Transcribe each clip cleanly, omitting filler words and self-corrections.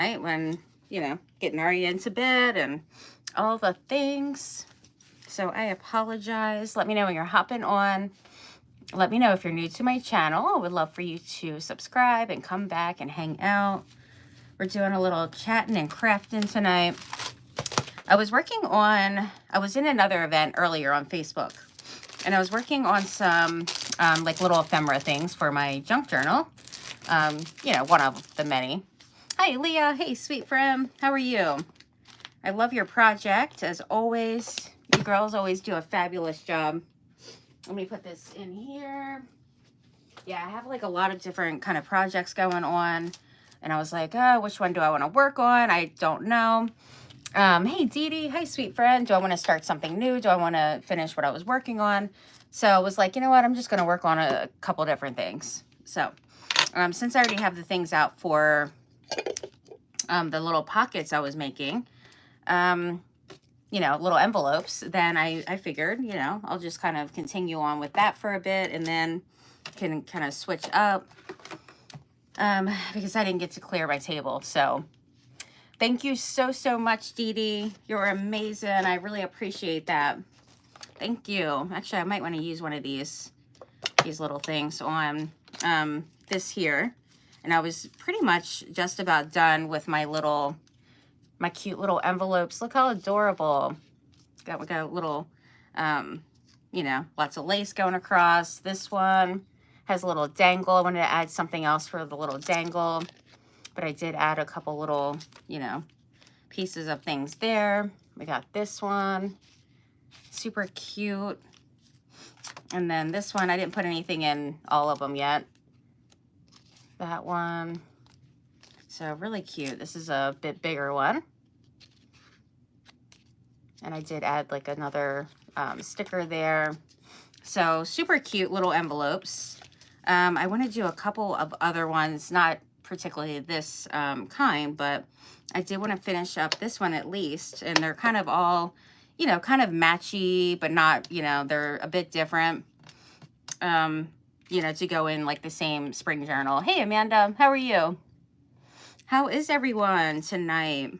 night when, you know, getting already into bed and all the things. So I apologize. Let me know when you're hopping on. Let me know if you're new to my channel. I would love for you to subscribe and come back and hang out. We're doing a little chatting and crafting tonight. I was in another event earlier on Facebook, and I was working on some like little ephemera things for my junk journal. You know, one of the many. Hi, Leah. Hey, sweet friend. How are you? I love your project, as always. You girls always do a fabulous job. Let me put this in here. Yeah, I have like a lot of different kind of projects going on, and I was like, oh, which one do I want to work on? I don't know. Hey, Dee Dee. Hi, sweet friend. Do I want to start something new? Do I want to finish what I was working on? So I was like, you know what? I'm just going to work on a couple different things. So since I already have the things out for the little pockets I was making, you know, little envelopes, then I figured, you know, I'll just kind of continue on with that for a bit and then can kind of switch up because I didn't get to clear my table. So thank you so, so much, Dee Dee. You're amazing. I really appreciate that. Thank you. Actually, I might want to use one of these little things on this here. And I was pretty much just about done with my cute little envelopes. Look how adorable. We got a little, you know, lots of lace going across. This one has a little dangle. I wanted to add something else for the little dangle, but I did add a couple little, you know, pieces of things there. We got this one, super cute. And then this one, I didn't put anything in all of them yet. That one, so really cute. This is a bit bigger one. And I did add like another sticker there. So super cute little envelopes. I want to do a couple of other ones, not particularly this kind, but I did want to finish up this one at least. And they're kind of all, you know, kind of matchy, but not, you know, they're a bit different, you know, to go in like the same spring journal. Hey, Amanda, how are you? How is everyone tonight?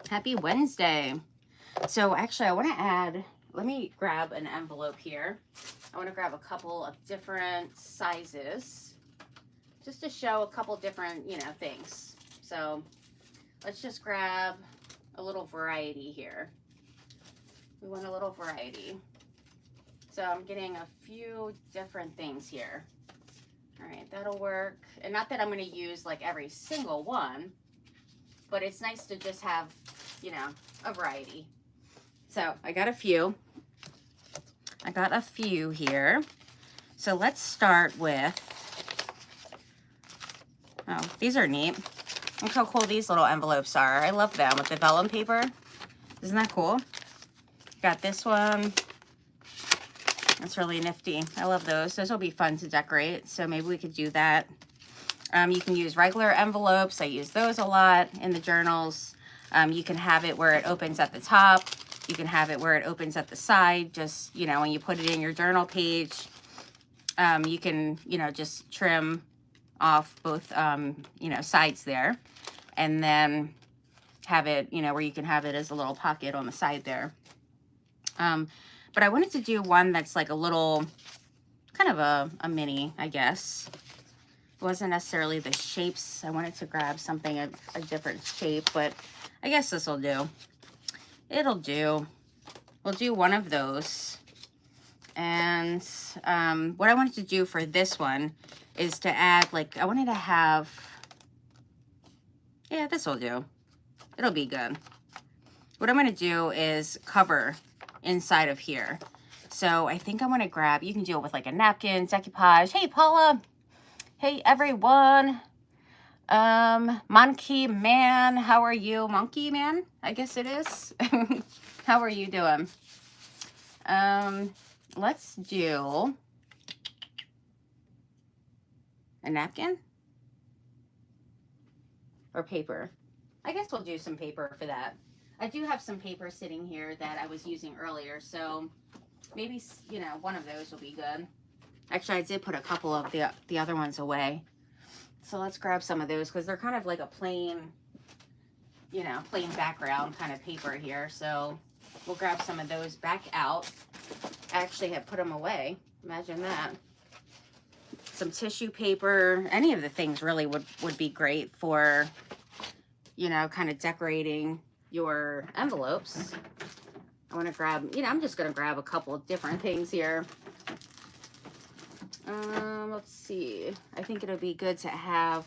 Happy Wednesday. So actually I want to add, let me grab an envelope here. I want to grab a couple of different sizes just to show a couple different, you know, things. So let's just grab a little variety here. We want a little variety. So I'm getting a few different things here. All right, that'll work. And not that I'm going to use like every single one, but it's nice to just have, you know, a variety. So I got a few. I got a few here. So let's start with, oh, these are neat. Look how cool these little envelopes are. I love them with the vellum paper. Isn't that cool? Got this one. That's really nifty. I love those. Those will be fun to decorate. So maybe we could do that. You can use regular envelopes. I use those a lot in the journals. You can have it where it opens at the top. You can have it where it opens at the side. Just, you know, when you put it in your journal page, you can, you know, just trim off both, you know, sides there. And then have it, you know, where you can have it as a little pocket on the side there. But I wanted to do one that's like a little, kind of a mini, I guess. It wasn't necessarily the shapes. I wanted to grab something a different shape, but I guess this will do. It'll do. We'll do one of those. And what I wanted to do for this one is to add, like, I wanted to have, yeah, this will do. It'll be good. What I'm going to do is cover inside of here. So I think I'm going to grab, you can do it with like a napkin, decoupage. Hey, Paula. Hey, everyone. Monkey Man, how are you? Monkey Man, I guess it is. How are you doing? Let's do a napkin or paper. I guess we'll do some paper for that. I do have some paper sitting here that I was using earlier, so maybe, you know, one of those will be good. Actually, I did put a couple of the other ones away. So let's grab some of those because they're kind of like a plain, you know, plain background kind of paper here. So we'll grab some of those back out. I actually have put them away. Imagine that. Some tissue paper, any of the things really would be great for, you know, kind of decorating your envelopes. I want to grab, you know, I'm just going to grab a couple of different things here. Let's see. I think it'll be good to have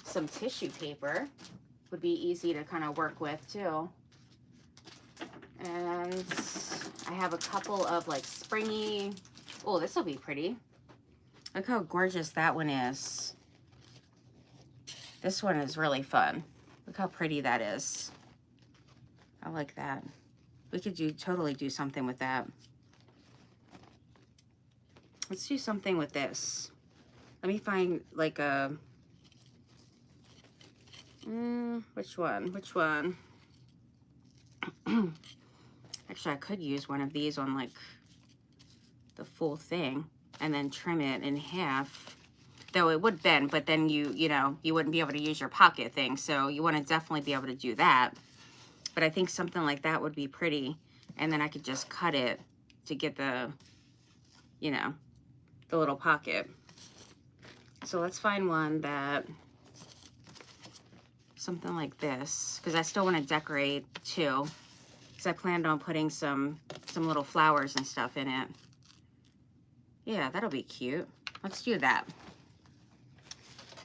some tissue paper. Would be easy to kind of work with too. And I have a couple of like springy, oh, this will be pretty. Look how gorgeous that one is. This one is really fun. Look how pretty that is. I like that. We could totally do something with that. Let's do something with this. Let me find like a, which one? Actually, I could use one of these on like the full thing and then trim it in half. Though it would bend, but then you know, you wouldn't be able to use your pocket thing. So you want to definitely be able to do that. But I think something like that would be pretty. And then I could just cut it to get the, you know, the little pocket. So let's find one that, something like this, because I still want to decorate too. Because I planned on putting some little flowers and stuff in it. Yeah, that'll be cute. Let's do that.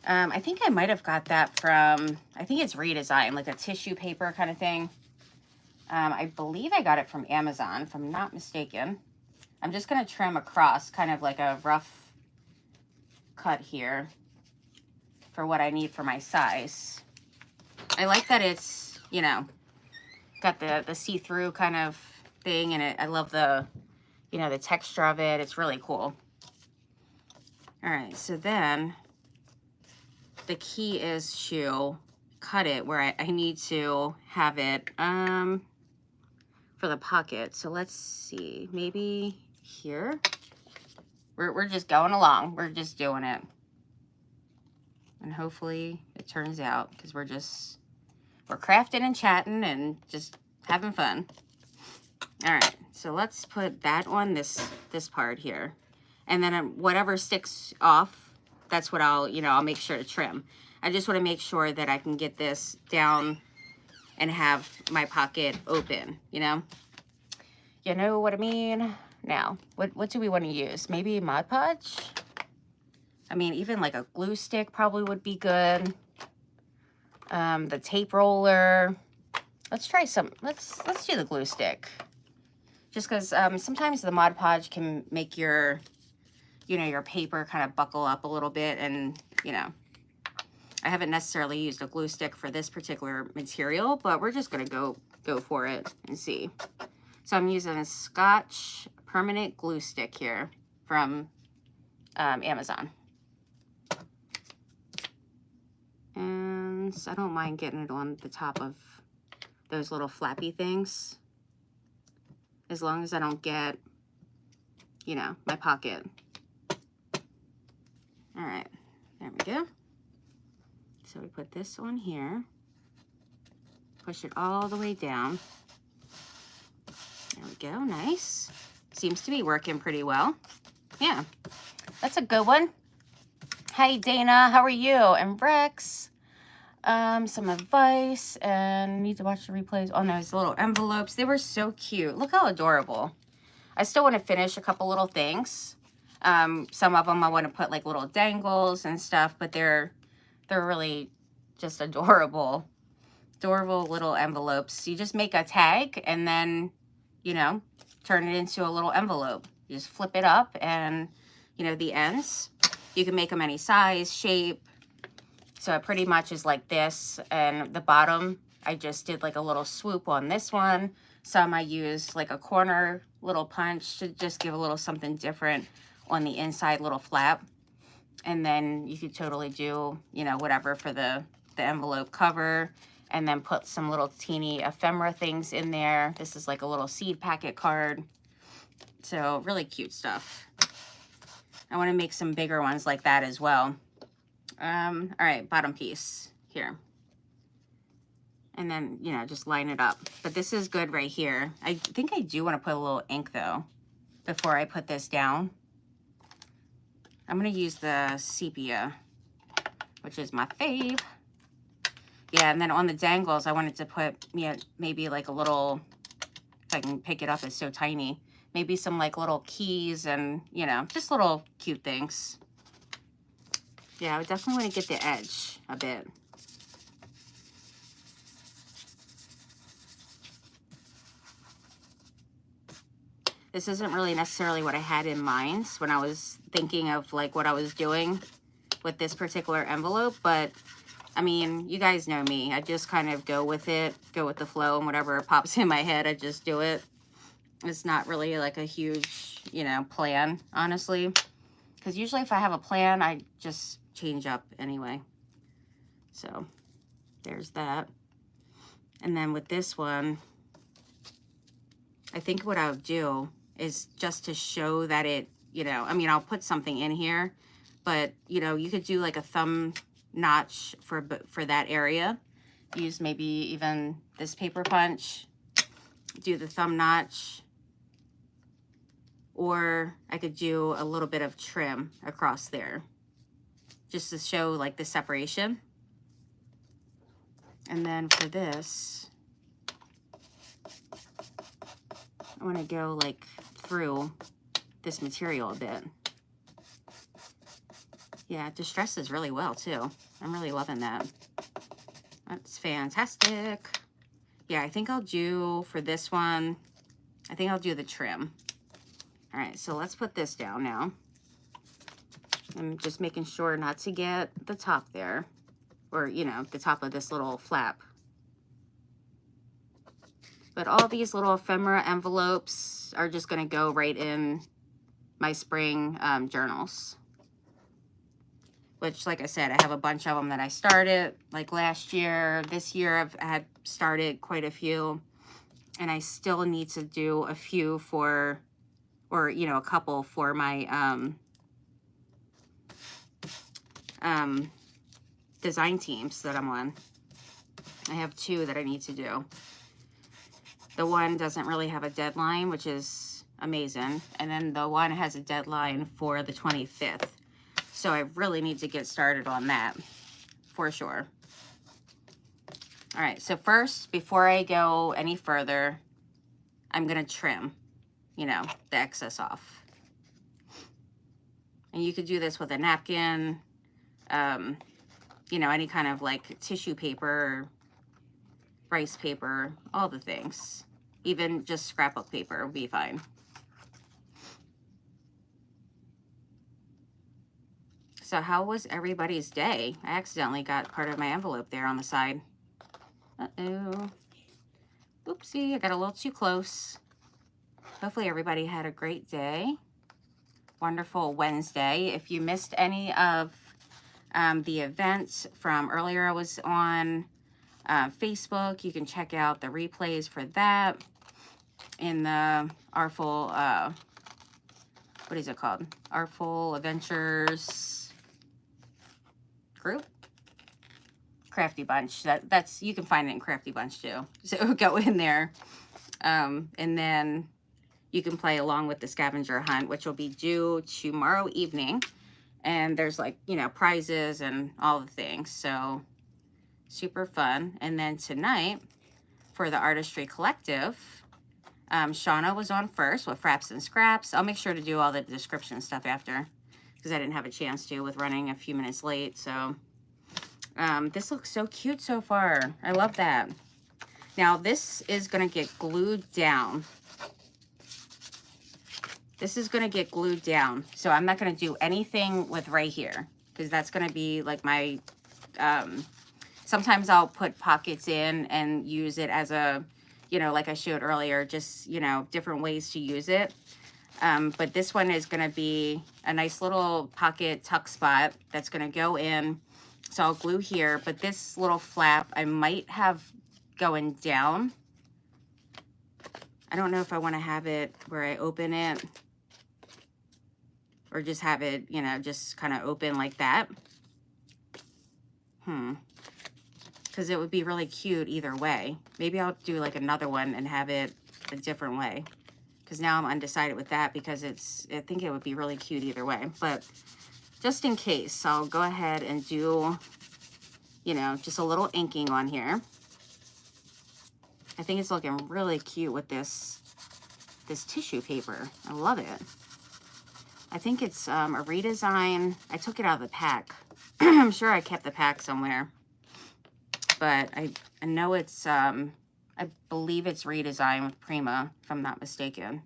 I think I might have got that from, I think it's Redesign, like a tissue paper kind of thing. I believe I got it from Amazon, if I'm not mistaken. I'm just going to trim across, kind of like a rough cut here for what I need for my size. I like that it's, you know, got the see-through kind of thing, and I love the, you know, the texture of it. It's really cool. All right, so then the key is to cut it where I need to have it for the pocket. So let's see, maybe here. We're just going along. We're just doing it. And hopefully it turns out, because we're crafting and chatting and just having fun. All right, so let's put that on this part here. And then whatever sticks off, that's what I'll make sure to trim. I just want to make sure that I can get this down and have my pocket open, you know? You know what I mean? Now, what do we want to use? Maybe Mod Podge? I mean, even like a glue stick probably would be good. The tape roller. Let's try some, let's do the glue stick. Just because sometimes the Mod Podge can make your, you know, your paper kind of buckle up a little bit, and, you know, I haven't necessarily used a glue stick for this particular material, but we're just going to go for it and see. So I'm using a Scotch permanent glue stick here from Amazon. And I don't mind getting it on the top of those little flappy things, as long as I don't get, you know, my pocket. All right, there we go. So we put this on here, push it all the way down. There we go, nice. Seems to be working pretty well. Yeah, that's a good one. Hey Dana, how are you? And Rex. Some advice, and need to watch the replays on those little envelopes. They were so cute. Look how adorable. I still want to finish a couple little things. Some of them I want to put like little dangles and stuff, but they're really just adorable. Adorable little envelopes. You just make a tag and then, you know, turn it into a little envelope. You just flip it up, and, you know, the ends, you can make them any size, shape. So it pretty much is like this, and the bottom, I just did like a little swoop on this one. Some I used like a corner little punch to just give a little something different on the inside little flap. And then you could totally do, you know, whatever for the envelope cover, and then put some little teeny ephemera things in there. This is like a little seed packet card. So really cute stuff. I want to make some bigger ones like that as well. All right, bottom piece here. And then, you know, just line it up. But this is good right here. I think I do want to put a little ink though before I put this down. I'm going to use the sepia, which is my fave. Yeah, and then on the dangles, I wanted to put, you know, maybe like a little, if I can pick it up, it's so tiny. Maybe some like little keys and, you know, just little cute things. Yeah, I would definitely want to get the edge a bit. This isn't really necessarily what I had in mind when I was thinking of like what I was doing with this particular envelope, but I mean, you guys know me. I just kind of go with it, go with the flow, and whatever pops in my head, I just do it. It's not really like a huge, you know, plan, honestly. Because usually if I have a plan, I just change up anyway. So there's that. And then with this one, I think what I'll do is just to show that it, you know, I mean, I'll put something in here, but, you know, you could do like a thumb notch for that area. Use maybe even this paper punch, do the thumb notch, or I could do a little bit of trim across there just to show like the separation. And then for this, I want to go like through this material a bit. Yeah, it distresses really well too. I'm really loving that. That's fantastic. Yeah, I think I'll do for this one, I think I'll do the trim. All right, so let's put this down now. I'm just making sure not to get the top there, or, you know, the top of this little flap. But all these little ephemera envelopes are just going to go right in my spring journals. Which, like I said, I have a bunch of them that I started like last year. This year I've had started quite a few. And I still need to do a few for, or, you know, a couple for my design teams that I'm on. I have 2 that I need to do. The one doesn't really have a deadline, which is amazing. And then the one has a deadline for the 25th. So I really need to get started on that for sure. All right, so first, before I go any further, I'm gonna trim, you know, the excess off. And you could do this with a napkin, you know, any kind of like tissue paper, rice paper, all the things. Even just scrapbook paper would be fine. So how was everybody's day? I accidentally got part of my envelope there on the side. Uh-oh. Oopsie, I got a little too close. Hopefully everybody had a great day. Wonderful Wednesday. If you missed any of the events from earlier, I was on Facebook. You can check out the replays for that in the Artful, what is it called? Artful Adventures group. Crafty Bunch. That's, you can find it in Crafty Bunch too. So go in there. And then you can play along with the scavenger hunt, which will be due tomorrow evening. And there's like, you know, prizes and all the things. So super fun. And then tonight for the Artistry Collective, Shauna was on first with Fraps and Scraps. I'll make sure to do all the description stuff after because I didn't have a chance to with running a few minutes late. So this looks so cute so far. I love that. Now this is going to get glued down. This is going to get glued down. So I'm not going to do anything with right here because that's going to be like my, sometimes I'll put pockets in and use it as a, you know, like I showed earlier, just, you know, different ways to use it. But this one is going to be a nice little pocket tuck spot that's going to go in. So I'll glue here, but this little flap I might have going down. I don't know if I want to have it where I open it or just have it, you know, just kind of open like that. Because it would be really cute either way. Maybe I'll do like another one and have it a different way. Because now I'm undecided with that because I think it would be really cute either way. But just in case, I'll go ahead and do, you know, just a little inking on here. I think it's looking really cute with this tissue paper. I love it. I think it's a redesign. I took it out of the pack. I'm sure I kept the pack somewhere. But I know it's, I believe it's redesigned with Prima, if I'm not mistaken.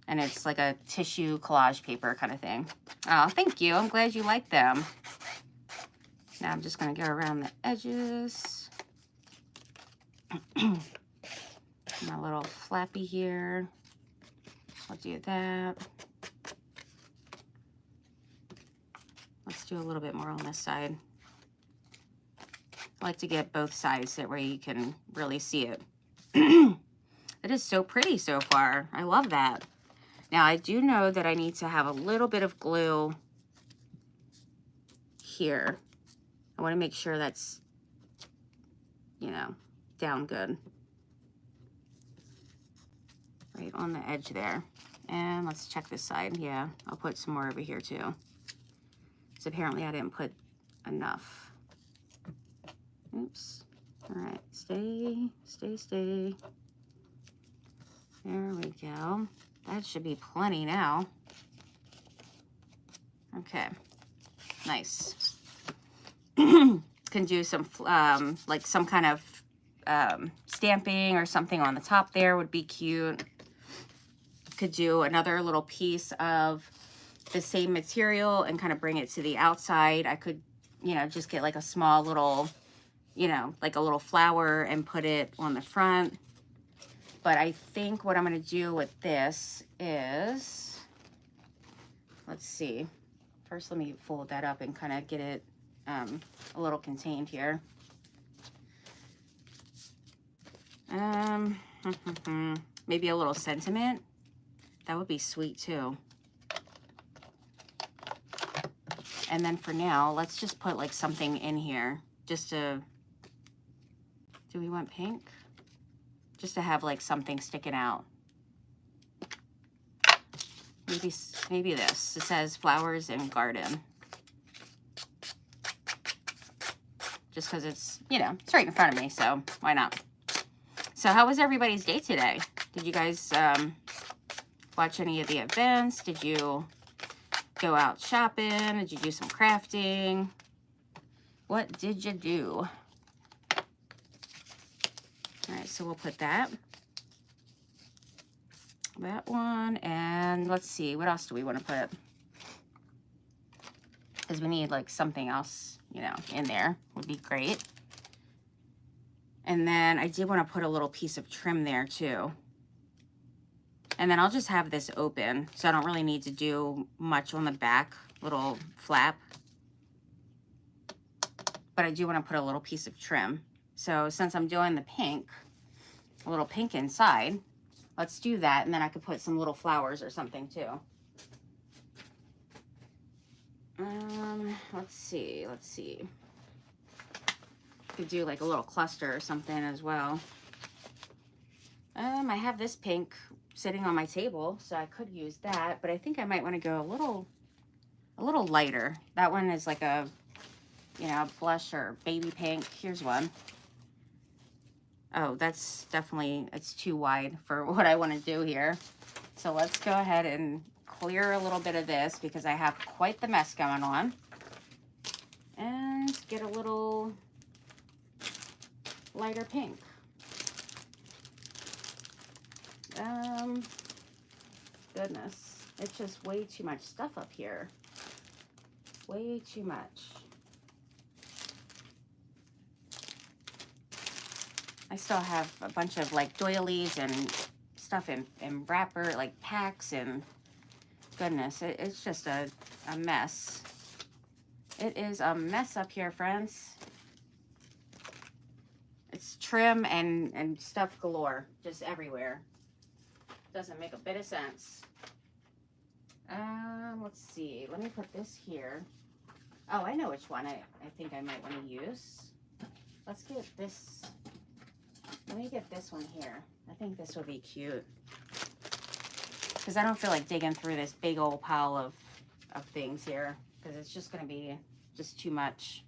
And it's like a tissue collage paper kind of thing. Oh, thank you. I'm glad you like them. Now I'm just going to go around the edges. My little flappy here. I'll do that. Let's do a little bit more on this side. I like to get both sides that way you can really see it. It is so pretty so far. I love that. Now I do know that I need to have a little bit of glue here. I want to make sure that's, you know, down good. Right on the edge there. And let's check this side. Yeah, I'll put some more over here too. So apparently I didn't put enough. Oops. All right, stay. There we go. That should be plenty now. Okay, nice. Can do some, like some kind of stamping or something on the top there would be cute. Could do another little piece of the same material and kind of bring it to the outside. I could, you know, just get like a small little, you know, like a little flower and put it on the front. But I think what I'm going to do with this is, let's see. First, let me fold that up and kind of get it a little contained here. Maybe a little sentiment. That would be sweet too. And then for now, let's just put like something in here. Just to, do we want pink? Just to have like something sticking out. Maybe this. It says flowers and garden. Just because it's, you know, it's right in front of me, so why not? So how was everybody's day today? Did you guys watch any of the events? Did you go out shopping? Did you do some crafting? What did you do? All right, so we'll put that one, and let's see, what else do we want to put? Because we need like something else, you know, in there would be great. And then I did want to put a little piece of trim there too. And then I'll just have this open, so I don't really need to do much on the back, little flap. But I do want to put a little piece of trim. So since I'm doing the pink, a little pink inside, let's do that. And then I could put some little flowers or something too. Let's see. Could do like a little cluster or something as well. I have this pink sitting on my table, so I could use that, but I think I might want to go a little lighter. That one is like a, you know, blush or baby pink. Here's one. Oh, that's definitely, it's too wide for what I want to do here. So let's go ahead and clear a little bit of this because I have quite the mess going on. And get a little lighter pink. Goodness, it's just way too much stuff up here. Way too much. I still have a bunch of like doilies and stuff in wrapper, like packs, and goodness, it's just a mess. It is a mess up here, friends. It's trim and stuff galore, just everywhere. Doesn't make a bit of sense. Let's see. Let me put this here. Oh, I know which one I think I might want to use. Let's get this. Let me get this one here. I think this would be cute. Because I don't feel like digging through this big old pile of things here. Because it's just going to be just too much.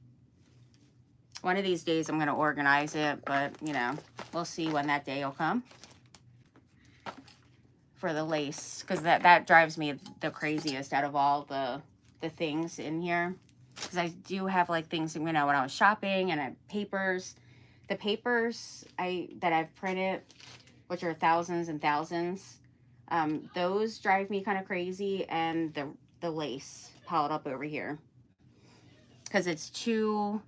One of these days I'm going to organize it. But, you know, we'll see when that day will come. For the lace. Because that drives me the craziest out of all the things in here. Because I do have like things, you know, when I was shopping and I have papers. The papers that I've printed, which are thousands and thousands, those drive me kind of crazy. And the lace piled up over here. Because it's two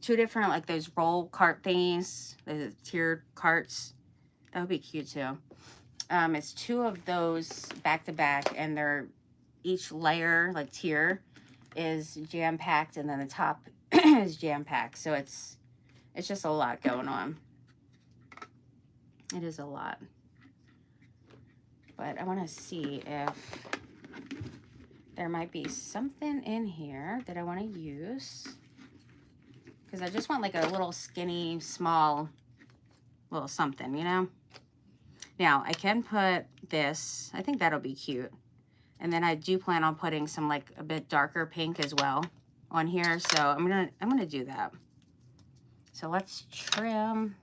different, like those roll cart thingies, the tiered carts. That would be cute too. It's two of those back to back, and they're each layer, like tier, is jam-packed, and then the top is jam-packed. So it's just a lot going on. It is a lot. But I want to see if there might be something in here that I want to use. Because I just want like a little skinny, small, little something, you know? Now, I can put this. I think that'll be cute. And then I do plan on putting some like a bit darker pink as well on here. So I'm gonna do that. So let's trim.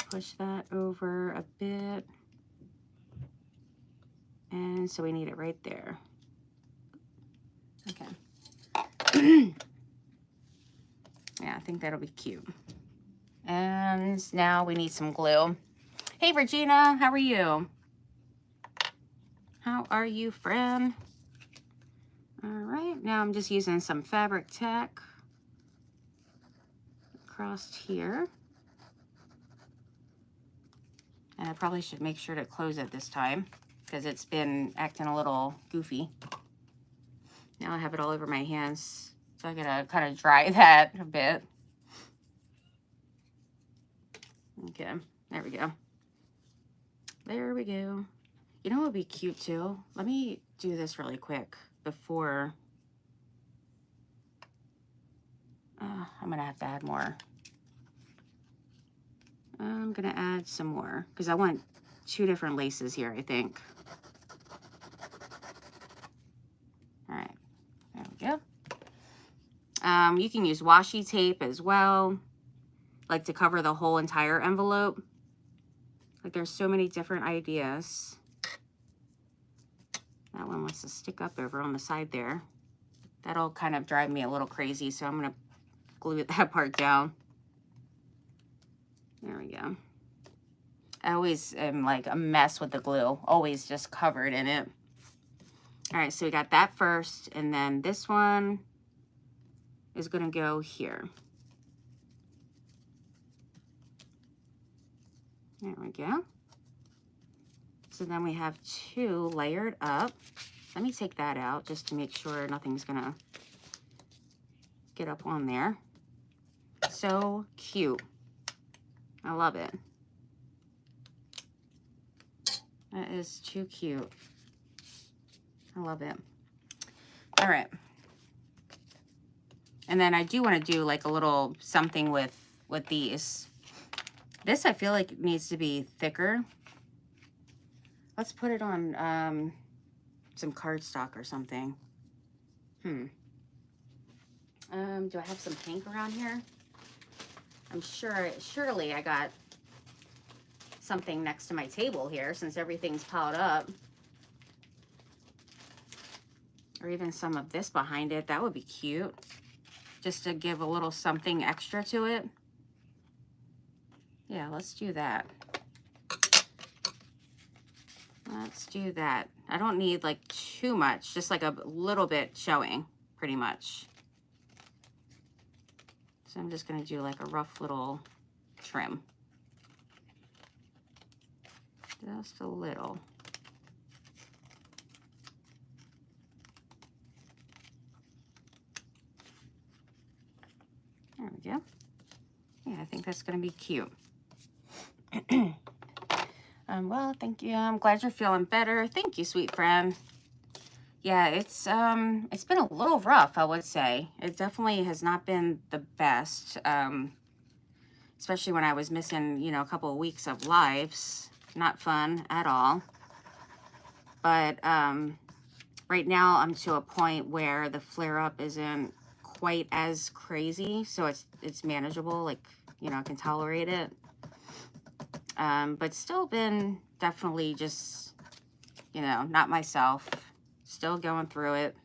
Push that over a bit. And so we need it right there. Okay. Yeah, I think that'll be cute. And now we need some glue. Hey, Regina, how are you? How are you, friend? All right, now I'm just using some fabric tack across here. And I probably should make sure to close it this time because it's been acting a little goofy. Now I have it all over my hands, so I gotta kind of dry that a bit. Okay, there we go. There we go. You know what would be cute too? Let me do this really quick before. I'm gonna have to add more. I'm gonna add some more because I want two different laces here, I think. All right, there we go. You can use washi tape as well, like to cover the whole entire envelope. Like there's so many different ideas. That one wants to stick up over on the side there. That'll kind of drive me a little crazy, so I'm gonna glue that part down. There we go. I always am like a mess with the glue, always just covered in it. All right, so we got that first, and then this one is gonna go here. There we go. So then we have two layered up. Let me take that out just to make sure nothing's gonna get up on there. So cute. I love it. That is too cute. I love it. All right. And then I do want to do like a little something with these. This I feel like it needs to be thicker. Let's put it on some cardstock or something. Do I have some pink around here? I'm sure, surely I got something next to my table here since everything's piled up. Or even some of this behind it. That would be cute. Just to give a little something extra to it. Yeah, let's do that. Let's do that. I don't need like too much, just like a little bit showing, pretty much. So I'm just gonna do like a rough little trim. Just a little. There we go. Yeah, I think that's gonna be cute. Well, thank you. I'm glad you're feeling better. Thank you, sweet friend. Yeah, it's been a little rough, I would say. It definitely has not been the best, especially when I was missing, you know, a couple of weeks of lives. Not fun at all. But right now I'm to a point where the flare up isn't quite as crazy, so it's manageable. Like, you know, I can tolerate it. But still been definitely just, you know, not myself. Still going through it.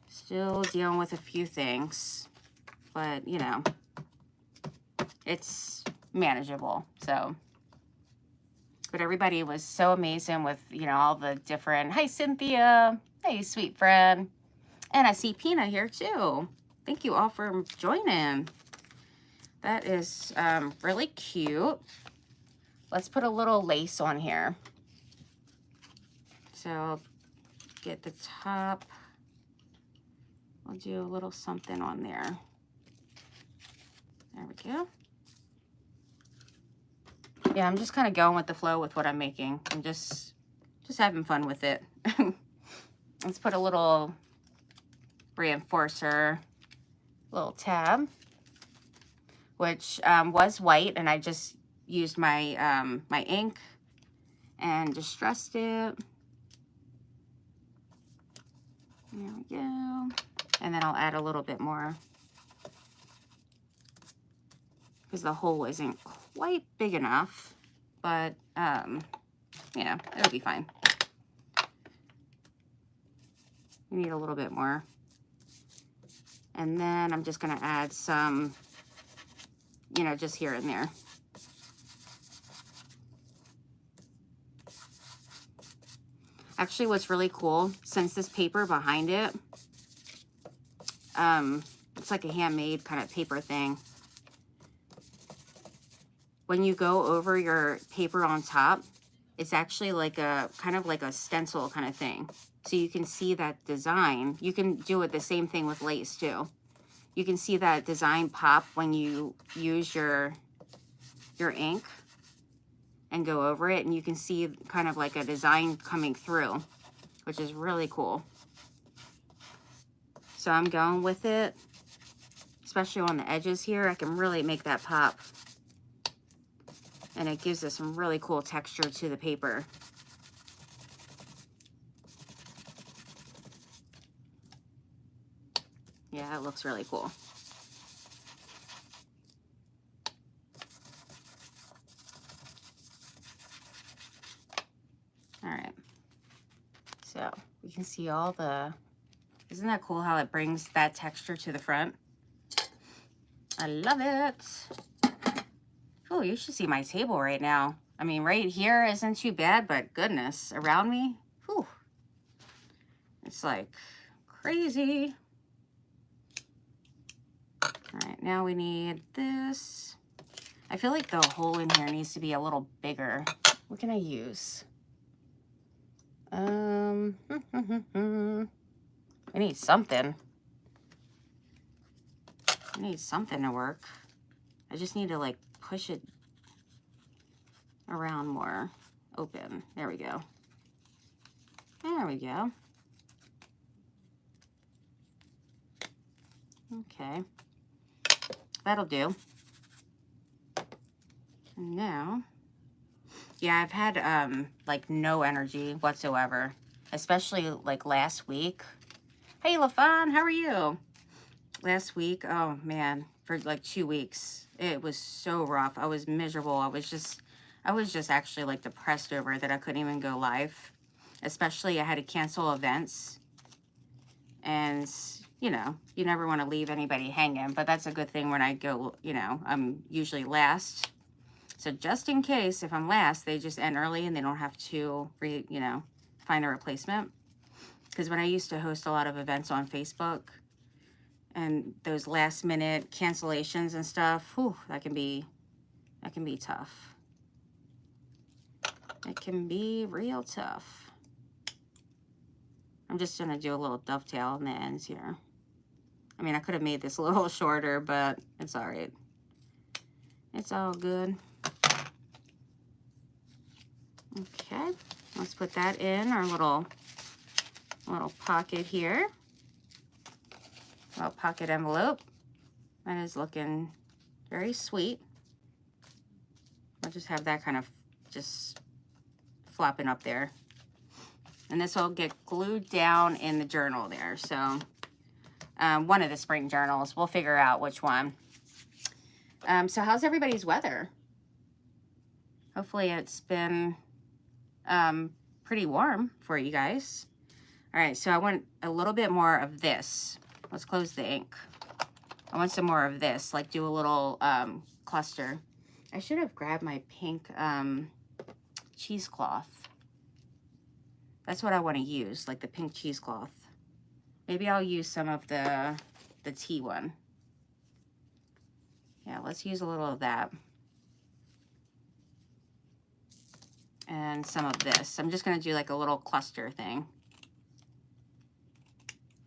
Still dealing with a few things, but you know, it's manageable. So, but everybody was so amazing with, you know, all the different, hi Cynthia, hey sweet friend, and I see Pina here too. Thank you all for joining. That is really cute. Let's put a little lace on here. So get the top. I'll do a little something on there. There we go. Yeah, I'm just kind of going with the flow with what I'm making. I'm just having fun with it. Let's put a little reinforcer, little tab, which was white, and I just used my my ink and distressed it. There we go. And then I'll add a little bit more because the hole isn't quite big enough, but you know, it'll be fine. You need a little bit more. And then I'm just gonna add some, you know, just here and there. Actually, what's really cool, since this paper behind it, it's like a handmade kind of paper thing. When you go over your paper on top, it's actually like a kind of like a stencil kind of thing. So you can see that design. You can do it the same thing with lace too. You can see that design pop when you use your ink and go over it, and you can see kind of like a design coming through, which is really cool. So I'm going with it, especially on the edges here. I can really make that pop. And it gives us some really cool texture to the paper. Yeah, it looks really cool. All right. So you can see all the, isn't that cool how it brings that texture to the front? I love it. Oh, you should see my table right now. I mean, right here isn't too bad, but goodness, around me, whew, it's like crazy. All right, now we need this. I feel like the hole in here needs to be a little bigger. What can I use? I need something. I need something to work. I just need to like push it around more. Open. There we go. There we go. Okay. That'll do. And now, yeah, I've had like no energy whatsoever, especially like last week. Hey, LaFawn, how are you? Last week, oh man, for like 2 weeks, it was so rough. I was miserable. I was just actually like depressed over it that I couldn't even go live. Especially I had to cancel events. And, you know, you never want to leave anybody hanging, but that's a good thing when I go, you know, I'm usually last. So just in case, if I'm last, they just end early and they don't have to, you know, find a replacement. Because when I used to host a lot of events on Facebook, and those last minute cancellations and stuff, whew, that can be tough. It can be real tough. I'm just gonna do a little dovetail on the ends here. I mean, I could have made this a little shorter, but it's all right. It's all good. Okay, let's put that in our little little pocket here. Little pocket envelope. That is looking very sweet. I'll just have that kind of just flopping up there. And this will get glued down in the journal there. So one of the spring journals. We'll figure out which one. So how's everybody's weather? Hopefully it's been pretty warm for you guys. All right, so I want a little bit more of this. Let's close the ink. I want some more of this, like do a little cluster. I should have grabbed my pink cheesecloth. That's what I want to use, like the pink cheesecloth. Maybe I'll use some of the tea one. Yeah, let's use a little of that. And some of this. I'm just going to do like a little cluster thing.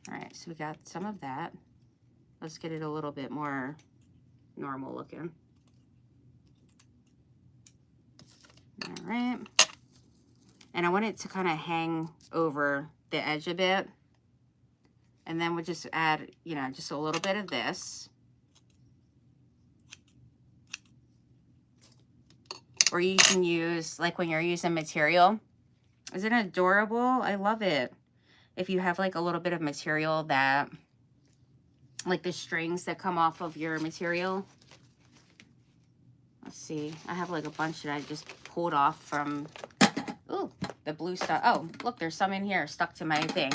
All right, so we got some of that. Let's get it a little bit more normal looking. All right. And I want it to kind of hang over the edge a bit. And then we'll just add, you know, just a little bit of this. Or you can use, like when you're using material. Isn't it adorable? I love it. If you have like a little bit of material that, like the strings that come off of your material. Let's see. I have like a bunch that I just pulled off from, ooh, the blue stuff. Oh, look, there's some in here stuck to my thing.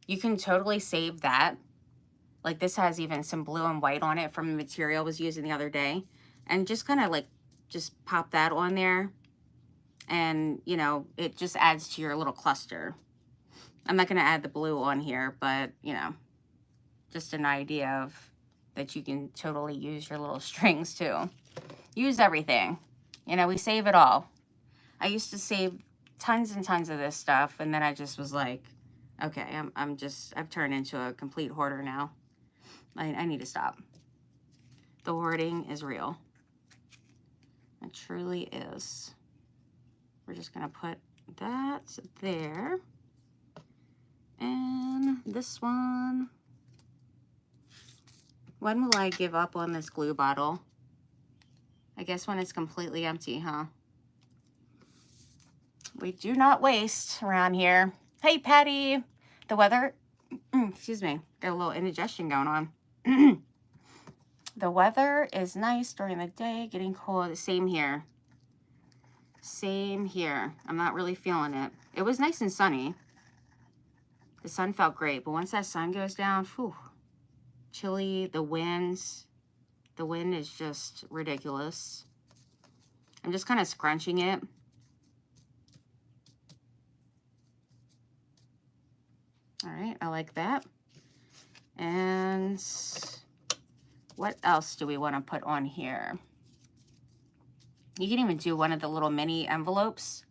You can totally save that. Like this has even some blue and white on it from the material I was using the other day. And just kind of like, just pop that on there. And, you know, it just adds to your little cluster. I'm not going to add the blue on here, but, you know, just an idea of that you can totally use your little strings too. Use everything. You know, we save it all. I used to save tons and tons of this stuff, and then I just was like, okay, I've turned into a complete hoarder now. I need to stop. The hoarding is real. It truly is. We're just going to put that there. And this one. When will I give up on this glue bottle? I guess when it's completely empty, huh? We do not waste around here. Hey, Patty. The weather, excuse me, got a little indigestion going on. The weather is nice during the day, getting cold. Same here. Same here. I'm not really feeling it. It was nice and sunny. The sun felt great, but once that sun goes down, whew, chilly, the wind is just ridiculous. I'm just kind of scrunching it. All right, I like that. And what else do we want to put on here? You can even do one of the little mini envelopes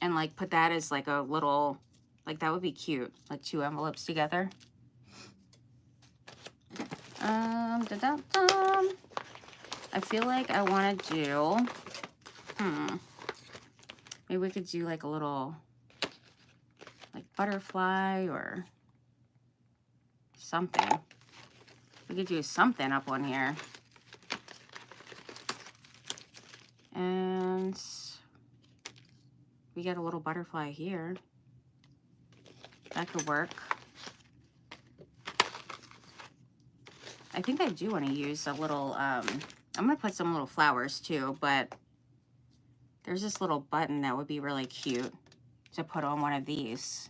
and like put that as like a little, like that would be cute, like 2 envelopes together. I feel like I want to do, maybe we could do like a little like butterfly or something. We could do something up on here. And we get a little butterfly here. That could work. I think I do want to use a little, I'm going to put some little flowers too, but there's this little button that would be really cute to put on one of these.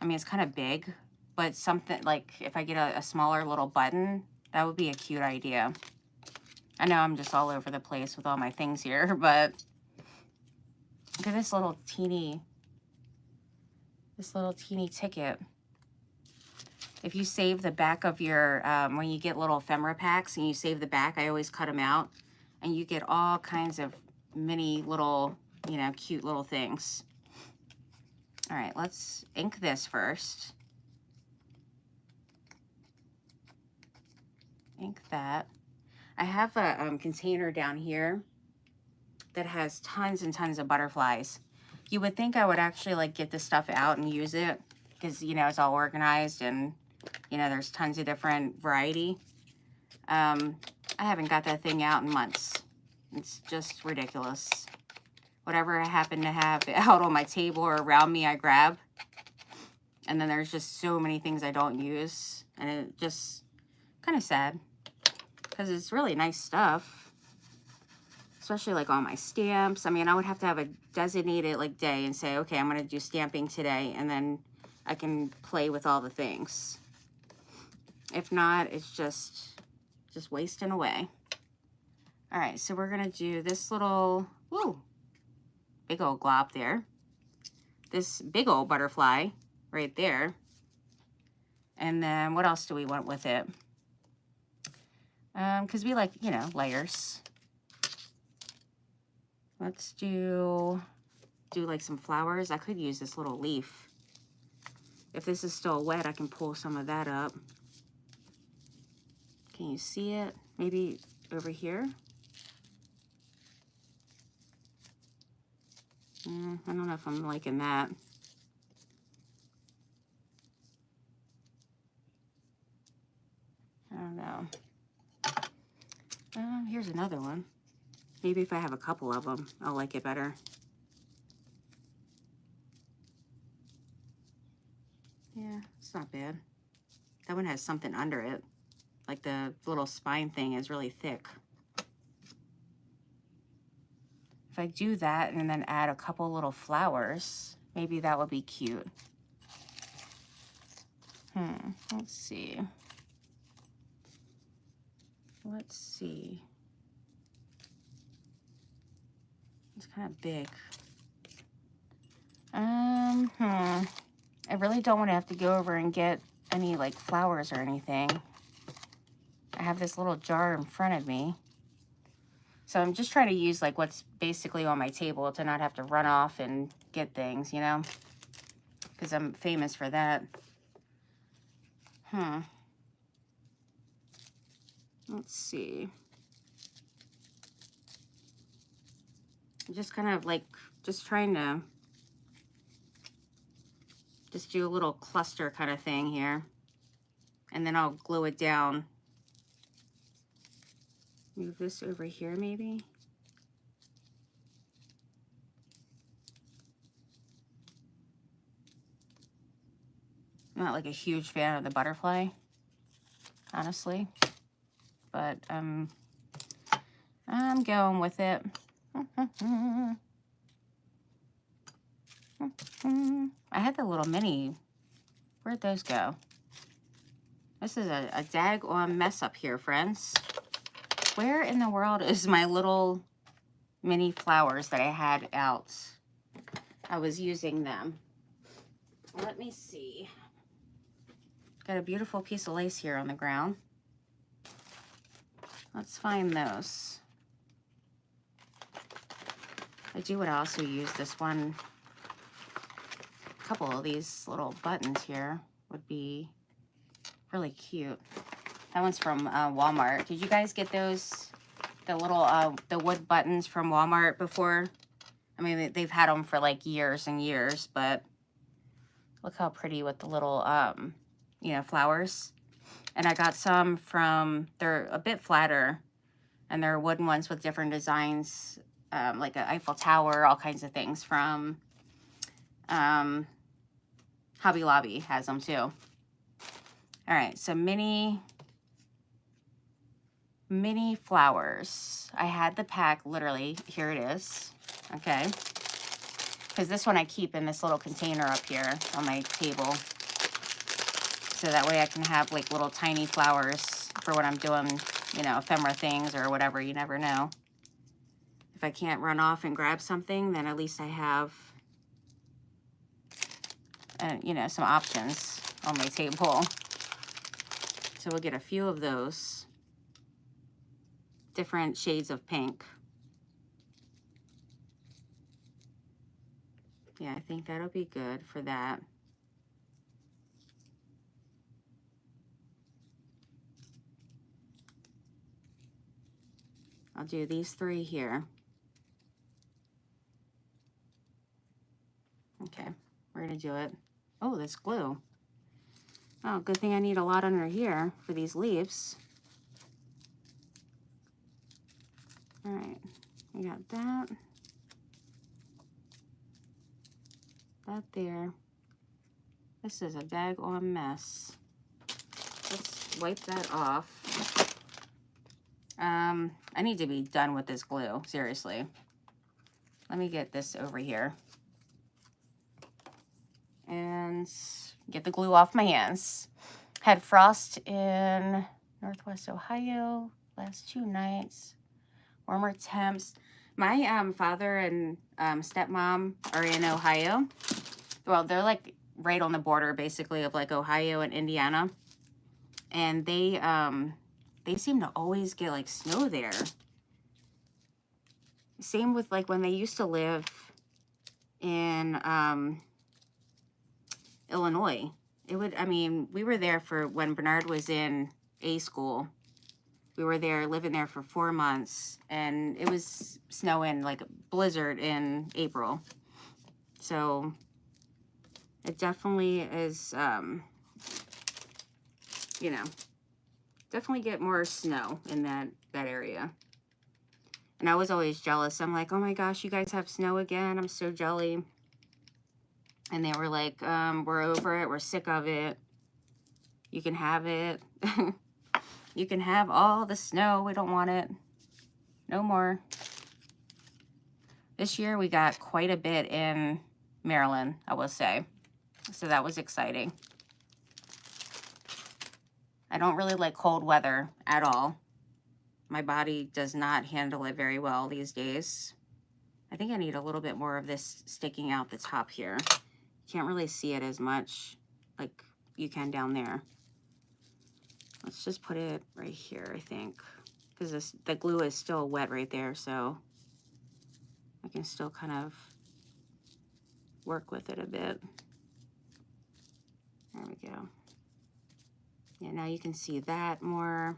I mean, it's kind of big, but something like if I get a smaller little button, that would be a cute idea. I know I'm just all over the place with all my things here, but look at this little teeny ticket. If you save the back of your, when you get little ephemera packs and you save the back, I always cut them out, and you get all kinds of mini little, you know, cute little things. All right, let's ink this first. Ink that. I have a container down here that has tons and tons of butterflies. You would think I would actually like get this stuff out and use it because, you know, it's all organized and, you know, there's tons of different variety. I haven't got that thing out in months. It's just ridiculous. Whatever I happen to have out on my table or around me, I grab. And then there's just so many things I don't use. And it just kind of sad because it's really nice stuff. Especially like all my stamps. I mean, I would have to have a designated like day and say, okay, I'm going to do stamping today. And then I can play with all the things. If not, it's just wasting away. All right, so we're going to do this little, woo, big old glob there. This big old butterfly right there. And then what else do we want with it? Because we like, you know, layers. Let's do like some flowers. I could use this little leaf. If this is still wet, I can pull some of that up. Can you see it? Maybe over here? I don't know if I'm liking that. I don't know. Here's another one. Maybe if I have a couple of them, I'll like it better. Yeah, it's not bad. That one has something under it. Like the little spine thing is really thick. If I do that and then add a couple little flowers, maybe that would be cute. Let's see. Let's see. It's kind of big. I really don't want to have to go over and get any like flowers or anything. I have this little jar in front of me. So I'm just trying to use like what's basically on my table to not have to run off and get things, you know? Because I'm famous for that. Let's see. I'm just kind of like, just trying to just do a little cluster kind of thing here. And then I'll glue it down. Move this over here maybe. I'm not like a huge fan of the butterfly, honestly. But I'm going with it. I had the little mini. Where'd those go? This is a daggone mess up here, friends. Where in the world is my little mini flowers that I had out? I was using them. Let me see. Got a beautiful piece of lace here on the ground. Let's find those. I do would also use this one. A couple of these little buttons here would be really cute. That one's from Walmart. Did you guys get those? The little the wood buttons from Walmart before? I mean, they've had them for like years and years, but look how pretty with the little you know, flowers. And I got some from, they're a bit flatter, and they're wooden ones with different designs, like an Eiffel Tower, all kinds of things from Hobby Lobby has them too. All right, so mini flowers. I had the pack, literally, here it is, okay? Because this one I keep in this little container up here on my table. So that way I can have like little tiny flowers for when I'm doing, you know, ephemera things or whatever, you never know. If I can't run off and grab something, then at least I have, you know, some options on my table. So we'll get a few of those. Different shades of pink. Yeah, I think that'll be good for that. I'll do these three here. do it. Oh, this glue. Oh, good thing I need a lot under here for these leaves. All right, we got that. That there. This is a daggone mess. Let's wipe that off. I need to be done with this glue, seriously. Let me get this over here. And get the glue off my hands. Had frost in Northwest Ohio last 2 nights. Warmer temps. My father and stepmom are in Ohio. Well, they're like right on the border, basically, of like Ohio and Indiana. And they seem to always get like snow there. Same with like when they used to live in Illinois. I mean, we were there for when Bernard was in A school. We were there, living there for 4 months, and it was snowing like a blizzard in April. So it definitely is, you know, definitely get more snow in that area. And I was always jealous. I'm like, oh my gosh, you guys have snow again. I'm so jelly. And they were like, we're over it. We're sick of it. You can have it. You can have all the snow. We don't want it. No more. This year we got quite a bit in Maryland, I will say. So that was exciting. I don't really like cold weather at all. My body does not handle it very well these days. I think I need a little bit more of this sticking out the top here. Can't really see it as much like you can down there. Let's just put it right here, I think, because the glue is still wet right there, so I can still kind of work with it a bit. There we go. Yeah, now you can see that more.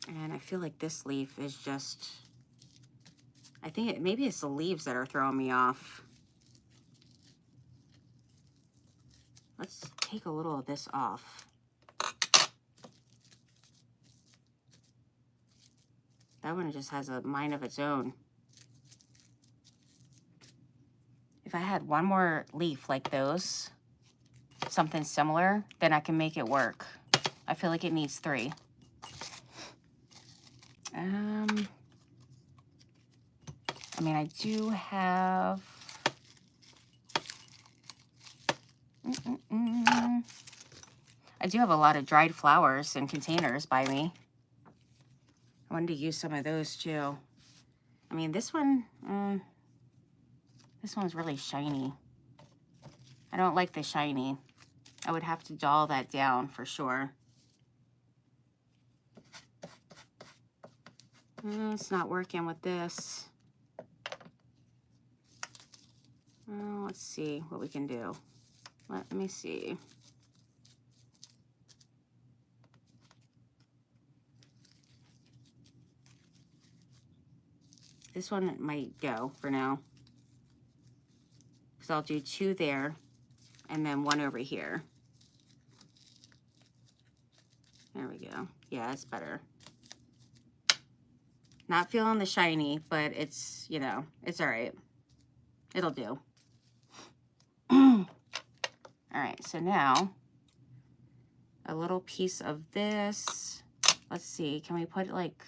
And I feel like this leaf is just, I think maybe it's the leaves that are throwing me off. Let's take a little of this off. That one just has a mind of its own. If I had one more leaf like those, something similar, then I can make it work. I feel like it needs 3. I mean, I do have... I do have a lot of dried flowers in containers by me. I wanted to use some of those too. I mean, this one's really shiny. I don't like the shiny. I would have to dull that down for sure. It's not working with this. Let's see what we can do. Let me see. This one might go for now. So I'll do 2 there and then 1 over here. There we go. Yeah, it's better. Not feeling the shiny, but it's, you know, it's all right. It'll do. All right, so now a little piece of this. Let's see, can we put it like,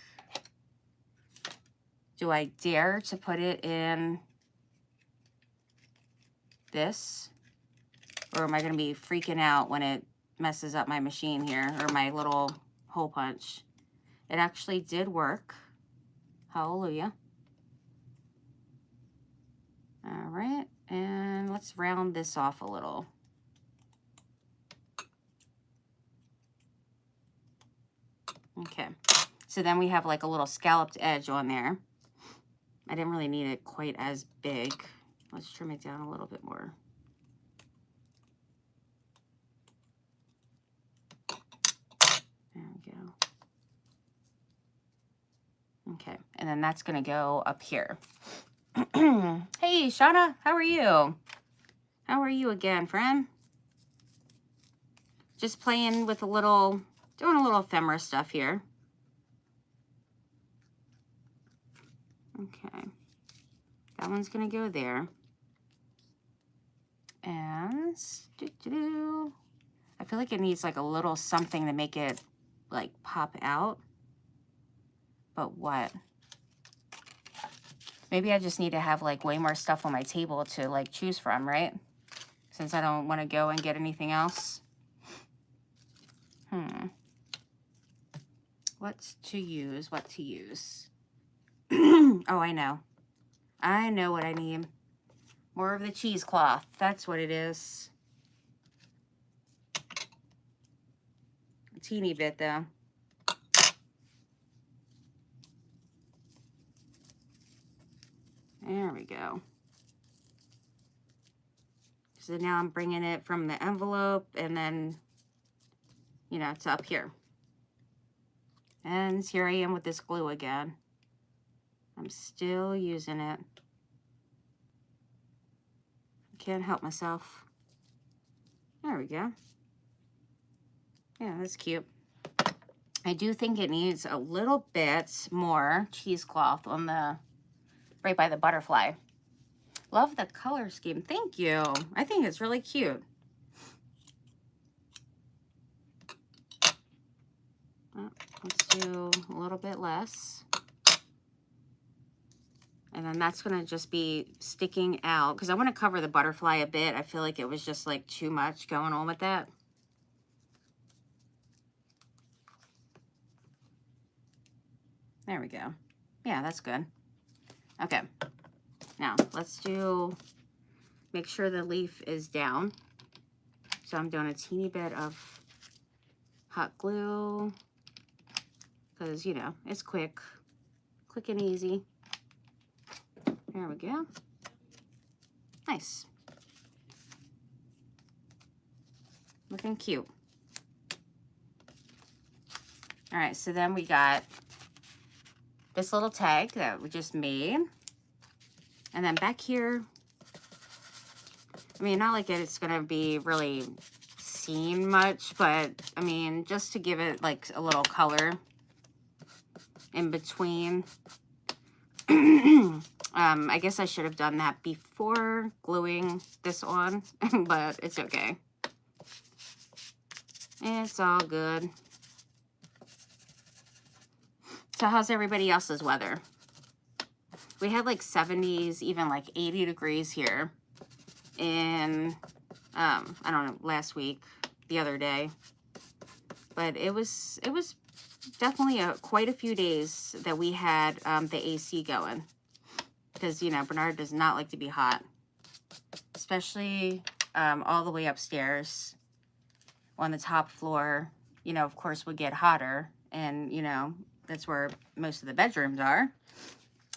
do I dare to put it in this? Or am I gonna be freaking out when it messes up my machine here, or my little hole punch? It actually did work. Hallelujah. All right, and let's round this off a little. Okay, so then we have like a little scalloped edge on there. I didn't really need it quite as big. Let's trim it down a little bit more. There we go. Okay, and then that's gonna go up here. Hey, Shauna, how are you? How are you again, friend? Just playing with doing a little ephemera stuff here. Okay. That one's going to go there. And I feel like it needs like a little something to make it like pop out. But what? Maybe I just need to have like way more stuff on my table to like choose from, right? Since I don't want to go and get anything else. What to use? Oh, I know. I know what I need. More of the cheesecloth. That's what it is. A teeny bit, though. There we go. So now I'm bringing it from the envelope and then, you know, to up here. And here I am with this glue again. I'm still using it. Can't help myself. There we go. Yeah, that's cute. I do think it needs a little bit more cheesecloth on the, right by the butterfly. Love the color scheme. Thank you. I think it's really cute. Oh, let's do a little bit less. And then that's going to just be sticking out because I want to cover the butterfly a bit. I feel like it was just like too much going on with that. There we go. Yeah, that's good. Okay. Now, let's make sure the leaf is down. So I'm doing a teeny bit of hot glue because, you know, it's quick and easy. There we go. Nice. Looking cute. All right, so then we got this little tag that we just made. And then back here, I mean, not like it's going to be really seen much, but I mean, just to give it like a little color in between. I guess I should have done that before gluing this on, but it's okay. It's all good. So how's everybody else's weather? We had like 70s, even like 80 degrees here in, I don't know, last week, the other day. But it was definitely quite a few days that we had the AC going. Because, you know, Bernard does not like to be hot. Especially all the way upstairs on the top floor, you know, of course, would get hotter. And, you know, that's where most of the bedrooms are.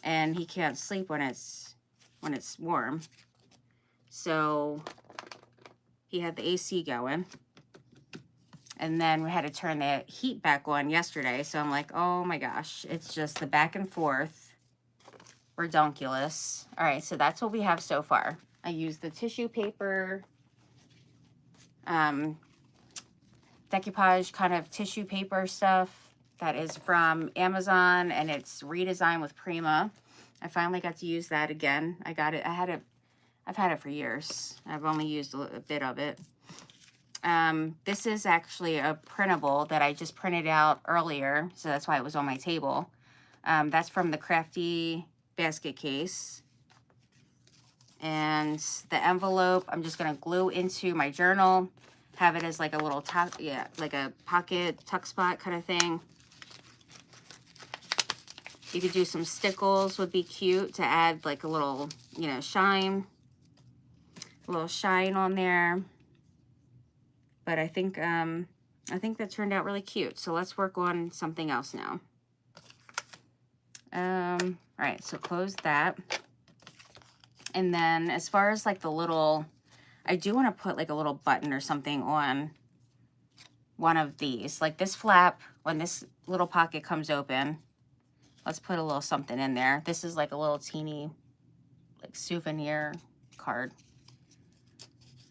And he can't sleep when it's warm. So he had the AC going. And then we had to turn the heat back on yesterday. So I'm like, oh my gosh, it's just the back and forth. Redonkulous. All right, so that's what we have so far. I used the tissue paper, decoupage kind of tissue paper stuff that is from Amazon, and it's redesigned with Prima. I finally got to use that again. I got it. I've had it for years. I've only used a bit of it. This is actually a printable that I just printed out earlier, so that's why it was on my table. That's from the Crafty basket case. And the envelope, I'm just going to glue into my journal, have it as like a little like a pocket tuck spot kind of thing. You could do some stickles, would be cute to add like a little, you know, shine, a little shine on there. But I think that turned out really cute. So let's work on something else now. All right, so close that. And then as far as like the little, I do want to put like a little button or something on one of these. Like this flap, when this little pocket comes open, let's put a little something in there. This is like a little teeny like souvenir card.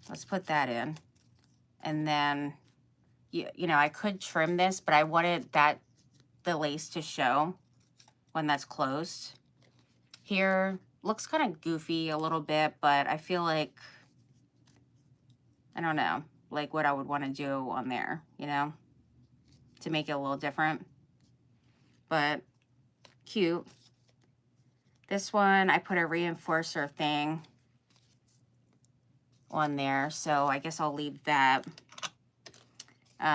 Let's put that in. And then, you know, I could trim this, but I wanted the lace to show when that's closed. Here, looks kind of goofy a little bit, but I feel like, I don't know, like what I would want to do on there, you know, to make it a little different. But cute. This one, I put a reinforcer thing on there, so I guess I'll leave that.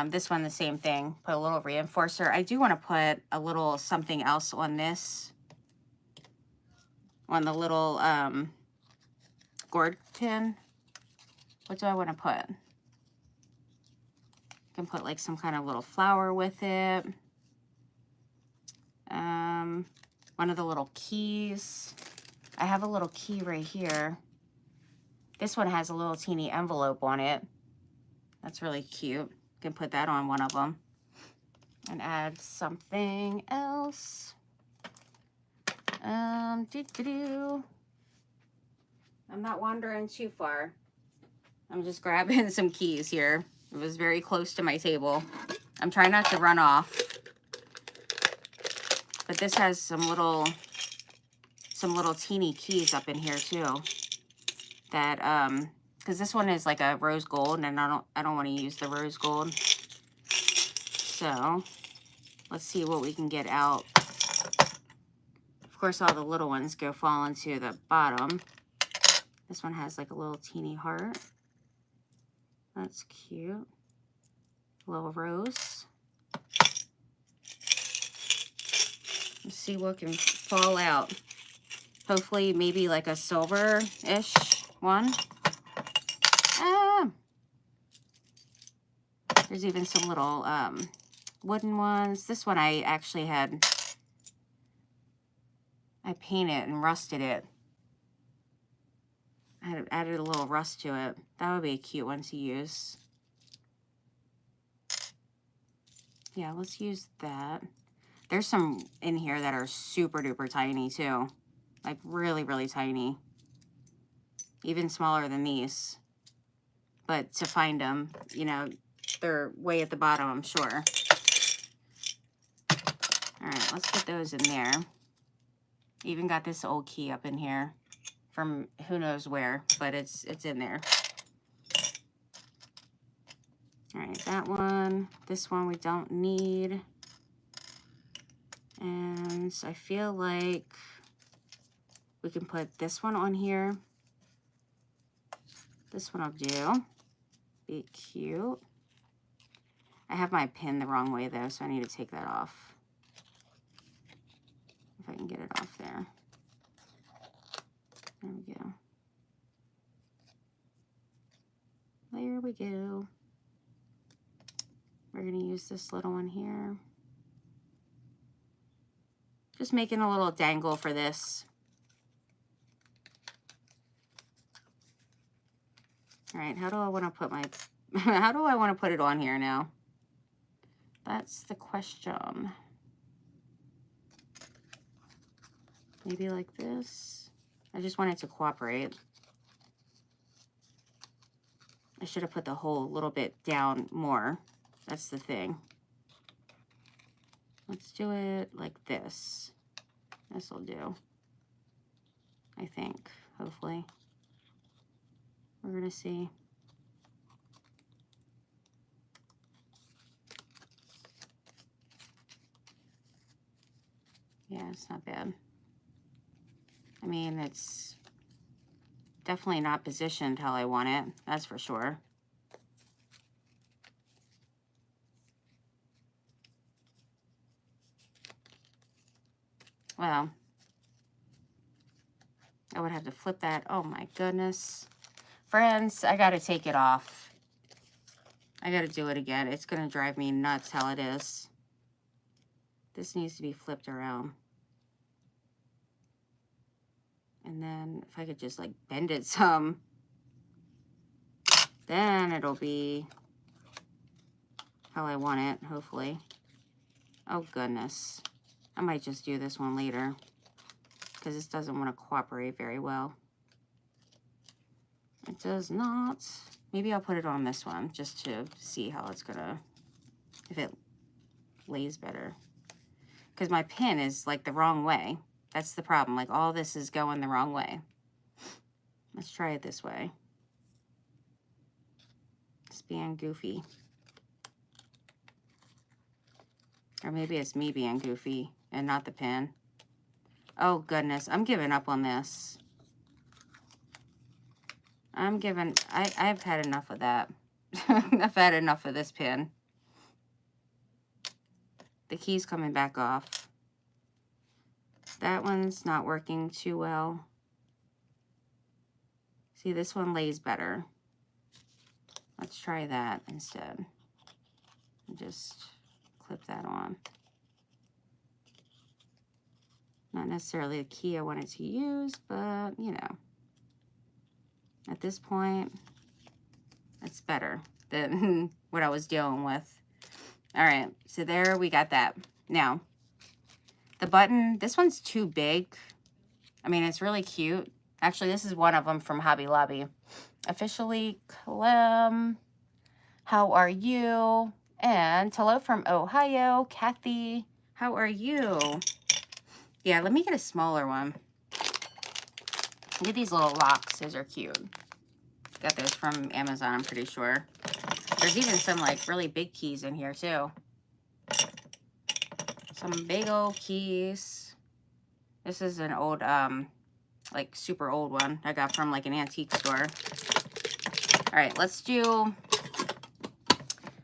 This one, the same thing, put a little reinforcer. I do want to put a little something else on this, on the little gourd pin. What do I want to put? I can put like some kind of little flower with it. One of the little keys. I have a little key right here. This one has a little teeny envelope on it. That's really cute. Can put that on one of them. And add something else. I'm not wandering too far. I'm just grabbing some keys here. It was very close to my table. I'm trying not to run off. But this has some little teeny keys up in here too. That because this one is like a rose gold, and I don't want to use the rose gold. So let's see what we can get out. Of course, all the little ones fall into the bottom. This one has like a little teeny heart. That's cute. A little rose. Let's see what can fall out. Hopefully, maybe like a silver-ish one. There's even some little wooden ones. This one I actually I painted and rusted it. I had added a little rust to it. That would be a cute one to use. Yeah, let's use that. There's some in here that are super duper tiny too. Like really, really tiny. Even smaller than these. But to find them, you know, they're way at the bottom, I'm sure. All right, let's put those in there. Even got this old key up in here from who knows where, but it's in there. All right, that one. This one we don't need. And I feel like we can put this one on here. This one I'll do. Be cute. I have my pin the wrong way though, so I need to take that off. If I can get it off there. There we go. There we go. We're going to use this little one here. Just making a little dangle for this. All right, how do I want to put my, how do I want to put it on here now? That's the question. Maybe like this. I just want it to cooperate. I should have put the hole a little bit down more. That's the thing. Let's do it like this. This will do. I think, hopefully. We're gonna see. Yeah, it's not bad. I mean, it's definitely not positioned how I want it. That's for sure. Well, I would have to flip that. Oh my goodness. Friends, I gotta take it off. I gotta do it again. It's gonna drive me nuts how it is. This needs to be flipped around. And then if I could just like bend it some, then it'll be how I want it, hopefully. Oh goodness. I might just do this one later because this doesn't want to cooperate very well. It does not. Maybe I'll put it on this one just to see how it's gonna, if it lays better. Because my pin is like the wrong way. That's the problem. Like all this is going the wrong way. Let's try it this way. It's being goofy. Or maybe it's me being goofy and not the pin. Oh goodness, I'm giving up on this. I've had enough of that. I've had enough of this pin. The key's coming back off. That one's not working too well. See, this one lays better. Let's try that instead. Just clip that on. Not necessarily the key I wanted to use, but you know, at this point, it's better than what I was dealing with. All right, so there we got that. Now, the button, this one's too big. I mean, it's really cute. Actually, this is one of them from Hobby Lobby. Officially, Clem, how are you? And hello from Ohio, Kathy, how are you? Yeah, let me get a smaller one. Look at these little locks. Those are cute. Got those from Amazon, I'm pretty sure. There's even some like really big keys in here too. Some big old keys. This is an old, like super old one I got from like an antique store. All right, let's do,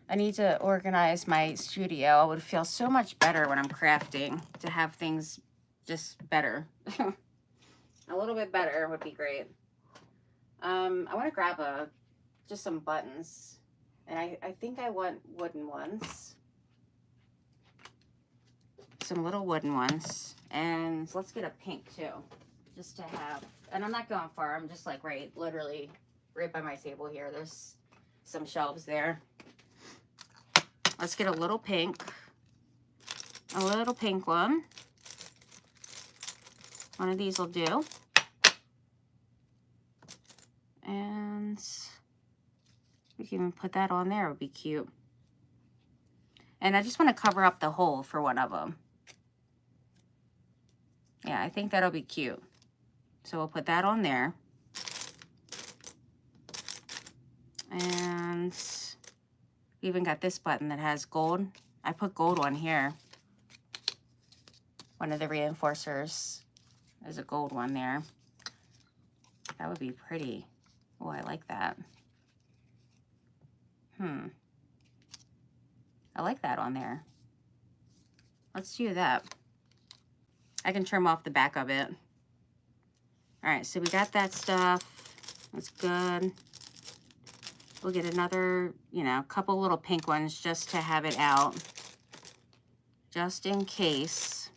I need to organize my studio. I would feel so much better when I'm crafting to have things just better. A little bit better would be great. I want to grab just some buttons, and I think I want wooden ones. Some little wooden ones, and let's get a pink too, just to have, and I'm not going far, I'm just like literally right by my table here. There's some shelves there. Let's get a little pink one. One of these will do. And we can even put that on there, it would be cute. And I just want to cover up the hole for one of them. Yeah, I think that'll be cute. So we'll put that on there. And we even got this button that has gold. I put gold on here. One of the reinforcers. There's a gold one there. That would be pretty. Oh, I like that. I like that on there. Let's do that. I can trim off the back of it. All right, so we got that stuff. That's good. We'll get another, you know, couple little pink ones just to have it out. Just in case.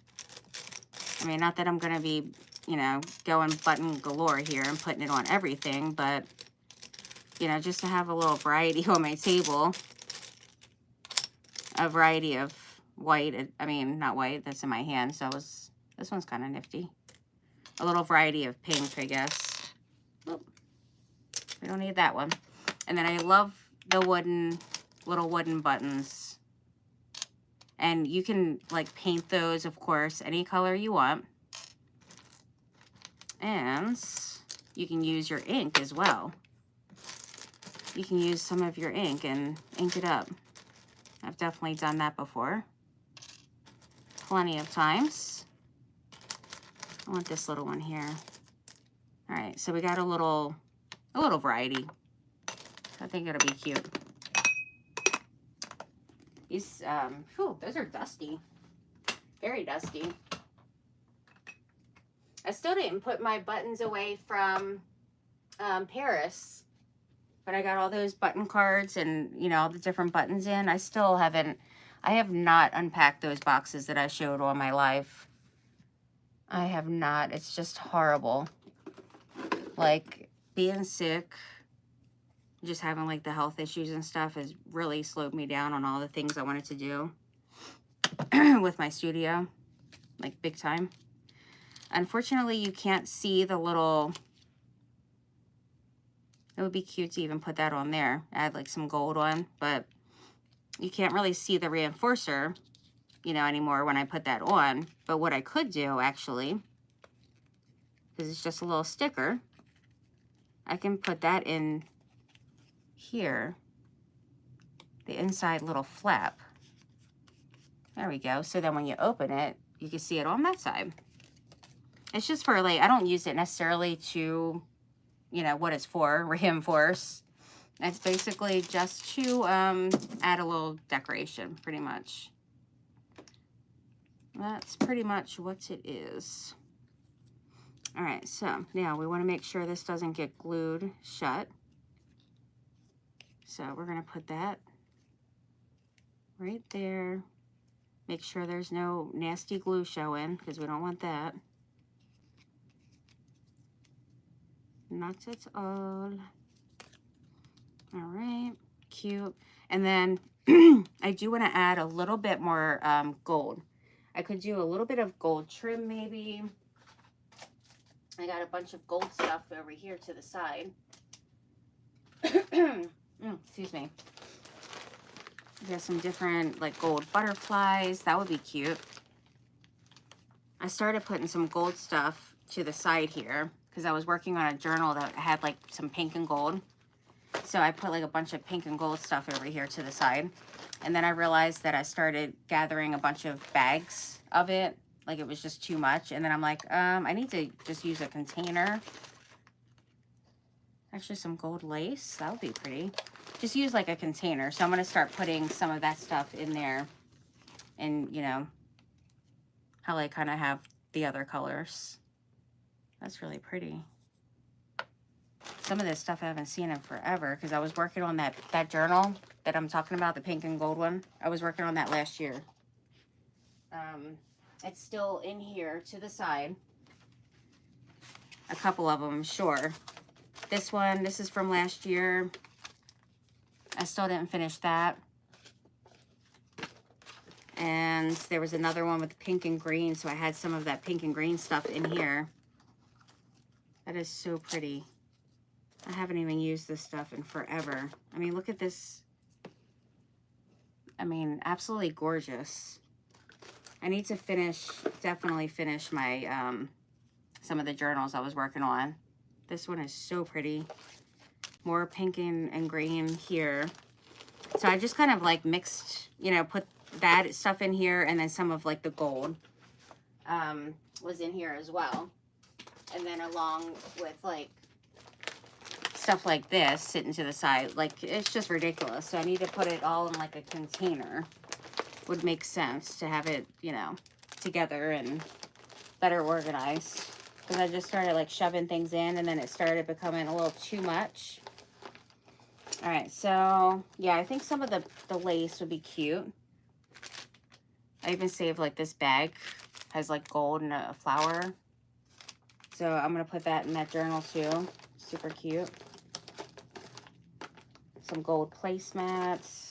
I mean, not that I'm going to be, you know, going button galore here and putting it on everything, but, you know, just to have a little variety on my table. A variety of white. I mean, not white. That's in my hand, so this one's kind of nifty. A little variety of pink, I guess. Oop. We don't need that one. And then I love the little wooden buttons. And you can like paint those, of course, any color you want. And you can use your ink as well. You can use some of your ink and ink it up. I've definitely done that before. Plenty of times. I want this little one here. All right, so we got a little variety. I think it'll be cute. These, those are dusty. Very dusty. I still didn't put my buttons away from Paris. But I got all those button cards and, you know, all the different buttons in. I still haven't, I have not unpacked those boxes that I showed on my live. I have not. It's just horrible. Like, being sick, just having, like, the health issues and stuff has really slowed me down on all the things I wanted to do with my studio. Like, big time. Unfortunately, you can't see the little It would be cute to even put that on there. Add like some gold on, but you can't really see the reinforcer, you know, anymore when I put that on. But what I could do actually, because it's just a little sticker, I can put that in here, the inside little flap. There we go. So then when you open it, you can see it on that side. It's just for like, I don't use it necessarily to, you know, what it's for, reinforce. It's basically just to add a little decoration, pretty much. That's pretty much what it is. All right, so now we want to make sure this doesn't get glued shut. So we're going to put that right there. Make sure there's no nasty glue showing, because we don't want that. Not at all. All right, cute. And then I do want to add a little bit more gold. I could do a little bit of gold trim maybe. I got a bunch of gold stuff over here to the side. Excuse me. There's some different like gold butterflies. That would be cute. I started putting some gold stuff to the side here because I was working on a journal that had like some pink and gold. So I put like a bunch of pink and gold stuff over here to the side. And then I realized that I started gathering a bunch of bags of it. Like it was just too much. And then I'm like, I need to just use a container. Actually, some gold lace. That would be pretty. Just use like a container. So I'm going to start putting some of that stuff in there. And, you know, how I kind of have the other colors. That's really pretty. Some of this stuff I haven't seen in forever because I was working on that journal that I'm talking about, the pink and gold one. I was working on that last year. It's still in here to the side. A couple of them, sure. This one, this is from last year. I still didn't finish that. And there was another one with pink and green, so I had some of that pink and green stuff in here. That is so pretty. I haven't even used this stuff in forever. I mean, look at this. I mean, absolutely gorgeous. I need to finish, definitely finish my, some of the journals I was working on. This one is so pretty. More pink and green here. So I just kind of like mixed, you know, put that stuff in here and then some of like the gold was in here as well. And then along with like stuff like this sitting to the side, like it's just ridiculous. So I need to put it all in like a container. Would make sense to have it, you know, together and better organized. Because I just started like shoving things in and then it started becoming a little too much. All right, so yeah, I think some of the lace would be cute. I even saved like this bag has like gold and a flower. So I'm gonna put that in that journal too. Super cute. Some gold placemats.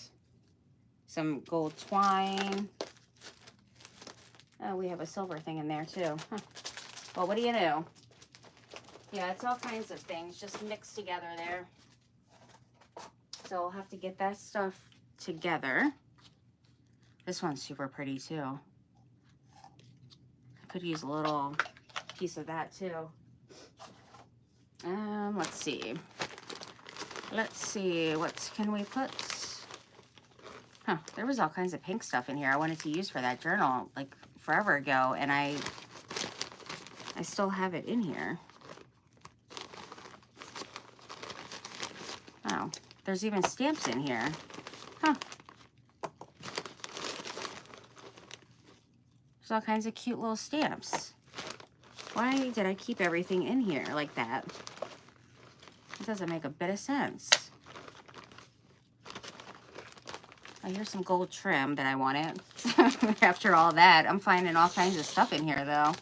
Some gold twine. Oh, we have a silver thing in there too. Huh. Well, what do you know? Yeah, it's all kinds of things just mixed together there. So I'll have to get that stuff together. This one's super pretty too. I could use a little piece of that too. Let's see. Let's see, what can we put? Huh, there was all kinds of pink stuff in here I wanted to use for that journal like forever ago, and I still have it in here. Oh, there's even stamps in here. Huh. There's all kinds of cute little stamps. Why did I keep everything in here like that? It doesn't make a bit of sense. Oh, here's some gold trim that I wanted. After all that, I'm finding all kinds of stuff in here, though.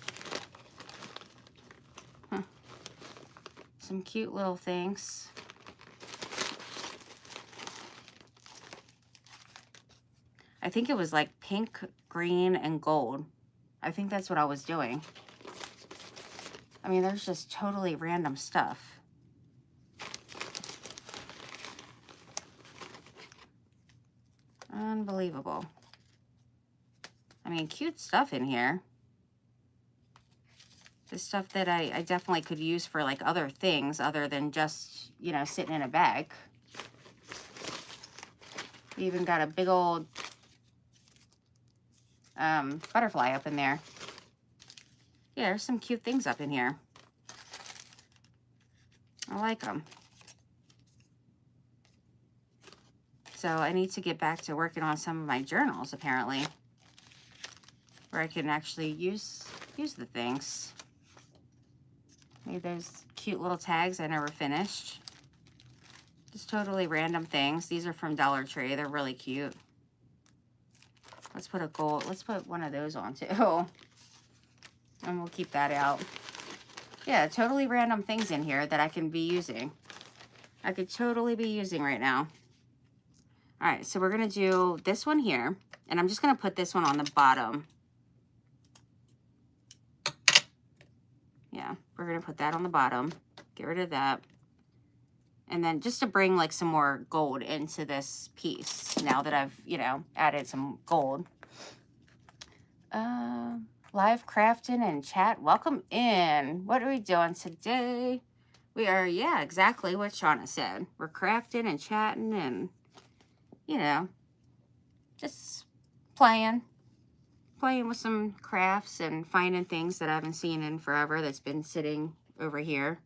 Huh. Some cute little things. I think it was like pink, green, and gold. I think that's what I was doing. I mean, there's just totally random stuff. Unbelievable. I mean, cute stuff in here. The stuff that I definitely could use for like other things other than just, you know, sitting in a bag. We even got a big old butterfly up in there. Yeah, there's some cute things up in here. I like them. So I need to get back to working on some of my journals, apparently, where I can actually use the things. Made those cute little tags I never finished. Just totally random things. These are from Dollar Tree. They're really cute. Let's put a gold. Let's put one of those on too. And we'll keep that out. Yeah, totally random things in here that I can be using. I could totally be using right now. All right, so we're going to do this one here. And I'm just going to put this one on the bottom. Yeah, we're going to put that on the bottom. Get rid of that. And then just to bring like some more gold into this piece. Now that I've, you know, added some gold. Live crafting and chat. Welcome in. What are we doing today? We are, yeah, exactly what Shauna said. We're crafting and chatting and, you know, just playing with some crafts and finding things that I haven't seen in forever that's been sitting over here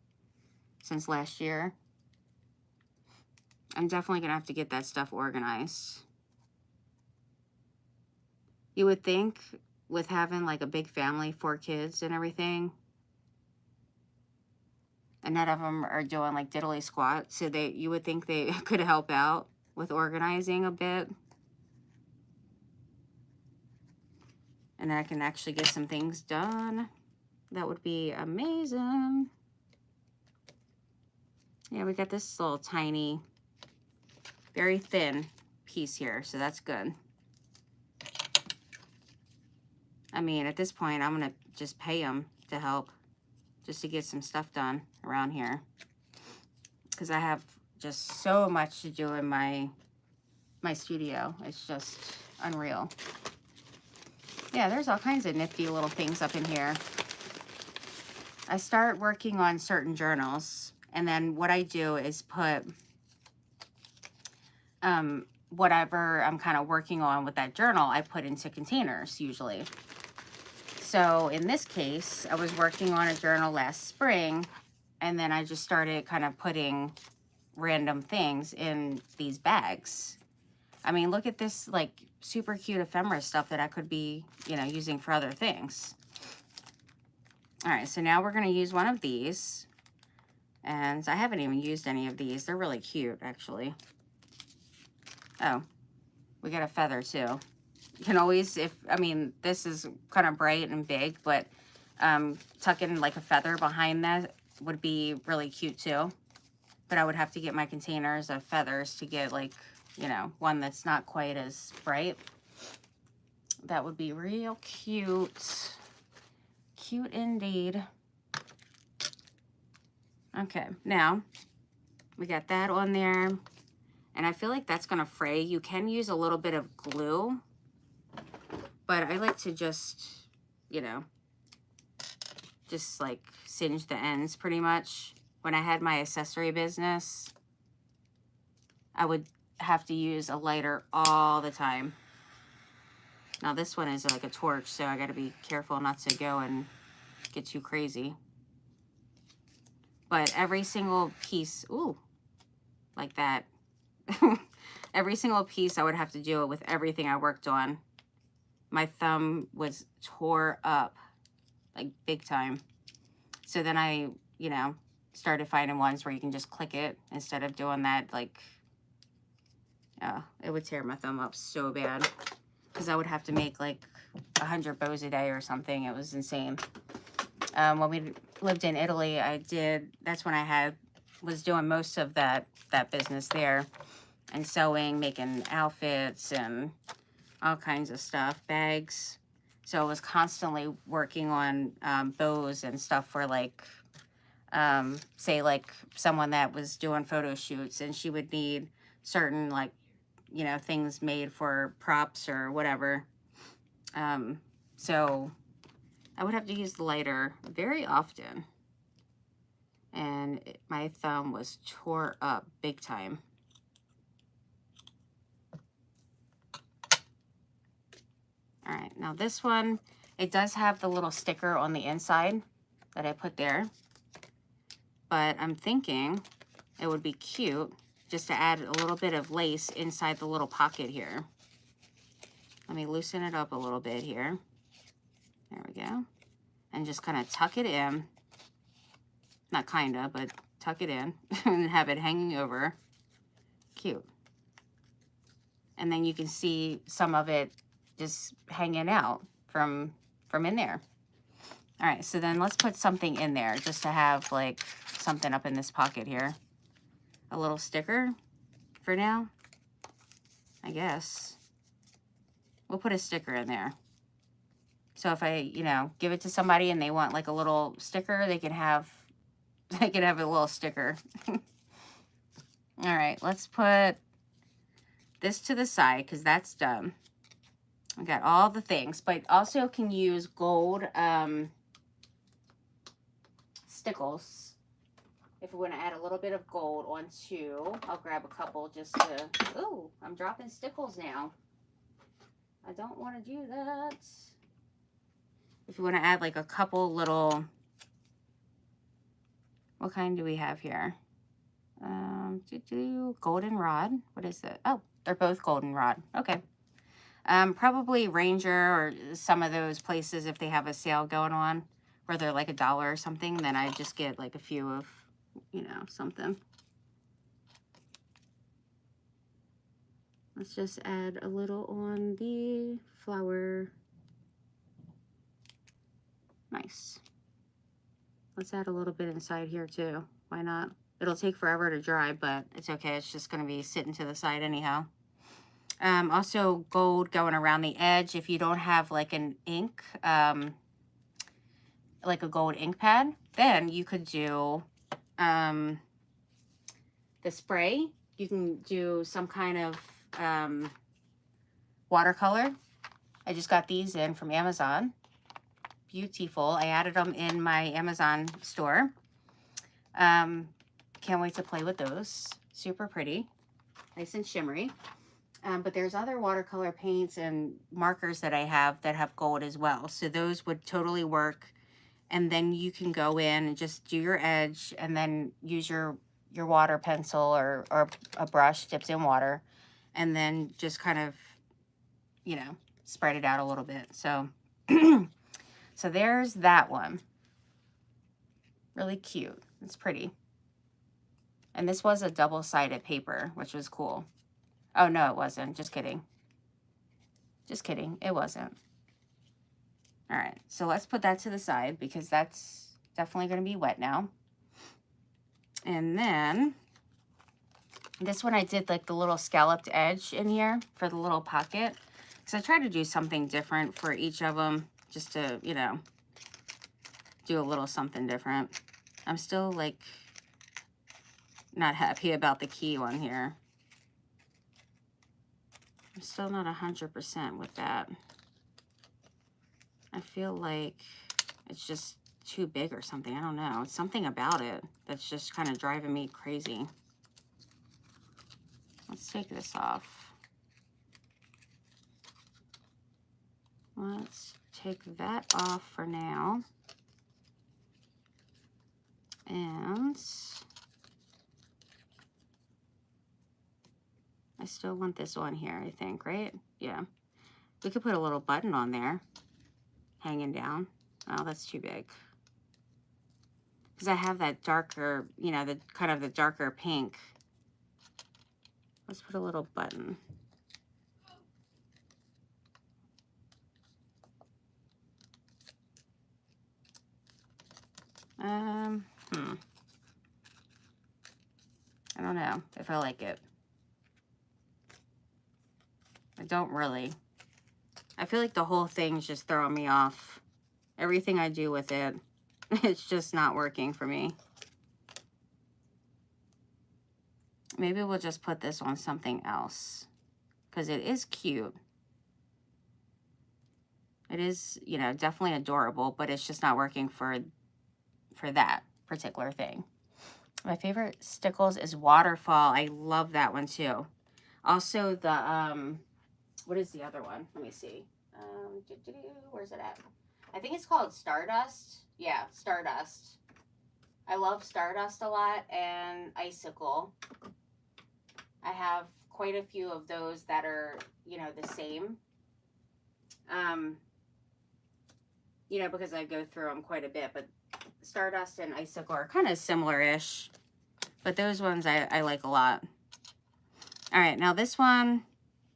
since last year. I'm definitely going to have to get that stuff organized. You would think with having like a big family, 4 kids and everything, and none of them are doing like diddly squat, so you would think they could help out with organizing a bit. And then I can actually get some things done. That would be amazing. Yeah, we got this little tiny, very thin piece here, so that's good. I mean, at this point, I'm going to just pay them to help, just to get some stuff done around here. Because I have just so much to do in my studio. It's just unreal. Yeah, there's all kinds of nifty little things up in here. I start working on certain journals, and then what I do is put whatever I'm kind of working on with that journal, I put into containers usually. So in this case, I was working on a journal last spring, and then I just started kind of putting random things in these bags. I mean, look at this like super cute ephemera stuff that I could be, you know, using for other things. All right, so now we're going to use one of these. And I haven't even used any of these. They're really cute, actually. Oh, we got a feather too. You can always, I mean, this is kind of bright and big, but tucking like a feather behind that would be really cute too. But I would have to get my containers of feathers to get like, you know, one that's not quite as bright. That would be real cute. Cute indeed. Okay, now we got that on there. And I feel like that's going to fray. You can use a little bit of glue. But I like to just, you know, just like singe the ends pretty much. When I had my accessory business, I would have to use a lighter all the time. Now this one is like a torch, so I got to be careful not to go and get too crazy. But every single piece, ooh, like that. Every single piece I would have to do it with everything I worked on. My thumb was tore up, like big time. So then I, you know, started finding ones where you can just click it instead of doing that, like, it would tear my thumb up so bad. Because I would have to make like 100 bows a day or something. It was insane. When we lived in Italy, that's when I was doing most of that business there. And sewing, making outfits and all kinds of stuff, bags. So I was constantly working on bows and stuff for like, say like someone that was doing photo shoots, and she would need certain like, you know, things made for props or whatever. So I would have to use the lighter very often. And my thumb was tore up big time. All right, now this one, it does have the little sticker on the inside that I put there. But I'm thinking it would be cute just to add a little bit of lace inside the little pocket here. Let me loosen it up a little bit here. There we go. And just kind of tuck it in. Not kind of, but tuck it in and have it hanging over. Cute. And then you can see some of it just hanging out from in there. All right, so then let's put something in there just to have like something up in this pocket here. A little sticker for now, I guess. We'll put a sticker in there. So if I, you know, give it to somebody and they want like a little sticker, they can have a little sticker. All right, let's put this to the side because that's done. I got all the things, but also can use gold stickles. If we want to add a little bit of gold onto, I'll grab a couple just to, ooh, I'm dropping stickles now. I don't want to do that. If you want to add like a couple little, what kind do we have here? Goldenrod. What is it? Oh, they're both goldenrod. Okay. Probably Ranger or some of those places if they have a sale going on where they're like $1 or something, then I just get like a few of, you know, something. Let's just add a little on the flower. Nice. Let's add a little bit inside here too. Why not? It'll take forever to dry, but it's okay. It's just going to be sitting to the side anyhow. Also gold going around the edge. If you don't have like an ink, like a gold ink pad, then you could do the spray. You can do some kind of watercolor. I just got these in from Amazon. Beautiful. I added them in my Amazon store. Can't wait to play with those. Super pretty. Nice and shimmery. But there's other watercolor paints and markers that I have that have gold as well. So those would totally work. And then you can go in and just do your edge and then use your water pencil or a brush dipped in water. And then just kind of, you know, spread it out a little bit. So, so there's that one. Really cute. It's pretty. And this was a double-sided paper, which was cool. Oh, no, it wasn't. Just kidding. Just kidding. It wasn't. All right. So let's put that to the side because that's definitely going to be wet now. And then this one I did like the little scalloped edge in here for the little pocket. Because I tried to do something different for each of them just to, you know, do a little something different. I'm still like not happy about the key one here. I'm still not 100% with that. I feel like it's just too big or something. I don't know. It's something about it that's just kind of driving me crazy. Let's take this off. Let's take that off for now. And I still want this one here, I think, right? Yeah. We could put a little button on there, hanging down. Oh, that's too big. Because I have that darker, you know, the kind of the darker pink. Let's put a little button. I don't know if I like it. I don't really. I feel like the whole thing's just throwing me off. Everything I do with it, it's just not working for me. Maybe we'll just put this on something else. because it is cute. It is, you know, definitely adorable, but it's just not working for that particular thing. My favorite stickles is Waterfall. I love that one too. Also the, what is the other one? Let me see. Where's it at? I think it's called Stardust. Yeah, Stardust. I love Stardust a lot, and Icicle. I have quite a few of those that are, you know, the same. You know, because I go through them quite a bit, but Stardust and Icicle are kind of similar-ish. But those ones I like a lot. All right, now this one,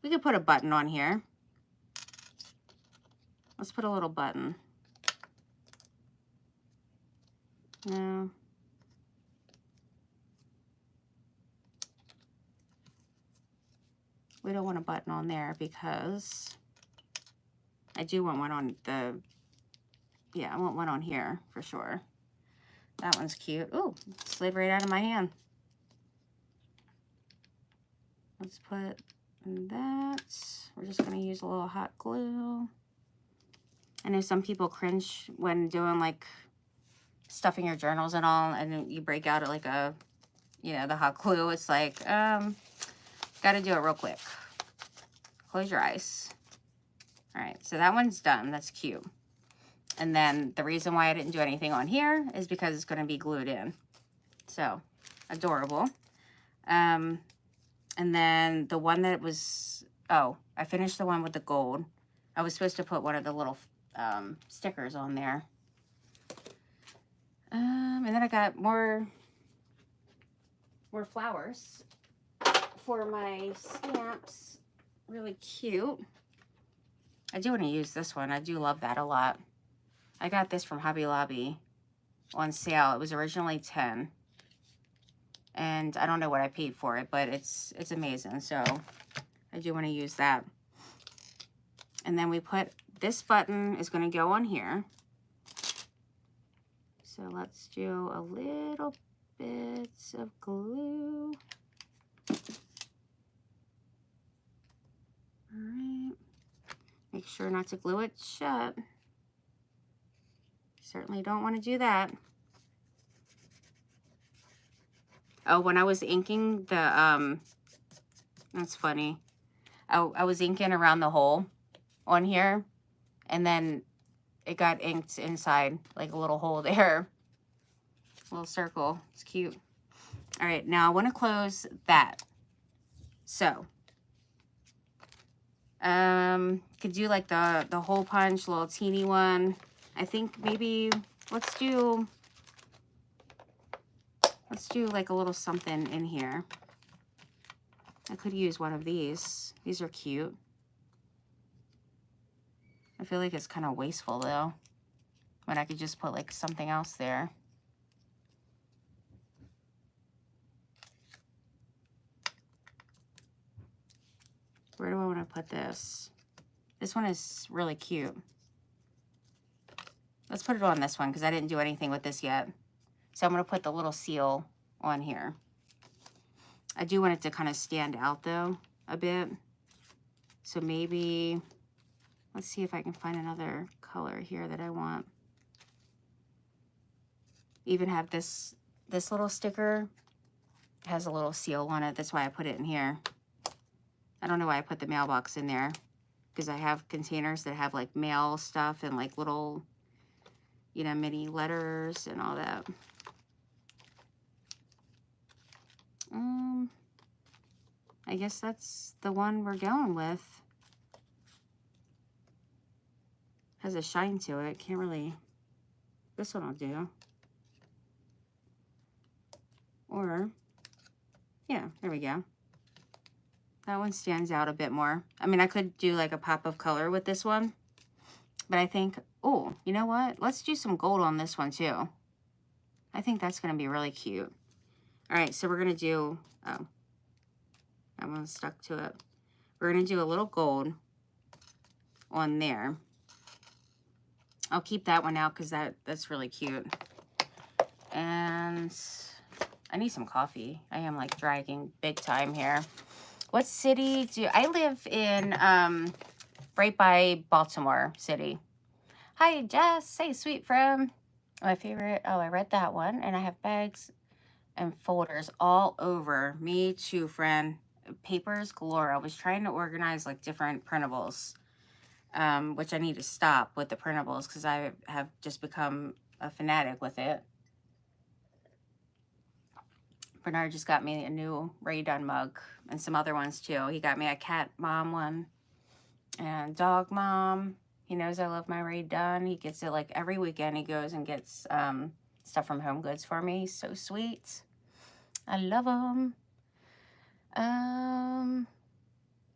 we could put a button on here. Let's put a little button. No. We don't want a button on there because I do want one on the, yeah, I want one on here for sure. That one's cute. Ooh, slid right out of my hand. Let's put that. We're just going to use a little hot glue. I know some people cringe when doing like stuffing your journals and all, and then you break out like a, you know, the hot glue. It's like, got to do it real quick. Close your eyes. All right, so that one's done. That's cute. And then the reason why I didn't do anything on here is because it's going to be glued in. So, adorable. And then the one that was, oh, I finished the one with the gold. I was supposed to put one of the little stickers on there. And then I got more flowers for my stamps. Really cute. I do want to use this one. I do love that a lot. I got this from Hobby Lobby on sale. It was originally $10. And I don't know what I paid for it, but it's amazing. So I do want to use that. And then we put, this button is going to go on here. So let's do a little bit of glue. All right. Make sure not to glue it shut. Certainly don't want to do that. Oh, when I was inking the, that's funny. I was inking around the hole on here, and then it got inked inside, like a little hole there. A little circle. It's cute. All right, now I want to close that. So, could do like the hole punch, little teeny one. I think maybe let's do like a little something in here. I could use one of these. These are cute. I feel like it's kind of wasteful though, when I could just put like something else there. Where do I want to put this? This one is really cute. Let's put it on this one because I didn't do anything with this yet. So I'm going to put the little seal on here. I do want it to kind of stand out though a bit. So maybe, let's see if I can find another color here that I want. Even have this little sticker. It has a little seal on it. That's why I put it in here. I don't know why I put the mailbox in there, because I have containers that have like mail stuff and like little, you know, mini letters and all that. I guess that's the one we're going with. Has a shine to it. Can't really, this one I'll do. Or, yeah, there we go. That one stands out a bit more. I mean, I could do like a pop of color with this one, but I think, oh, you know what? Let's do some gold on this one too. I think that's going to be really cute. All right, so we're going to do, oh, that one stuck to it. We're going to do a little gold on there. I'll keep that one out because that's really cute. And I need some coffee. I am like dragging big time here. What city do I live in? Right by Baltimore City. Hi, Jess. Hey, sweet friend. My favorite. Oh, I read that one. And I have bags and folders all over. Me too, friend. Papers galore. I was trying to organize like different printables, which I need to stop with the printables because I have just become a fanatic with it. Bernard just got me a new Ray Dunn mug and some other ones too. He got me a cat mom one and dog mom. He knows I love my Ray Dunn. He gets it like every weekend. He goes and gets stuff from Home Goods for me. So sweet. I love him.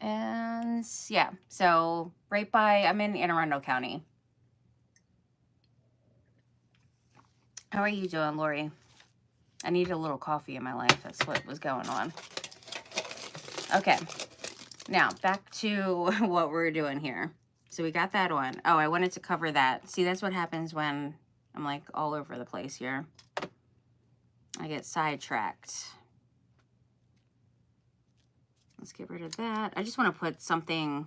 And yeah, so right by, I'm in Anne Arundel County. How are you doing, Lori? I need a little coffee in my life. That's what was going on. Okay, now back to what we're doing here. So we got that on. Oh, I wanted to cover that. See, that's what happens when I'm like all over the place here. I get sidetracked. Let's get rid of that. I just want to put something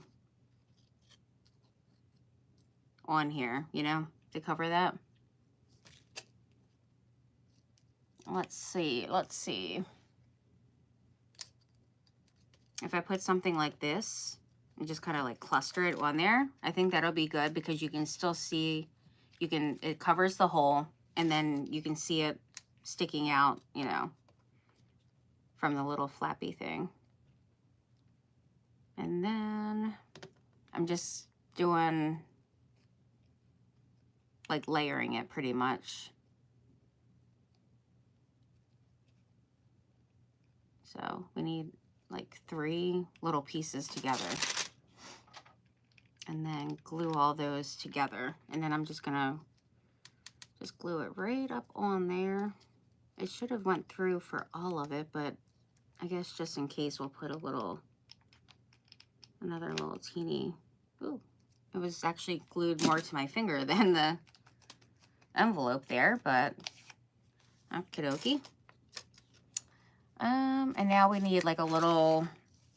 on here, you know, to cover that. Let's see. If I put something like this and just kind of like cluster it on there, I think that'll be good because you can still see, it covers the hole and then you can see it sticking out, you know, from the little flappy thing. And then I'm just doing like layering it pretty much. So we need like 3 little pieces together. And then glue all those together. And then I'm just gonna just glue it right up on there. It should have went through for all of it, but I guess just in case we'll put another little teeny, ooh, it was actually glued more to my finger than the envelope there, but okie dokie. And now we need like a little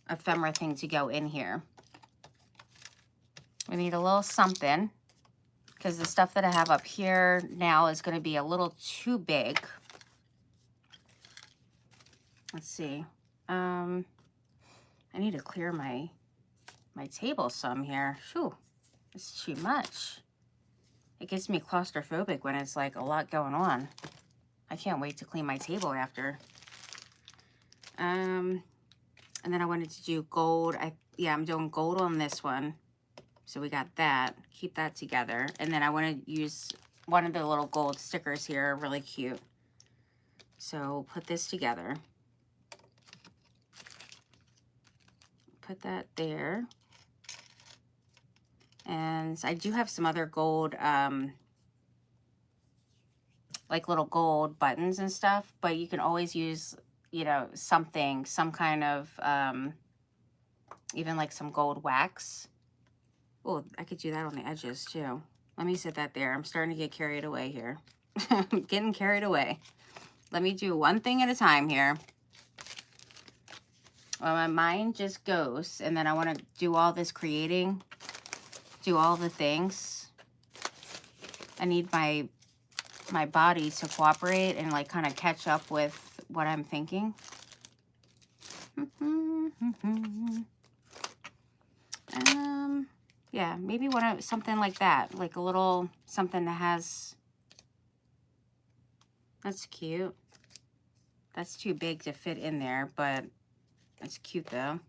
ephemera thing to go in here. We need a little something because the stuff that I have up here now is going to be a little too big. Let's see. I need to clear my table some here. Phew, it's too much. It gets me claustrophobic when it's like a lot going on. I can't wait to clean my table after. And then I wanted to do gold. I'm doing gold on this one. So we got that. Keep that together. And then I want to use one of the little gold stickers here. Really cute. So put this together. Put that there. And I do have some other gold, like little gold buttons and stuff. But you can always use, you know, some kind of, even like some gold wax. Oh, I could do that on the edges too. Let me set that there. I'm starting to get carried away here. I'm getting carried away. Let me do one thing at a time here. Well, my mind just goes, and then I want to do all this creating, do all the things. I need my body to cooperate and like kind of catch up with what I'm thinking. Yeah, maybe something like that, like a little something that has. That's cute. That's too big to fit in there, but it's cute though.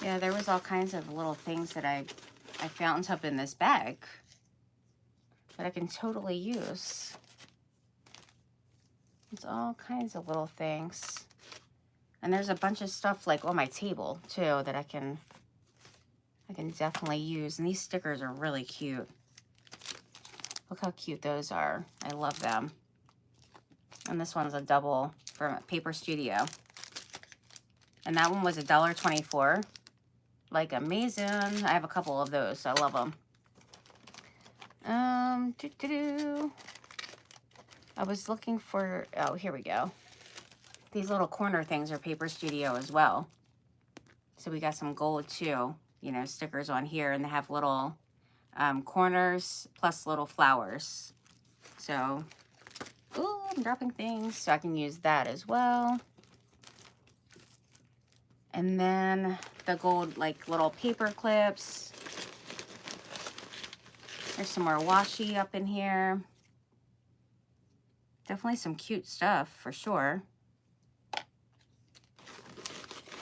Yeah, there was all kinds of little things that I found up in this bag that I can totally use. It's all kinds of little things. And there's a bunch of stuff like on my table too that I can definitely use. And these stickers are really cute. Look how cute those are. I love them. And this one's a double from Paper Studio. And that one was $1.24. Like amazing. I have a couple of those, so I love them. I was looking for, oh, here we go. These little corner things are Paper Studio as well. So we got some gold too, you know, stickers on here, and they have little corners plus little flowers. So, ooh, I'm dropping things, so I can use that as well. And then the gold, like, little paper clips. There's some more washi up in here. Definitely some cute stuff, for sure.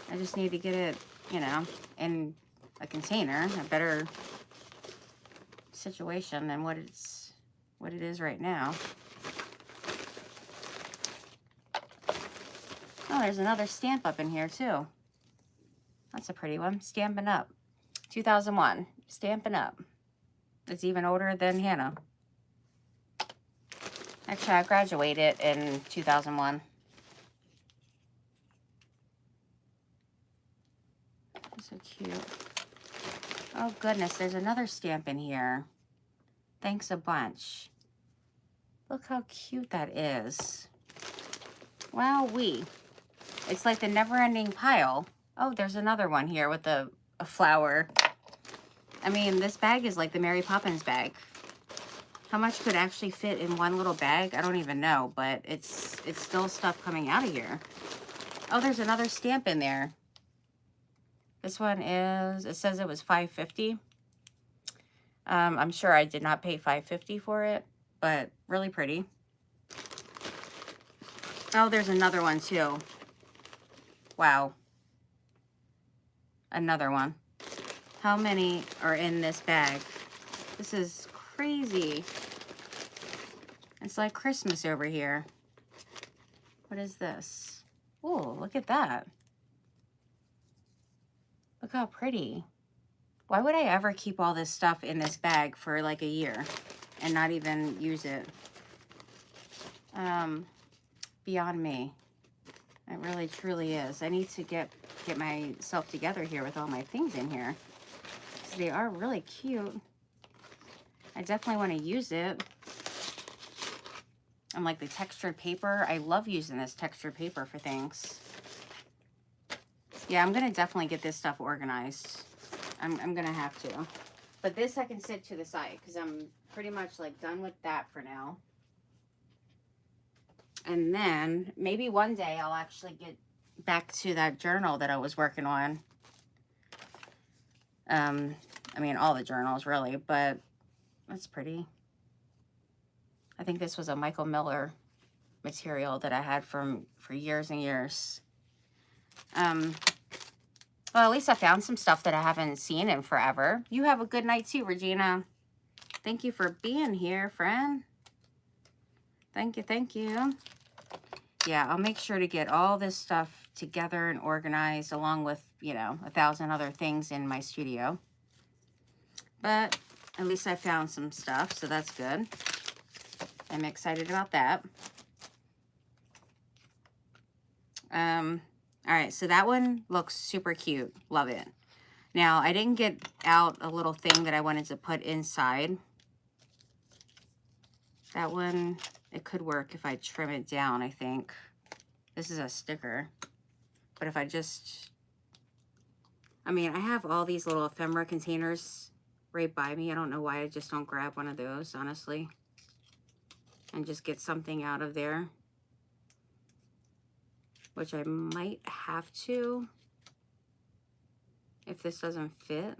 I just need to get it, you know, in a container, a better situation than what it is right now. Oh, there's another stamp up in here too. That's a pretty one. Stampin' Up. 2001. Stampin' Up. It's even older than Hannah. Actually, I graduated in 2001. So cute. Oh goodness, there's another stamp in here. Thanks a bunch. Look how cute that is. Wowee. It's like the never-ending pile. Oh, there's another one here with a flower. I mean, this bag is like the Mary Poppins bag. How much could actually fit in one little bag? I don't even know, but it's still stuff coming out of here. Oh, there's another stamp in there. This one is, it says it was $5.50. I'm sure I did not pay $5.50 for it, but really pretty. Oh, there's another one too. Wow. Another one. How many are in this bag? This is crazy. It's like Christmas over here. What is this? Oh, look at that. Look how pretty. Why would I ever keep all this stuff in this bag for like a year and not even use it? Beyond me. It really truly is. I need to get myself together here with all my things in here. So they are really cute. I definitely want to use it. And like the textured paper. I love using this textured paper for things. Yeah, I'm going to definitely get this stuff organized. I'm going to have to. But this I can sit to the side because I'm pretty much like done with that for now. And then maybe one day I'll actually get back to that journal that I was working on. I mean, all the journals really, but that's pretty. I think this was a Michael Miller material that I had for years and years. Well, at least I found some stuff that I haven't seen in forever. You have a good night too, Regina. Thank you for being here, friend. Thank you, thank you. Yeah, I'll make sure to get all this stuff together and organized along with, you know, 1,000 other things in my studio. But at least I found some stuff, so that's good. I'm excited about that. All right, so that one looks super cute. Love it. Now, I didn't get out a little thing that I wanted to put inside. That one, it could work if I trim it down, I think. This is a sticker. But if I just... I mean, I have all these little ephemera containers right by me. I don't know why I just don't grab one of those, honestly. And just get something out of there. Which I might have to. If this doesn't fit.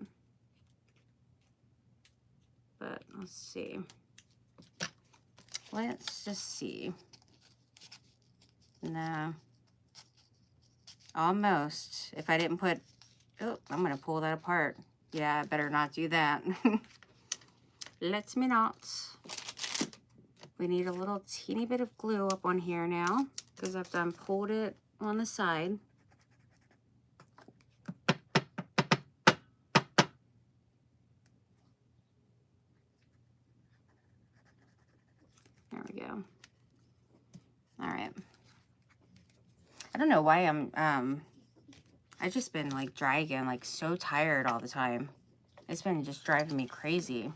But let's see. Let's just see. Nah. Almost. If I didn't put... Oh, I'm going to pull that apart. Yeah, I better not do that. Let me not. We need a little teeny bit of glue up on here now. Because I've done pulled it on the side. There we go. All right. I don't know why I've just been like dragging, like so tired all the time. It's been just driving me crazy.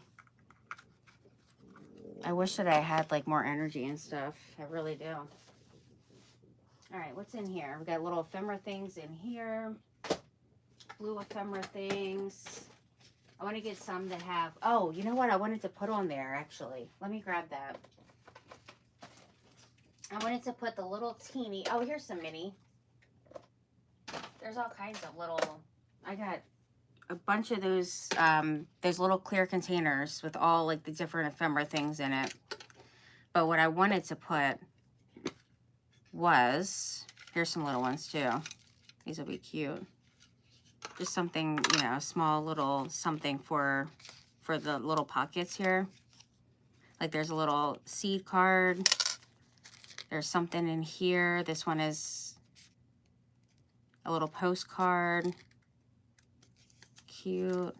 I wish that I had like more energy and stuff. I really do. All right, what's in here? We got little ephemera things in here. Blue ephemera things. I want to get some that have, oh, you know what I wanted to put on there, actually. Let me grab that. I wanted to put the little teeny, oh, here's some mini. There's all kinds of little, I got a bunch of those little clear containers with all like the different ephemera things in it. But what I wanted to put was, here's some little ones too. These will be cute. Just something, you know, small little something for the little pockets here. Like there's a little seed card. There's something in here. This one is a little postcard. Cute.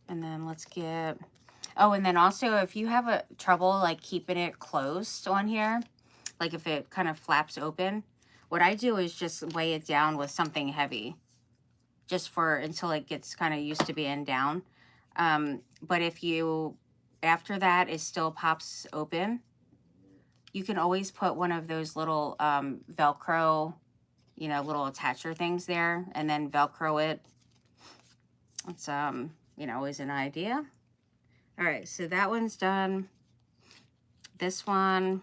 And then let's get, oh, and then also if you have a trouble like keeping it closed on here, like if it kind of flaps open, what I do is just weigh it down with something heavy, just for until it gets kind of used to being down. But if you, after that, it still pops open, you can always put one of those little Velcro, you know, little attacher things there, and then Velcro it. It's, you know, always an idea. All right, so that one's done. This one,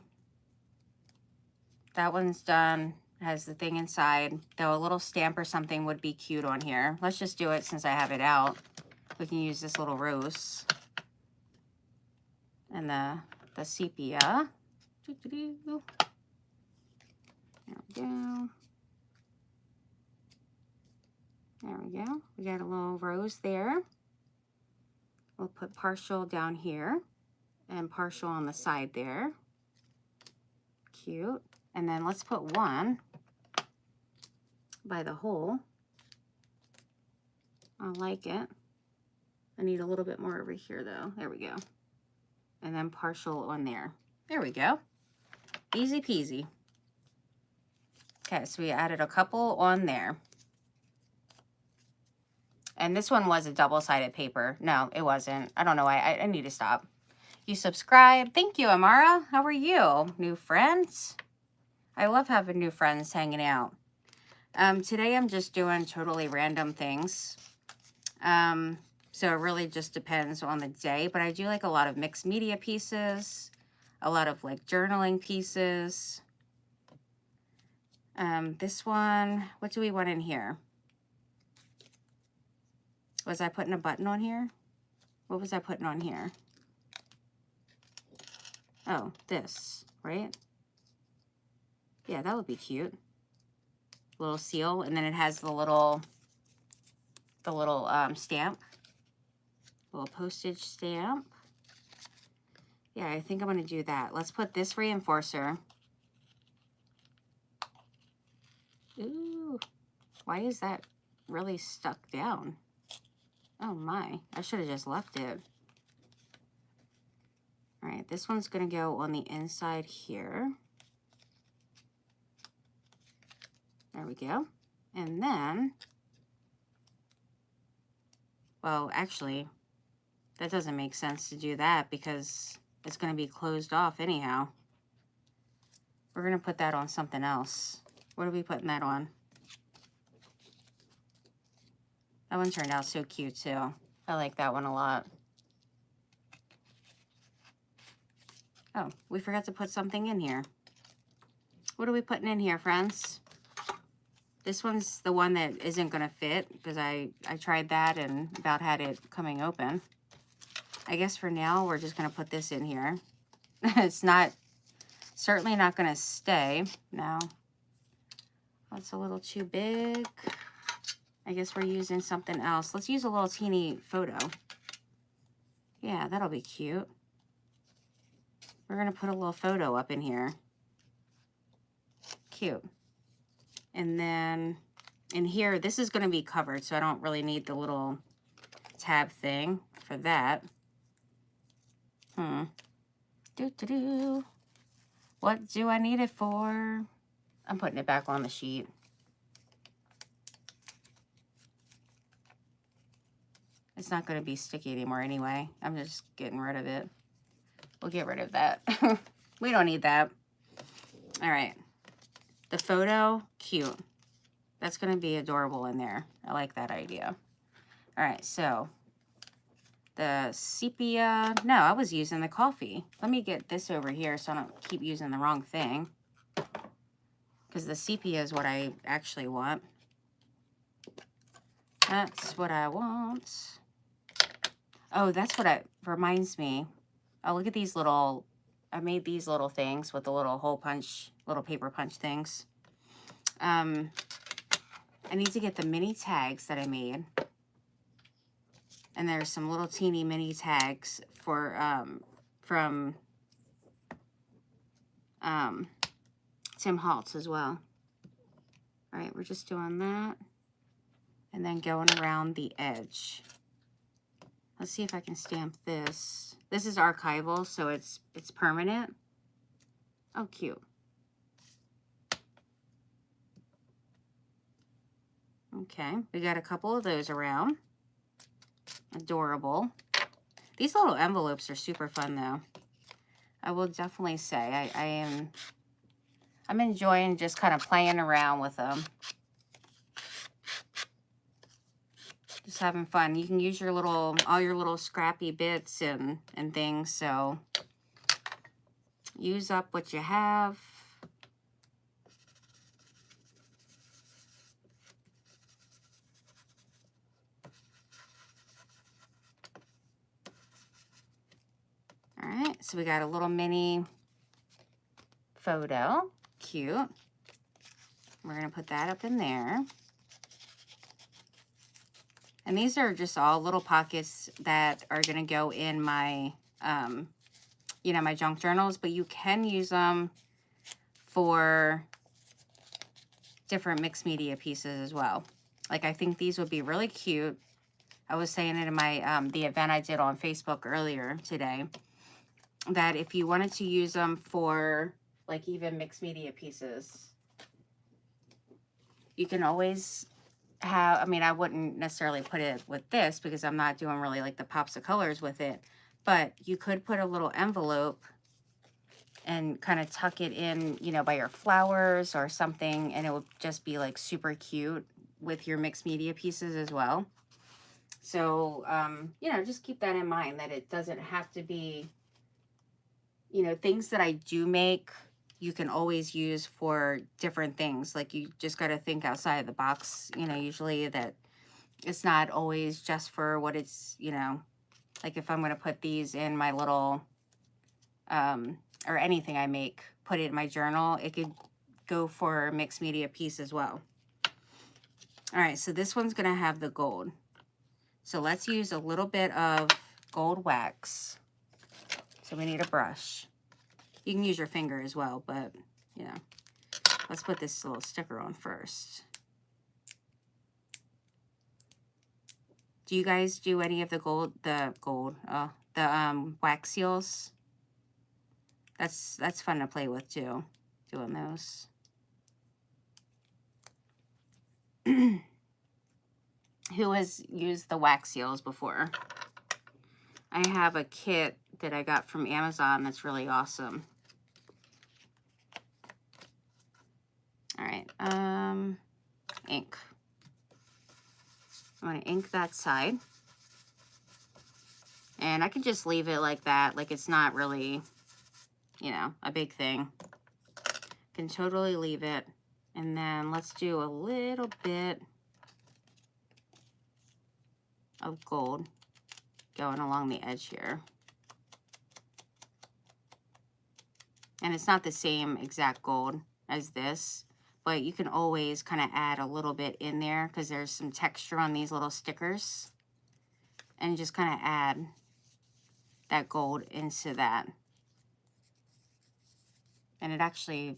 that one's done. Has the thing inside, though a little stamp or something would be cute on here. Let's just do it since I have it out. We can use this little rose and the sepia. There we go. There we go. We got a little rose there. We'll put partial down here and partial on the side there. Cute. And then let's put one by the hole. I like it. I need a little bit more over here though. There we go. And then partial on there. There we go. Easy peasy. Okay, so we added a couple on there. And this one was a double-sided paper. No, it wasn't. I don't know why. I need to stop. You subscribe. Thank you, Amara. How are you? New friends? I love having new friends hanging out. Today I'm just doing totally random things. So it really just depends on the day. But I do like a lot of mixed media pieces. A lot of like journaling pieces. This one, what do we want in here? Was I putting a button on here? What was I putting on here? Oh, this, right? Yeah, that would be cute. Little seal, and then it has the little stamp. Little postage stamp. Yeah, I think I'm gonna do that. Let's put this reinforcer. Ooh, why is that really stuck down? Oh my, I should have just left it. All right, this one's gonna go on the inside here. There we go. And then, well, actually, that doesn't make sense to do that because it's gonna be closed off anyhow. We're gonna put that on something else. What are we putting that on? That one turned out so cute too. I like that one a lot. Oh, we forgot to put something in here. What are we putting in here, friends? This one's the one that isn't gonna fit because I tried that and about had it coming open. I guess for now, we're just gonna put this in here. It's not, certainly not gonna stay. No, that's a little too big. I guess we're using something else. Let's use a little teeny photo. Yeah, that'll be cute. We're gonna put a little photo up in here. Cute. And then in here, this is gonna be covered, so I don't really need the little tab thing for that. What do I need it for? I'm putting it back on the sheet. It's not going to be sticky anymore anyway. I'm just getting rid of it. We'll get rid of that. We don't need that. All right. The photo, cute. That's going to be adorable in there. I like that idea. All right, so the sepia. No, I was using the coffee. Let me get this over here so I don't keep using the wrong thing. Because the sepia is what I actually want. That's what I want. Oh, that's what it reminds me. Oh, look at these little, I made these little things with the little hole punch, little paper punch things. I need to get the mini tags that I made. And there's some little teeny mini tags for, from Tim Holtz as well. All right, we're just doing that. And then going around the edge. Let's see if I can stamp this. This is archival, so it's permanent. Oh, cute. Okay, we got a couple of those around. Adorable. These little envelopes are super fun, though. I will definitely say I'm enjoying just kind of playing around with them. Just having fun. You can use your little, all your little scrappy bits and things, so use up what you have. All right, so we got a little mini photo. Cute. We're going to put that up in there. And these are just all little pockets that are going to go in my, you know, my junk journals. But you can use them for different mixed media pieces as well. Like, I think these would be really cute. I was saying it in my, the event I did on Facebook earlier today, that if you wanted to use them for, like, even mixed media pieces, you can always have, I mean, I wouldn't necessarily put it with this because I'm not doing really like the pops of colors with it, but you could put a little envelope and kind of tuck it in, you know, by your flowers or something, and it would just be like super cute with your mixed media pieces as well. So, you know, just keep that in mind, that it doesn't have to be, you know, things that I do make, you can always use for different things. Like, you just got to think outside the box, you know, usually that it's not always just for what it's, you know, like if I'm going to put these in my little, or anything I make, put it in my journal, it could go for a mixed media piece as well. All right, so this one's going to have the gold. So let's use a little bit of gold wax. So we need a brush. You can use your finger as well, but, you know, let's put this little sticker on first. Do you guys do any of the wax seals? That's fun to play with too, doing those. Who has used the wax seals before? I have a kit that I got from Amazon that's really awesome. All right, ink. I'm going to ink that side. And I can just leave it like that, like it's not really, you know, a big thing. Can totally leave it. And then let's do a little bit of gold going along the edge here. And it's not the same exact gold as this, but you can always kind of add a little bit in there because there's some texture on these little stickers. And just kind of add that gold into that. And it actually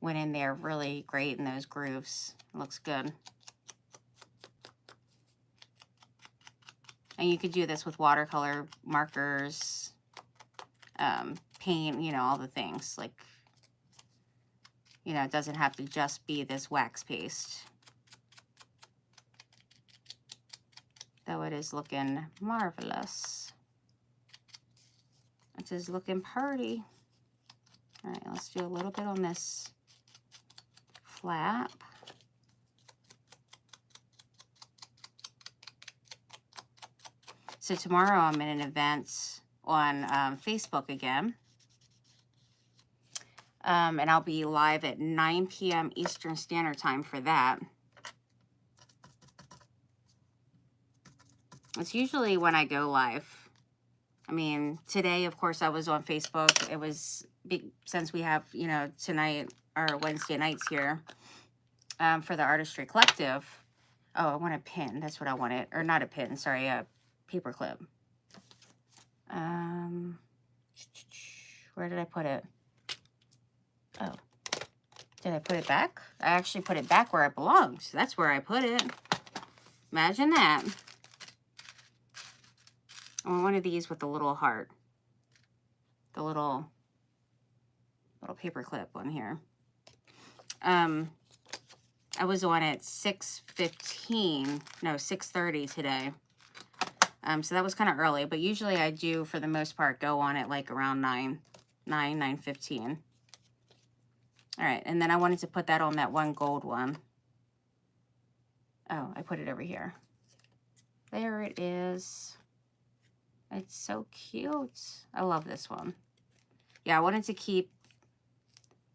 went in there really great in those grooves. It looks good. And you could do this with watercolor markers, paint, you know, all the things. Like, you know, it doesn't have to just be this wax paste. Though it is looking marvelous. This is looking pretty. All right, let's do a little bit on this flap. So tomorrow I'm in an event on Facebook again. And I'll be live at 9 p.m. Eastern Standard Time for that. It's usually when I go live. I mean, today, of course, I was on Facebook. It was big, since we have, you know, tonight or Wednesday nights here for the Artistry Collective. Oh, I want a pin. That's what I wanted. Or not a pin, sorry, a paper clip. Where did I put it? Oh, did I put it back? I actually put it back where it belongs. That's where I put it. Imagine that. I want one of these with the little heart. The little paper clip on here. I was on at 6:15, no, 6:30 today. So that was kind of early, but usually I do, for the most part, go on at like around 9:15. All right, and then I wanted to put that on that one gold one. Oh, I put it over here. There it is. It's so cute. I love this one. Yeah, I wanted to keep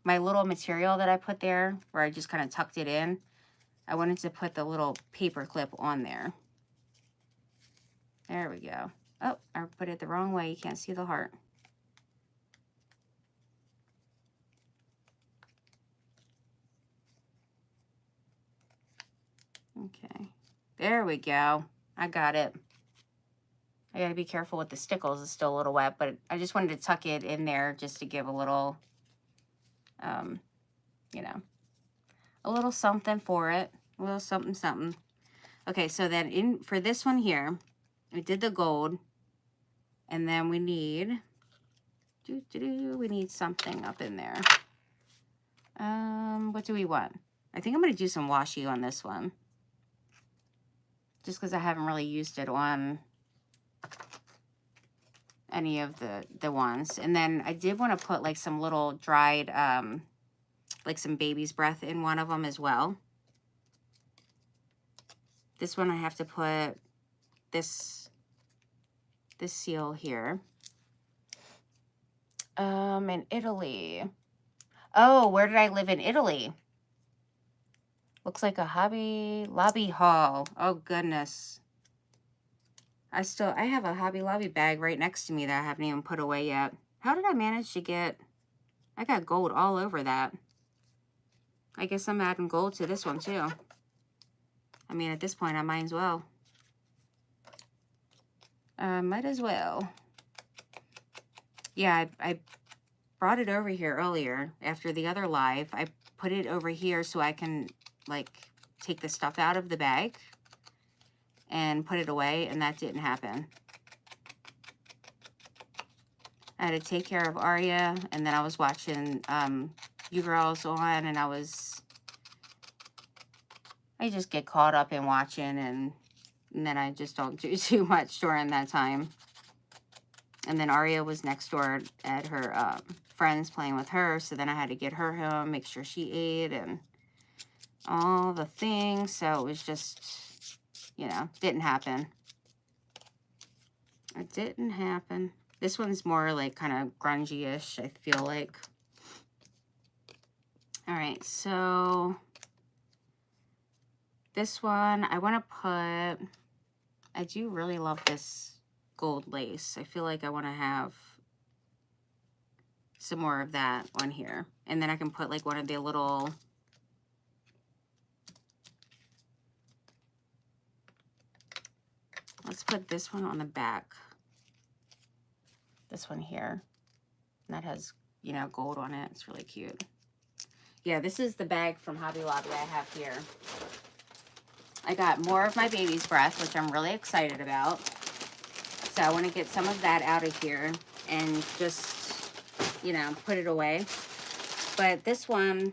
my little material that I put there, where I just kind of tucked it in. I wanted to put the little paper clip on there. There we go. Oh, I put it the wrong way. You can't see the heart. Okay, there we go. I got it. I gotta be careful with the stickles. It's still a little wet, but I just wanted to tuck it in there just to give a little, you know, a little something for it. A little something, something. Okay, so then for this one here, we did the gold, and then we need, we need something up in there. What do we want? I think I'm gonna do some washi on this one, just because I haven't really used it on any of the ones. And then I did want to put like some little dried, like some baby's breath in one of them as well. This one I have to put this seal here. In Italy. Oh, where did I live in Italy? Looks like a Hobby Lobby haul. Oh, goodness. I have a Hobby Lobby bag right next to me that I haven't even put away yet. How did I manage to get... I got gold all over that. I guess I'm adding gold to this one, too. I mean, at this point, I might as well. Might as well. Yeah, I brought it over here earlier after the other live. I put it over here so I can, like, take the stuff out of the bag and put it away, and that didn't happen. I had to take care of Aria, and then I was watching you girls on, and I just get caught up in watching, and then I just don't do too much during that time. And then Aria was next door at her friends playing with her, so then I had to get her home, make sure she ate, and all the things. So it was just, you know, didn't happen. It didn't happen. This one's more like kind of grungy-ish, I feel like. All right, so this one I want to put, I do really love this gold lace. I feel like I want to have some more of that on here. And then I can put like one of the little, let's put this one on the back. This one here. And that has, you know, gold on it. It's really cute. Yeah, this is the bag from Hobby Lobby I have here. I got more of my baby's breath, which I'm really excited about. So I want to get some of that out of here and just, you know, put it away. But this one,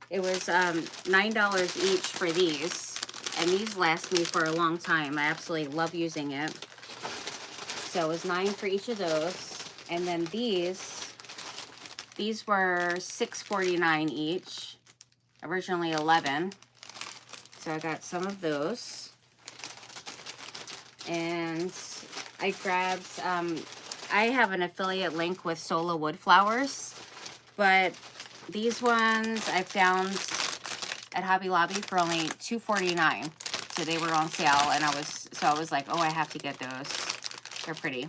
it was $9 each for these. And these last me for a long time. I absolutely love using it. So it was 9 for each of those. And then these were $6.49 each. Originally 11. So I got some of those. And I grabbed, I have an affiliate link with Sola Wood Flowers, but these ones I found at Hobby Lobby for only $2.49. So they were on sale, and I was like, oh, I have to get those. They're pretty.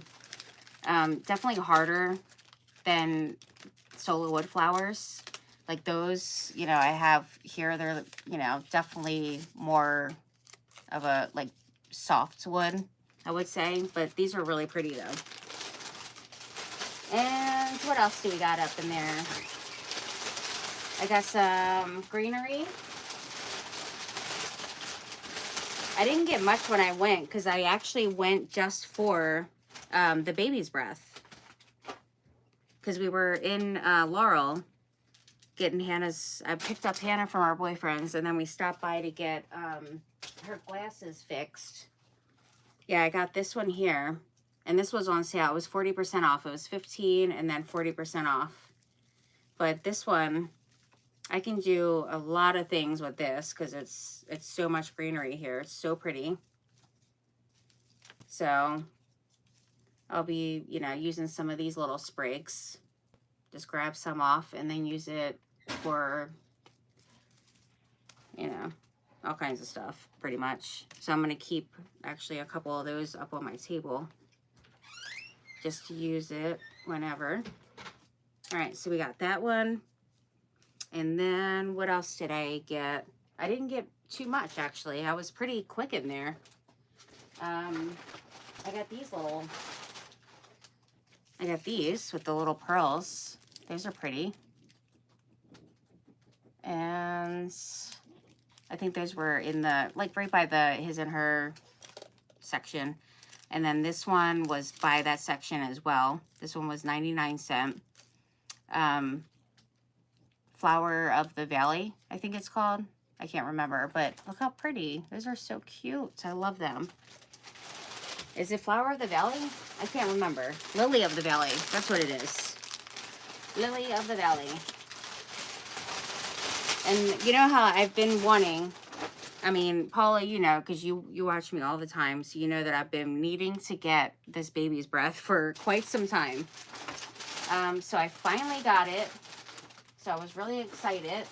Definitely harder than Sola Wood Flowers. Like those, you know, I have here, they're, you know, definitely more of a, like, soft wood, I would say. But these are really pretty, though. And what else do we got up in there? I got some greenery. I didn't get much when I went, because I actually went just for the baby's breath. Because we were in Laurel getting Hannah's, I picked up Hannah from our boyfriends, and then we stopped by to get her glasses fixed. Yeah, I got this one here, and this was on sale. It was 40% off. It was $15 and then 40% off. But this one, I can do a lot of things with this because it's so much greenery here. It's so pretty. So I'll be, you know, using some of these little sprigs. Just grab some off and then use it for, you know, all kinds of stuff, pretty much. So I'm going to keep actually a couple of those up on my table just to use it whenever. All right, so we got that one. And then what else did I get? I didn't get too much, actually. I was pretty quick in there. I got these with the little pearls. Those are pretty. And I think those were in the, like, right by the his and her section. And then this one was by that section as well. This one was 99¢. Flower of the Valley, I think it's called. I can't remember, but look how pretty. Those are so cute. I love them. Is it Flower of the Valley? I can't remember. Lily of the Valley. That's what it is. Lily of the Valley. And you know how I've been wanting, I mean, Paula, you know, because you watch me all the time, so you know that I've been needing to get this baby's breath for quite some time. So I finally got it. So I was really excited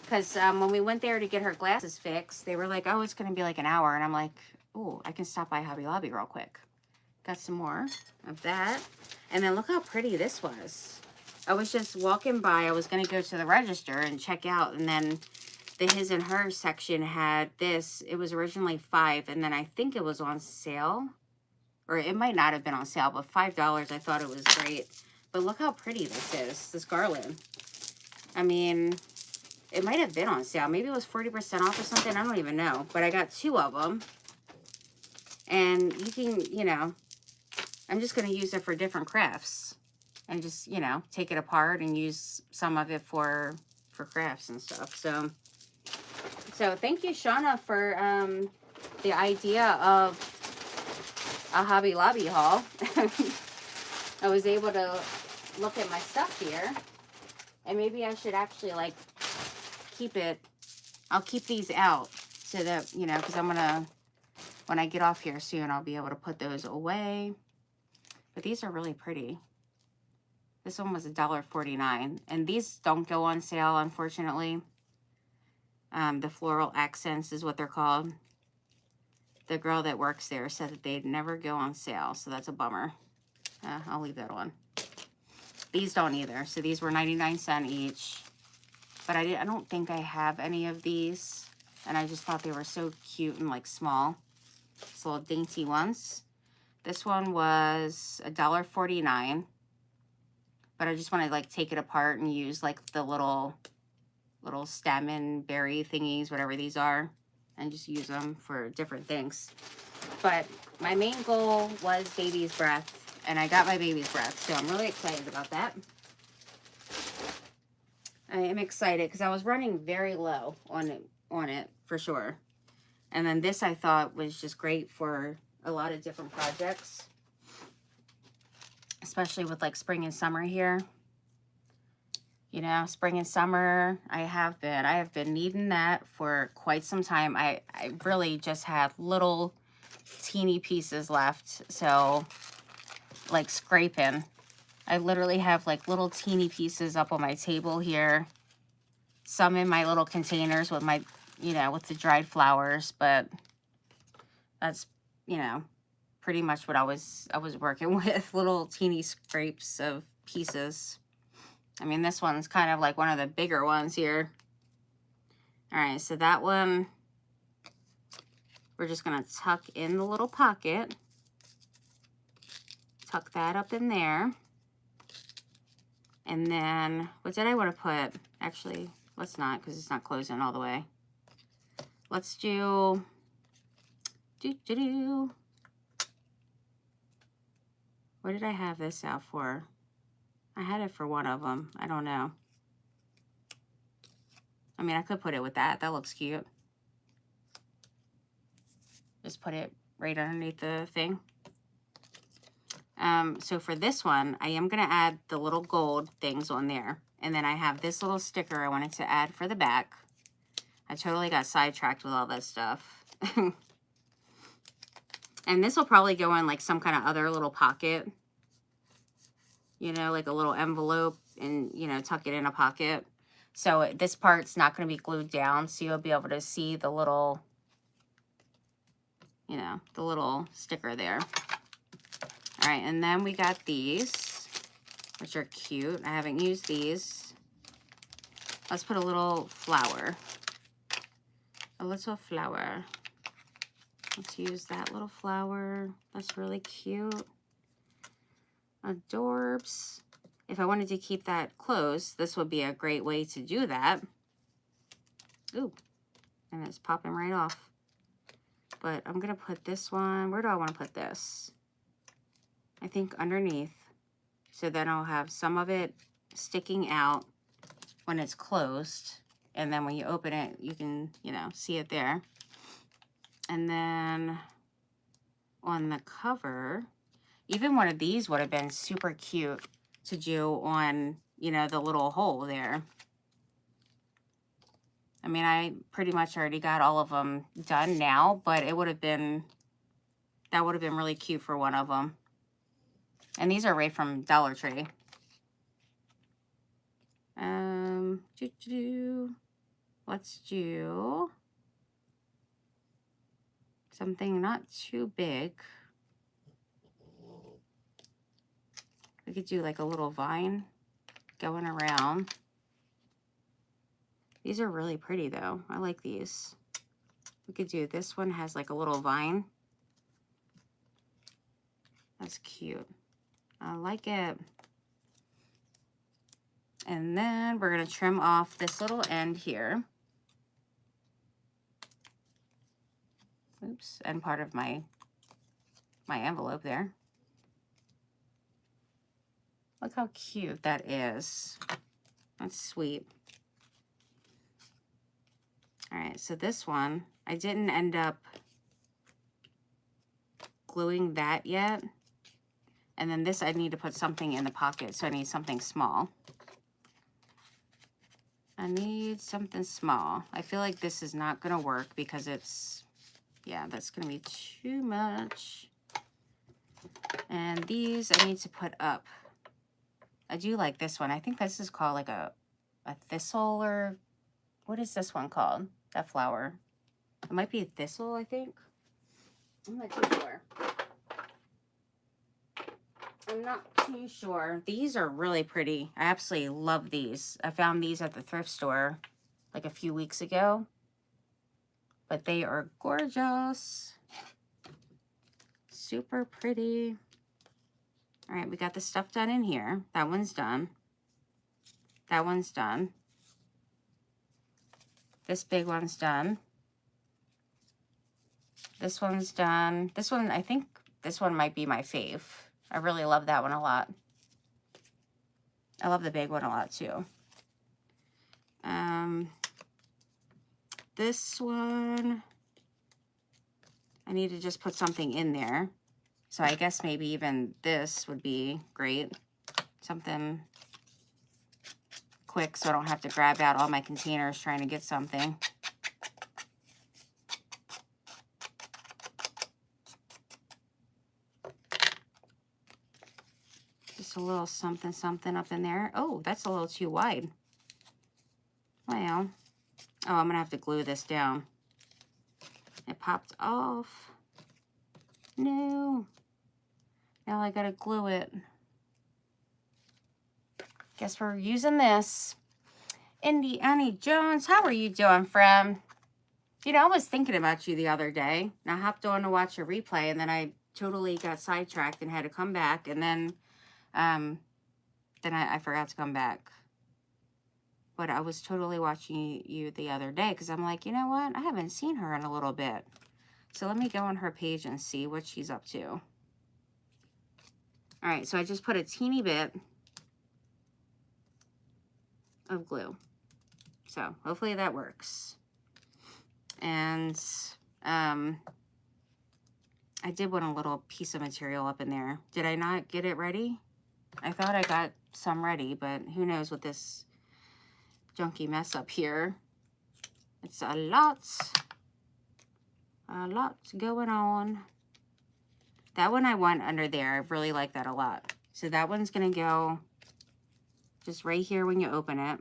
because when we went there to get her glasses fixed, they were like, oh, it's going to be like an hour. And I'm like, oh, I can stop by Hobby Lobby real quick. Got some more of that. And then look how pretty this was. I was just walking by. I was going to go to the register and check out. And then the his and her section had this. It was originally $5. And then I think it was on sale. Or it might not have been on sale. But $5, I thought it was great. But look how pretty this is. This garland. I mean, it might have been on sale. Maybe it was 40% off or something. I don't even know. But I got 2 of them. And you can, you know, I'm just going to use it for different crafts. And just, you know, take it apart and use some of it for crafts and stuff. So thank you, Shauna, for the idea of a Hobby Lobby haul. I was able to look at my stuff here. And maybe I should actually, like, keep it. I'll keep these out so that, you know, because I'm going to, when I get off here soon, I'll be able to put those away. But these are really pretty. This one was $1.49. And these don't go on sale, unfortunately. The floral accents is what they're called. The girl that works there said that they'd never go on sale. So that's a bummer. I'll leave that on. These don't either. So these were 99¢ each. But I don't think I have any of these. And I just thought they were so cute and, like, small. These little dainty ones. This one was $1.49. But I just want to, like, take it apart and use, like, the little stem and berry thingies, whatever these are. And just use them for different things. But my main goal was baby's breath. And I got my baby's breath. So I'm really excited about that. I am excited because I was running very low on it for sure. And then this I thought was just great for a lot of different projects. especially with like spring and summer here. You know, spring and summer, I have been needing that for quite some time. I really just have little teeny pieces left. So like scraping, I literally have like little teeny pieces up on my table here. Some in my little containers with my, you know, with the dried flowers, but that's, you know, pretty much what I was working with, little teeny scrapes of pieces. I mean, this one's kind of like one of the bigger ones here. All right, so that one, we're just gonna tuck in the little pocket. Tuck that up in there. And then, what did I want to put? Actually, let's not, because it's not closing all the way. Let's do, what did I have this out for? I had it for one of them. I don't know. I mean, I could put it with that. That looks cute. Just put it right underneath the thing. So for this one, I am going to add the little gold things on there. And then I have this little sticker I wanted to add for the back. I totally got sidetracked with all that stuff. And this will probably go in like some kind of other little pocket. You know, like a little envelope and, you know, tuck it in a pocket. So this part's not going to be glued down. So you'll be able to see the little, you know, the little sticker there. All right, and then we got these, which are cute. I haven't used these. Let's put a little flower. A little flower. Let's use that little flower. That's really cute. Adorbs. If I wanted to keep that closed, this would be a great way to do that. Ooh, and it's popping right off. But I'm going to put this one. Where do I want to put this? I think underneath. So then I'll have some of it sticking out when it's closed. And then when you open it, you can, you know, see it there. And then on the cover, even one of these would have been super cute to do on, you know, the little hole there. I mean, I pretty much already got all of them done now, but it would have been, that would have been really cute for one of them. And these are right from Dollar Tree. Let's do something not too big. We could do like a little vine going around. These are really pretty though. I like these. We could do, this one has like a little vine. That's cute. I like it. And then we're going to trim off this little end here. Oops, and part of my envelope there. Look how cute that is. That's sweet. All right, so this one, I didn't end up gluing that yet. And then this, I need to put something in the pocket, so I need something small. I need something small. I feel like this is not going to work because it's, yeah, that's going to be too much. And these I need to put up. I do like this one. I think this is called like a thistle, or what is this one called? That flower. It might be a thistle, I think. I'm not too sure. I'm not too sure. These are really pretty. I absolutely love these. I found these at the thrift store like a few weeks ago. But they are gorgeous. Super pretty. All right, we got the stuff done in here. That one's done. That one's done. This big one's done. This one's done. This one, I think this one might be my fave. I really love that one a lot. I love the big one a lot too. This one, I need to just put something in there. So I guess maybe even this would be great. Something quick so I don't have to grab out all my containers trying to get something. Just a little something something up in there. Oh, that's a little too wide. Well, oh, I'm gonna have to glue this down. It popped off. No. Now I gotta glue it. Guess we're using this. Indy Annie Jones, how are you doing, friend? You know, I was thinking about you the other day. And I hopped on to watch a replay, and then I totally got sidetracked and had to come back. And then I forgot to come back. But I was totally watching you the other day because I'm like, you know what? I haven't seen her in a little bit. So let me go on her page and see what she's up to. All right, so I just put a teeny bit of glue. So hopefully that works. And I did want a little piece of material up in there. Did I not get it ready? I thought I got some ready, but who knows with this junky mess up here. It's a lot going on. That one I want under there. I really like that a lot. So that one's going to go just right here when you open it.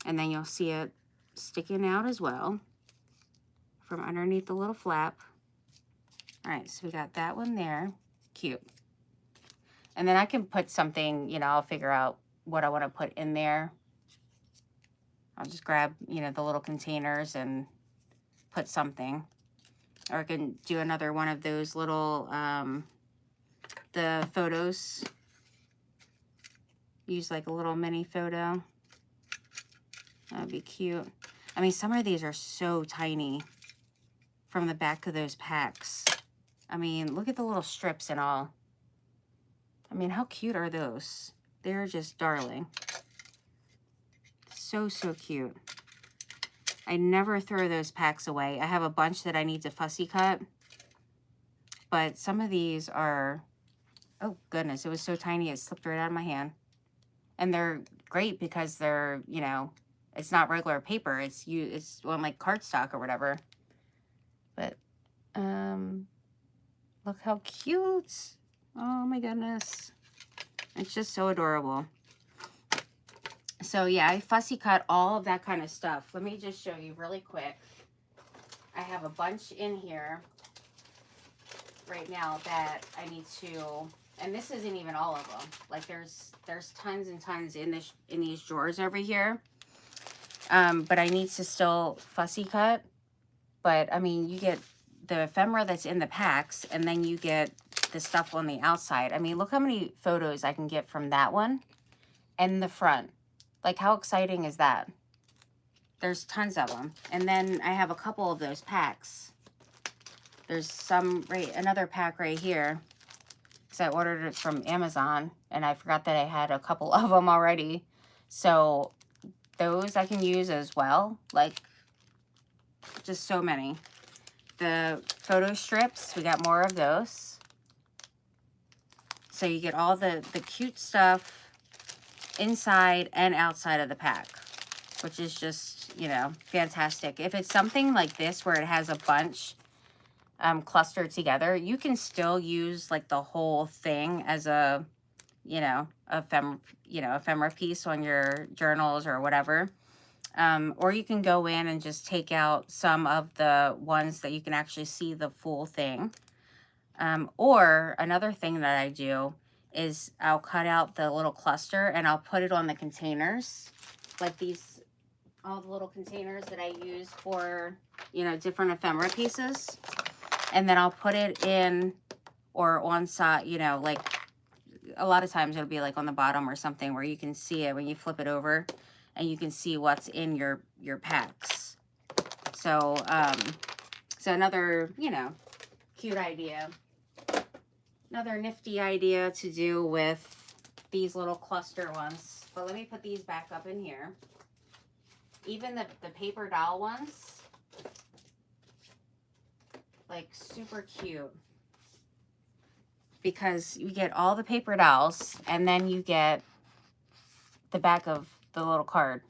And then you'll see it sticking out as well from underneath the little flap. All right, so we got that one there. Cute. And then I can put something, you know, I'll figure out what I want to put in there. I'll just grab, you know, the little containers and put something. Or I can do another one of those little, the photos. Use like a little mini photo. That'd be cute. I mean, some of these are so tiny from the back of those packs. I mean, look at the little strips and all. I mean, how cute are those? They're just darling. So, so cute. I never throw those packs away. I have a bunch that I need to fussy cut. But some of these are, oh goodness, it was so tiny it slipped right out of my hand. And they're great because they're, you know, it's not regular paper. It's on like cardstock or whatever. But look how cute. Oh my goodness. It's just so adorable. So yeah, I fussy cut all of that kind of stuff. Let me just show you really quick. I have a bunch in here right now that I need to, and this isn't even all of them. Like there's tons and tons in these drawers over here. But I need to still fussy cut. But I mean, you get the ephemera that's in the packs, and then you get the stuff on the outside. I mean, look how many photos I can get from that one and the front. Like, how exciting is that? There's tons of them. And then I have a couple of those packs. There's another pack right here. Because I ordered it from Amazon, and I forgot that I had a couple of them already. So those I can use as well. Like, just so many. The photo strips, we got more of those. So you get all the cute stuff inside and outside of the pack, which is just, you know, fantastic. If it's something like this where it has a bunch clustered together, you can still use like the whole thing as a, you know, ephemera piece on your journals or whatever. Or you can go in and just take out some of the ones that you can actually see the full thing. Or another thing that I do is I'll cut out the little cluster and I'll put it on the containers. Like these, all the little containers that I use for, you know, different ephemera pieces. And then I'll put it in or on side, you know, like a lot of times it'll be like on the bottom or something where you can see it when you flip it over and you can see what's in your packs. So, so another, you know, cute idea. Another nifty idea to do with these little cluster ones. But let me put these back up in here. Even the paper doll ones, like super cute. because you get all the paper dolls and then you get the back of the little card.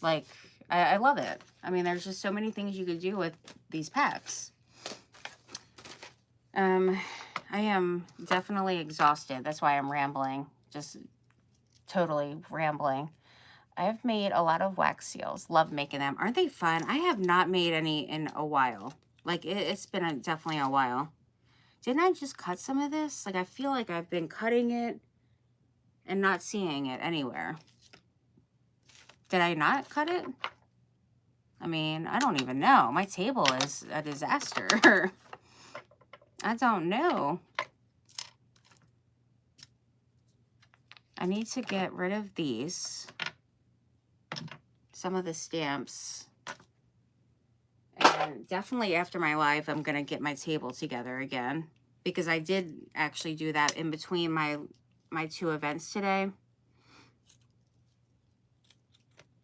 Like, I love it. I mean, there's just so many things you could do with these packs. I am definitely exhausted. That's why I'm rambling. Just totally rambling. I've made a lot of wax seals. Love making them. Aren't they fun? I have not made any in a while. Like, it's been definitely a while. Didn't I just cut some of this? Like, I feel like I've been cutting it and not seeing it anywhere. Did I not cut it? I mean, I don't even know. My table is a disaster. I don't know. I need to get rid of these. Some of the stamps. And definitely after my live, I'm going to get my table together again. Because I did actually do that in between my two events today.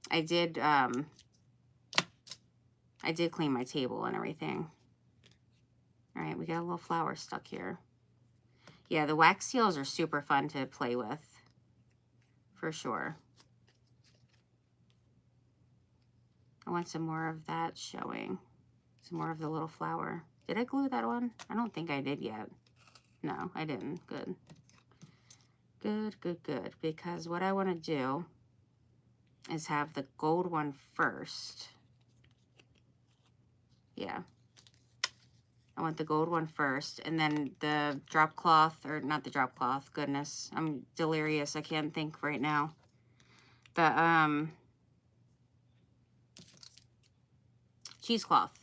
I did clean my table and everything. All right, we got a little flower stuck here. Yeah, the wax seals are super fun to play with. For sure. I want some more of that showing. Some more of the little flower. Did I glue that one? I don't think I did yet. No, I didn't. Good. Good, good, good. Because what I want to do is have the gold one first. Yeah. I want the gold one first, and then the drop cloth, or not the drop cloth, goodness, I'm delirious, I can't think right now. The cheesecloth.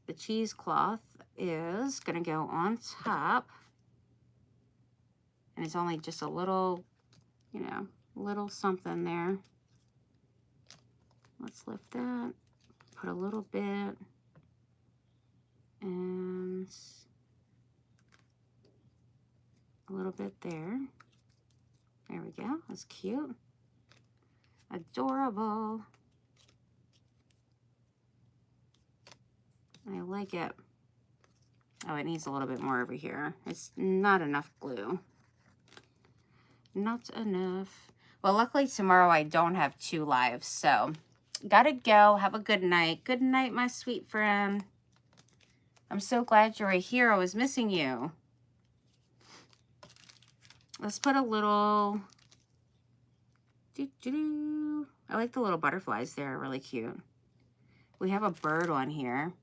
The cheesecloth is gonna go on top, and it's only just a little, you know, little something there. Let's lift that, put a little bit. And a little bit there. There we go. That's cute. Adorable. I like it. Oh, it needs a little bit more over here. It's not enough glue. Not enough. Well, luckily tomorrow I don't have 2 lives, so gotta go. Have a good night. Good night, my sweet friend. I'm so glad you're here. I was missing you. Let's put a little... I like the little butterflies. They're really cute. We have a bird on here.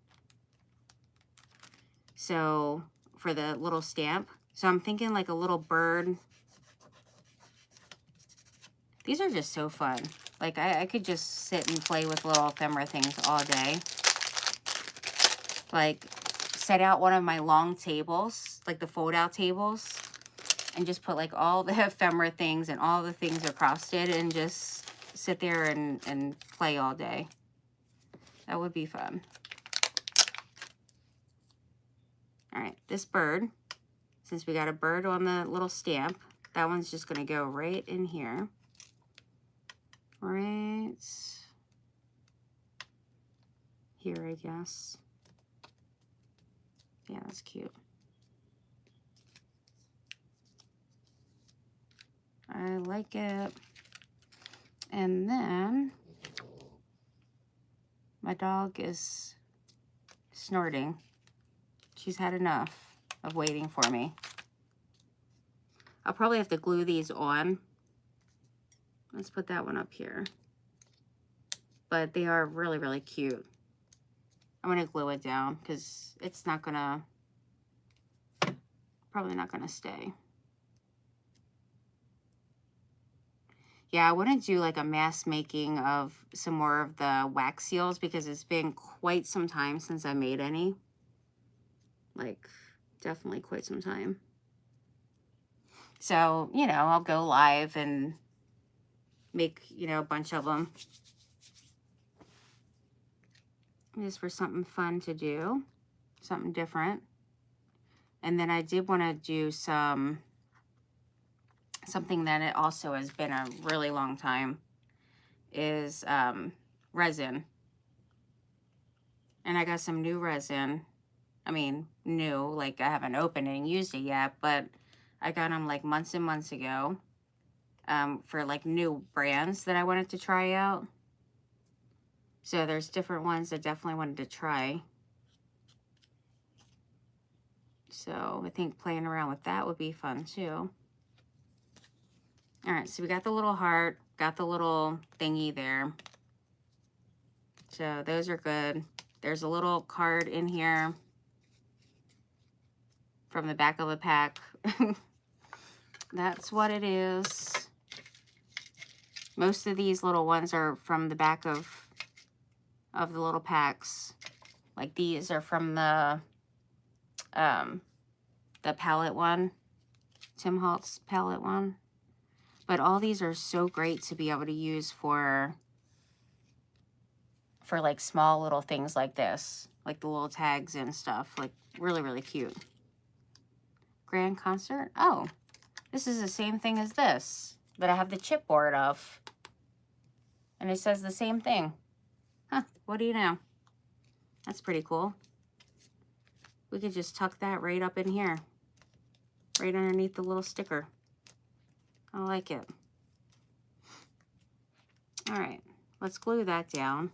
So, for the little stamp. So, I'm thinking like a little bird. These are just so fun. Like, I could just sit and play with little ephemera things all day. Like... set out one of my long tables, like the fold-out tables, and just put like all the ephemera things and all the things across it and just sit there and play all day. That would be fun. All right, this bird, since we got a bird on the little stamp, that one's just going to go right in here. Right here, I guess. Yeah, that's cute. I like it. And then my dog is snorting. She's had enough of waiting for me. I'll probably have to glue these on. Let's put that one up here. But they are really, really cute. I'm going to glue it down because it's not going to, probably not going to stay. Yeah, I want to do like a mass making of some more of the wax seals because it's been quite some time since I made any. Like, definitely quite some time. So, you know, I'll go live and make, you know, a bunch of them. Just for something fun to do, something different. And then I did want to do something that it also has been a really long time, is resin. And I got some new resin. I mean, new. Like, I haven't opened it and used it yet, but I got them like months and months ago for like new brands that I wanted to try out. So there's different ones I definitely wanted to try. So I think playing around with that would be fun too. All right, so we got the little heart, got the little thingy there. So those are good. There's a little card in here from the back of the pack. That's what it is. Most of these little ones are from the back of the little packs. Like these are from the palette one, Tim Holtz palette one. But all these are so great to be able to use for like small little things like this, like the little tags and stuff. Like really, really cute. Grand concert. Oh, this is the same thing as this that I have the chipboard of. And it says the same thing. Huh, what do you know? That's pretty cool. We could just tuck that right up in here. Right underneath the little sticker. I like it. All right, let's glue that down.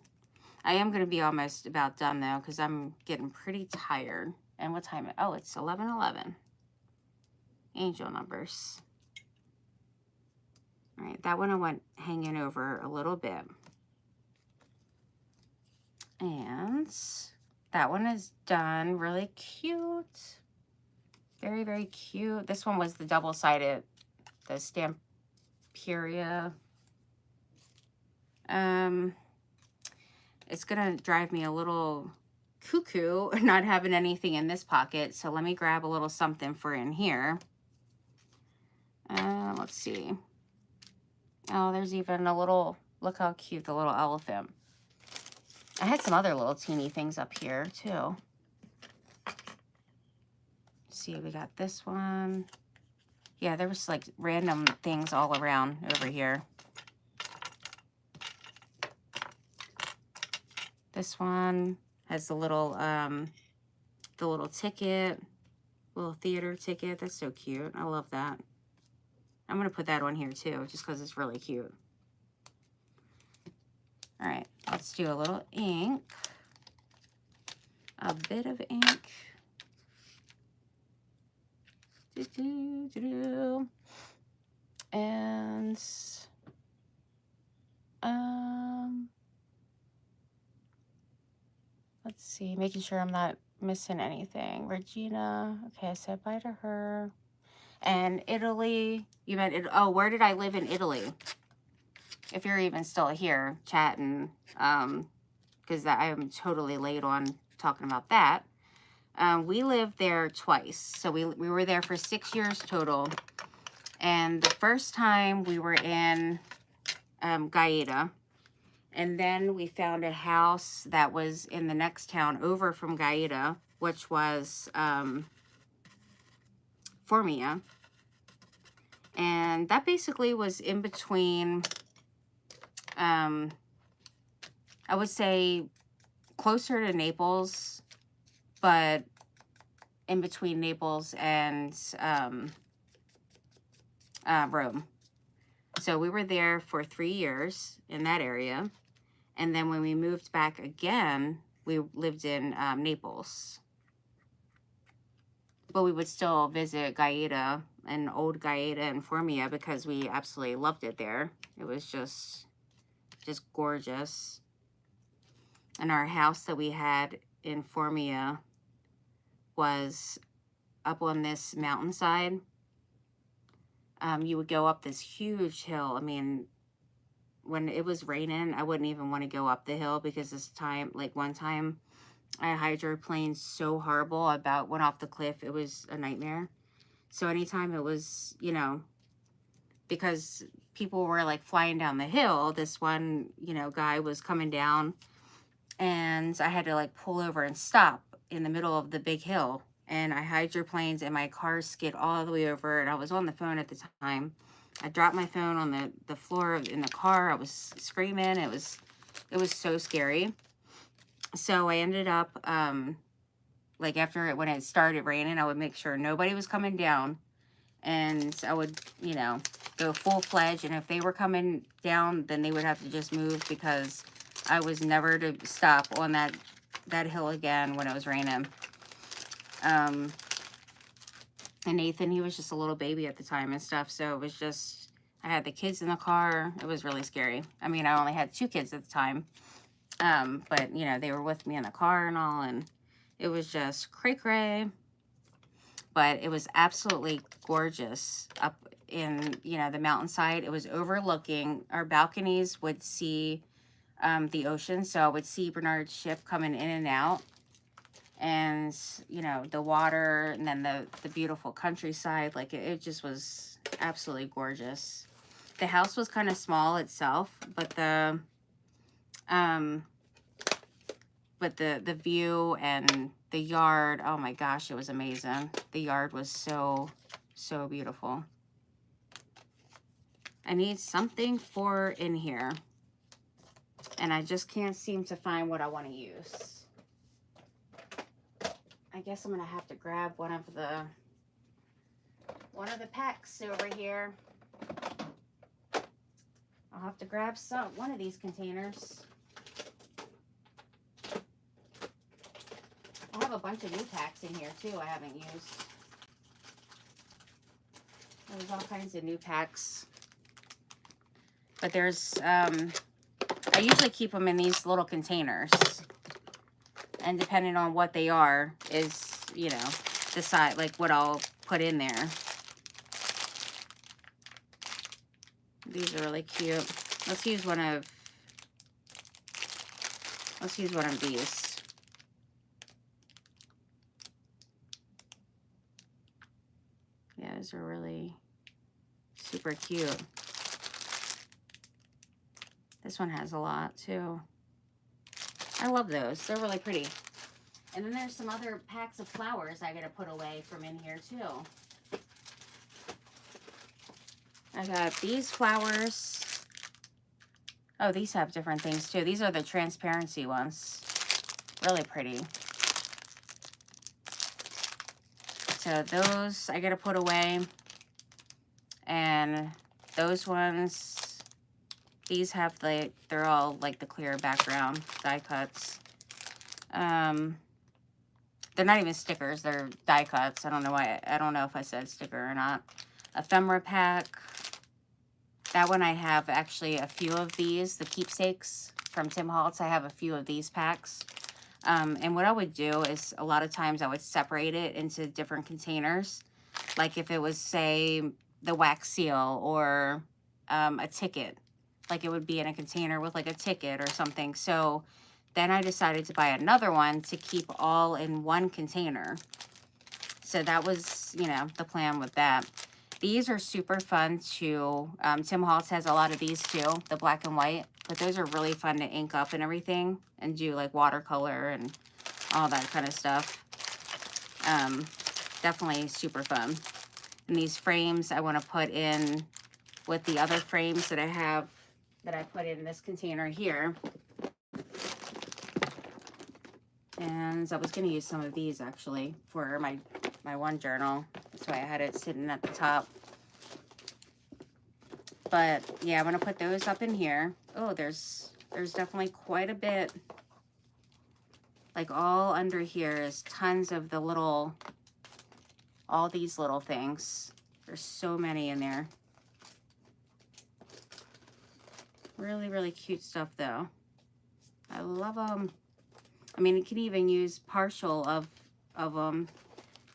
I am going to be almost about done though, because I'm getting pretty tired. And what time? Oh, it's 11:11. Angel numbers. All right, that one I want hanging over a little bit. And that one is done. Really cute. Very, very cute. This one was the double-sided, the Stamperia. It's gonna drive me a little cuckoo not having anything in this pocket. So let me grab a little something for in here. Let's see. Oh, there's even a little, look how cute, the little elephant. I had some other little teeny things up here too. Let's see, we got this one. Yeah, there was like random things all around over here. This one has the little ticket, little theater ticket. That's so cute. I love that. I'm going to put that on here too, just because it's really cute. All right, let's do a little ink. A bit of ink. And let's see, making sure I'm not missing anything. Regina, okay, I said bye to her. And Italy, you meant it. Oh, where did I live in Italy? If you're even still here chatting, because I am totally late on talking about that. We lived there twice. So we were there for 6 years total. And the first time we were in Gaeta. And then we found a house that was in the next town over from Gaeta, which was Formia. And that basically was in between, I would say closer to Naples, but in between Naples and Rome. So we were there for 3 years in that area. And then when we moved back again, we lived in Naples. But we would still visit Gaeta and old Gaeta and Formia because we absolutely loved it there. It was just gorgeous. And our house that we had in Formia was up on this mountainside. You would go up this huge hill. I mean, when it was raining, I wouldn't even want to go up the hill because this time, like one time, I hydroplaned so horrible. I about went off the cliff. It was a nightmare. So anytime it was, you know, because people were like flying down the hill, this one, you know, guy was coming down and I had to like pull over and stop in the middle of the big hill. And I hydroplaned and my car skid all the way over. And I was on the phone at the time. I dropped my phone on the floor in the car. I was screaming. It was so scary. So I ended up like after when it started raining, I would make sure nobody was coming down, and I would, you know, go full-fledged, and if they were coming down, then they would have to just move, because I was never to stop on that hill again when it was raining. And Nathan, he was just a little baby at the time and stuff, so it was just, I had the kids in the car. It was really scary. I mean, I only had 2 kids at the time, but, you know, they were with me in the car and all, and it was just cray-cray. But it was absolutely gorgeous up in, you know, the mountainside. It was overlooking, our balconies would see the ocean, so I would see Bernard's ship coming in and out, and, you know, the water, and then the beautiful countryside. Like, it just was absolutely gorgeous. The house was kind of small itself, but the view and the yard, oh my gosh, it was amazing. The yard was so beautiful. I need something for in here, and I just can't seem to find what I want to use. I guess I'm gonna have to grab one of the packs over here. I'll have to grab one of these containers. I have a bunch of new packs in here too I haven't used. There's all kinds of new packs. But there's, I usually keep them in these little containers. And depending on what they are is, you know, decide like what I'll put in there. These are really cute. Let's use one of these. Yeah, those are really super cute. This one has a lot too. I love those. They're really pretty. And then there's some other packs of flowers I gotta put away from in here too. I got these flowers. Oh, these have different things too. These are the transparency ones. Really pretty. So those I gotta put away. And those ones, these have like, they're all like the clear background die cuts. They're not even stickers, they're die cuts. I don't know why, I don't know if I said sticker or not. Ephemera pack. That one I have actually a few of these, the keepsakes from Tim Holtz. I have a few of these packs. And what I would do is a lot of times I would separate it into different containers. Like if it was, say, the wax seal or a ticket. Like it would be in a container with like a ticket or something. So then I decided to buy another one to keep all in one container. So that was, you know, the plan with that. These are super fun too. Tim Holtz has a lot of these too, the black and white. But those are really fun to ink up and everything. And do like watercolor and all that kind of stuff. Definitely super fun. And these frames I want to put in with the other frames that I have, that I put in this container here. And I was going to use some of these actually for my one journal. That's why I had it sitting at the top. But yeah, I'm going to put those up in here. Oh, there's definitely quite a bit. Like all under here is tons of the little, all these little things. There's so many in there. Really, really cute stuff though. I love them. I mean, you can even use partial of them,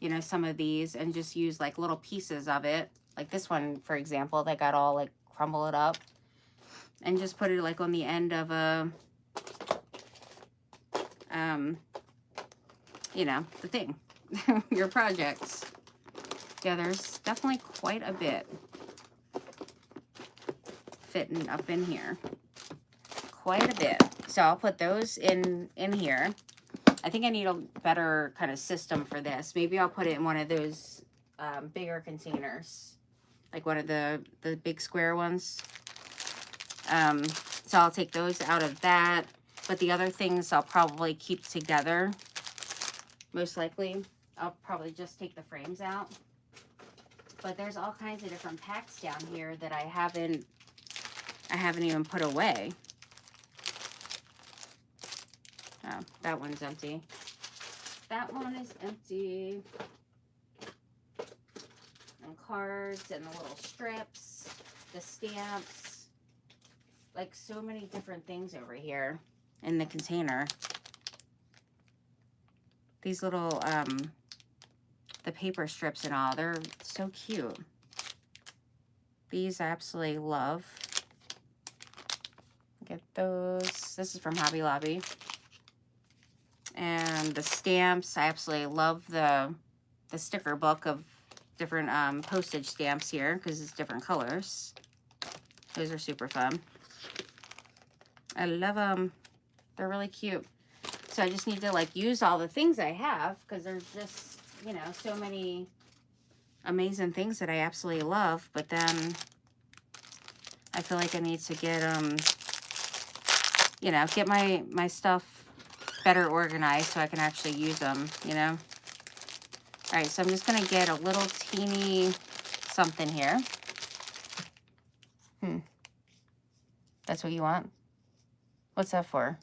you know, some of these, and just use like little pieces of it. Like this one, for example, they got all like crumble it up and just put it like on the end of a, you know, the thing, your projects. Yeah, there's definitely quite a bit fitting up in here. Quite a bit. So I'll put those in here. I think I need a better kind of system for this. Maybe I'll put it in one of those bigger containers, like one of the big square ones. So I'll take those out of that. But the other things I'll probably keep together. Most likely, I'll probably just take the frames out. But there's all kinds of different packs down here that I haven't even put away. Oh, that one's empty. That one is empty. And cards and the little strips, the stamps. Like so many different things over here in the container. These little, the paper strips and all, they're so cute. These I absolutely love. Get those. This is from Hobby Lobby. And the stamps, I absolutely love the sticker book of different postage stamps here because it's different colors. Those are super fun. I love them. They're really cute. So I just need to like use all the things I have because there's just, you know, so many amazing things that I absolutely love. But then I feel like I need to get, you know, get my stuff better organized so I can actually use them, you know. All right, so I'm just going to get a little teeny something here. That's what you want? What's that for?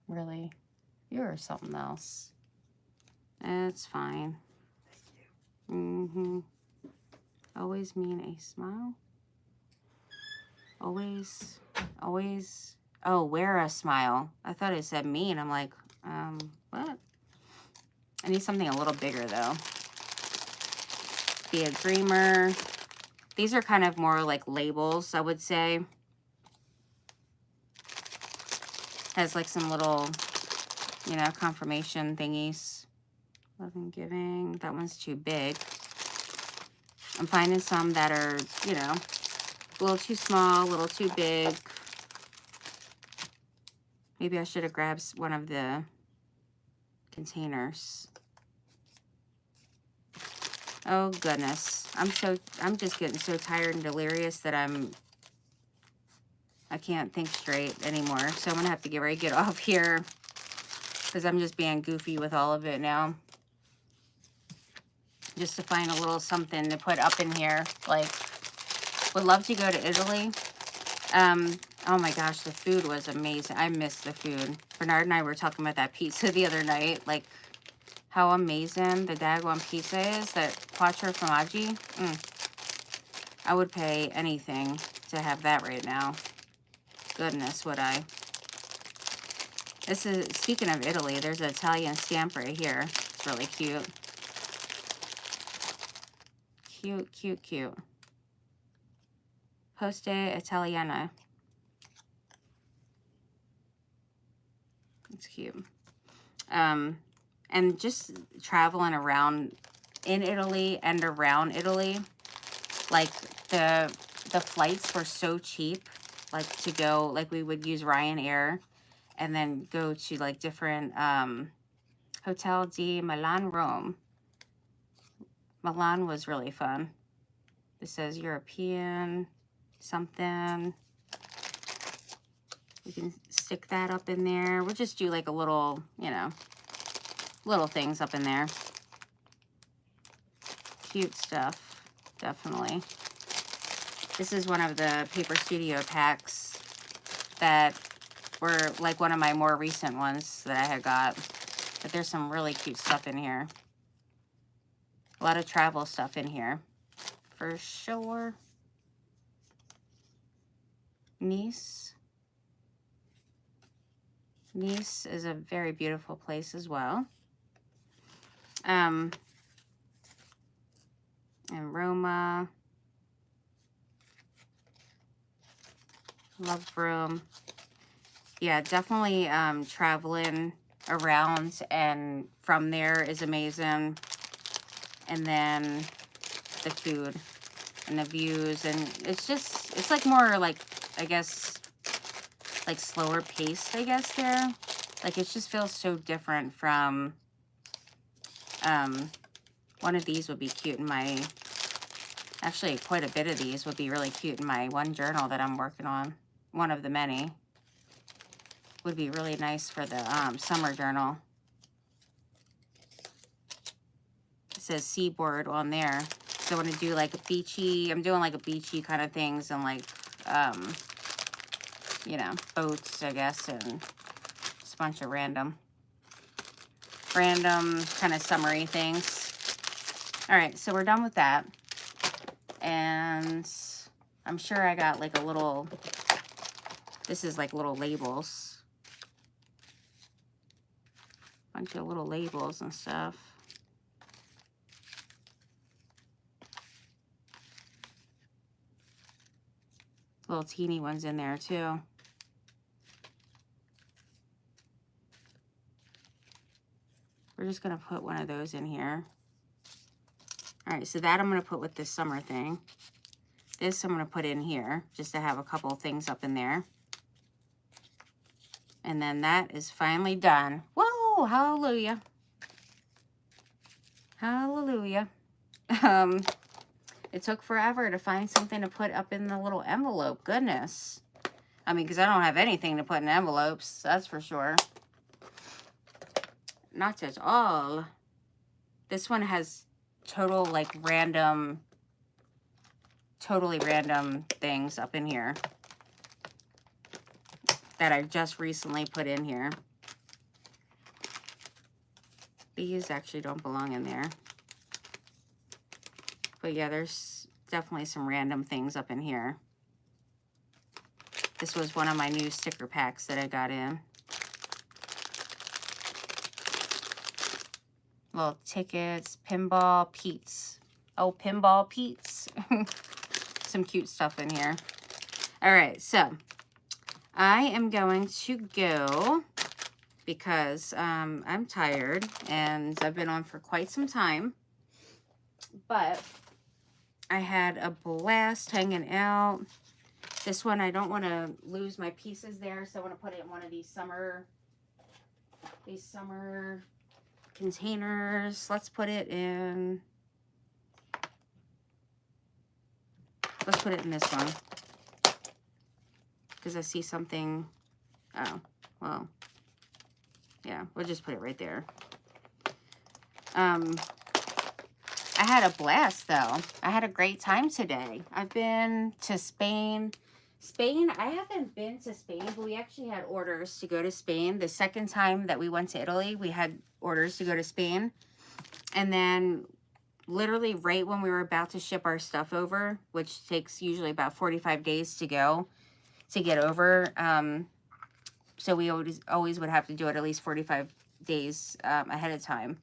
Really? You're something else. It's fine. Always mean a smile. Always. Oh, wear a smile. I thought it said mean. I'm like, what? I need something a little bigger though. Be a dreamer. These are kind of more like labels, I would say. Has like some little, you know, confirmation thingies. Love and giving. That one's too big. I'm finding some that are, you know, a little too small, a little too big. Maybe I should have grabbed one of the containers. Oh goodness. I'm just getting so tired and delirious that I can't think straight anymore. So I'm gonna have to get ready to get off here because I'm just being goofy with all of it now. Just to find a little something to put up in here. Like, would love to go to Italy. Oh my gosh, the food was amazing. I missed the food. Bernard and I were talking about that pizza the other night. Like, how amazing the daggone pizza is. That quattro formaggi. I would pay anything to have that right now. Goodness, would I. This is, speaking of Italy, there's an Italian stamp right here. It's really cute. Cute. Poste Italiana. It's cute. And just traveling around in Italy and around Italy, like the flights were so cheap, like to go, like we would use Ryanair and then go to like different Hotel di Milan, Rome. Milan was really fun. This says European something. We can stick that up in there. We'll just do like a little, you know, little things up in there. Cute stuff, definitely. This is one of the Paper Studio packs that were like one of my more recent ones that I had got. But there's some really cute stuff in here. A lot of travel stuff in here, for sure. Nice is a very beautiful place as well. And Roma. Love Rome. Yeah, definitely traveling around and from there is amazing. And then the food and the views, and it's just, it's like more like, I guess, like slower paced, I guess, there. Like it just feels so different from, one of these would be cute in my, actually quite a bit of these would be really cute in my one journal that I'm working on. One of the many. would be really nice for the summer journal. It says seaboard on there. So I want to do like a beachy, I'm doing like a beachy kind of things and like, you know, boats, I guess, and just a bunch of random kind of summery things. All right, so we're done with that. And I'm sure I got like a little, this is like little labels. Bunch of little labels and stuff. Little teeny ones in there too. We're just gonna put one of those in here. All right, so that I'm gonna put with this summer thing. This I'm gonna put in here just to have a couple of things up in there. And then that is finally done. Whoa, hallelujah. Hallelujah. It took forever to find something to put up in the little envelope. Goodness. I mean, because I don't have anything to put in envelopes, that's for sure. Not at all. This one has total, like, random, totally random things up in here that I just recently put in here. These actually don't belong in there. But yeah, there's definitely some random things up in here. This was one of my new sticker packs that I got in. Little tickets, pinball Pete's. Oh, pinball Pete's. Some cute stuff in here. All right, so I am going to go because I'm tired and I've been on for quite some time. But I had a blast hanging out. This one, I don't want to lose my pieces there, so I want to put it in one of these summer containers. Let's put it in, let's put it in this one. Because I see something, oh, well, yeah, we'll just put it right there. I had a blast, though. I had a great time today. I've been to Spain. I haven't been to Spain, but we actually had orders to go to Spain. The second time that we went to Italy, we had orders to go to Spain. And then literally right when we were about to ship our stuff over, which takes usually about 45 days to get over. So we always would have to do it at least 45 days ahead of time.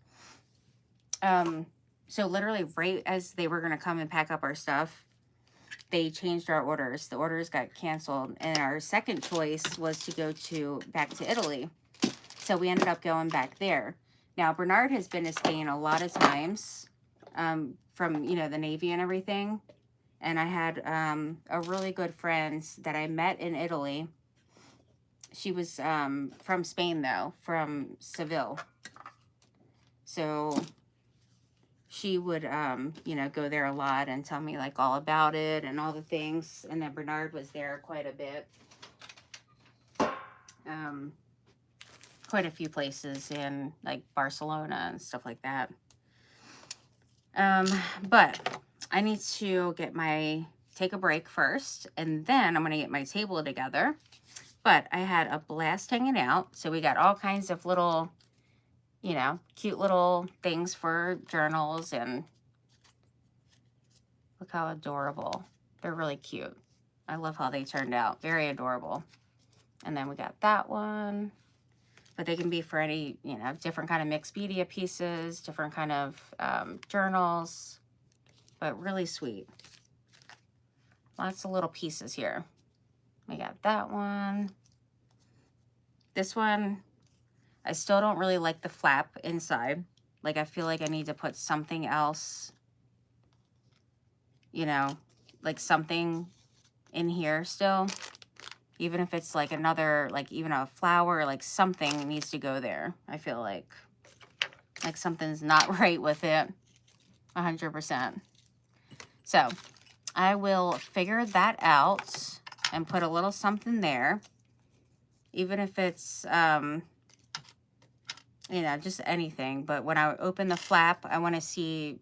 So literally right as they were going to come and pack up our stuff, they changed our orders. The orders got canceled, and our second choice was to go back to Italy. So we ended up going back there. Now, Bernard has been to Spain a lot of times from, you know, the Navy and everything. And I had a really good friend that I met in Italy. She was from Spain, though, from Seville. So she would, you know, go there a lot and tell me, like, all about it and all the things. And then Bernard was there quite a bit. Quite a few places in, like, Barcelona and stuff like that. But I need to take a break first. And then I'm going to get my table together. But I had a blast hanging out. So we got all kinds of little, you know, cute little things for journals, and look how adorable. They're really cute. I love how they turned out. Very adorable. And then we got that one. But they can be for any, you know, different kind of mixed media pieces, different kind of journals. But really sweet. Lots of little pieces here. We got that one. This one, I still don't really like the flap inside. Like, I feel like I need to put something else, you know, like something in here still. Even if it's like another, like even a flower, like something needs to go there. I feel like something's not right with it 100%. So I will figure that out and put a little something there. even if it's, you know, just anything. But when I open the flap, I want to see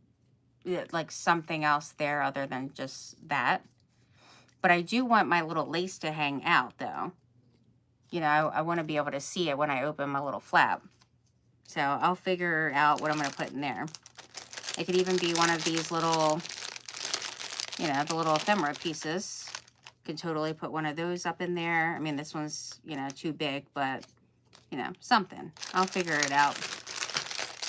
like something else there other than just that. But I do want my little lace to hang out though. You know, I want to be able to see it when I open my little flap. So I'll figure out what I'm going to put in there. It could even be one of these little, you know, the little ephemera pieces. Could totally put one of those up in there. I mean, this one's, you know, too big, but, you know, something. I'll figure it out.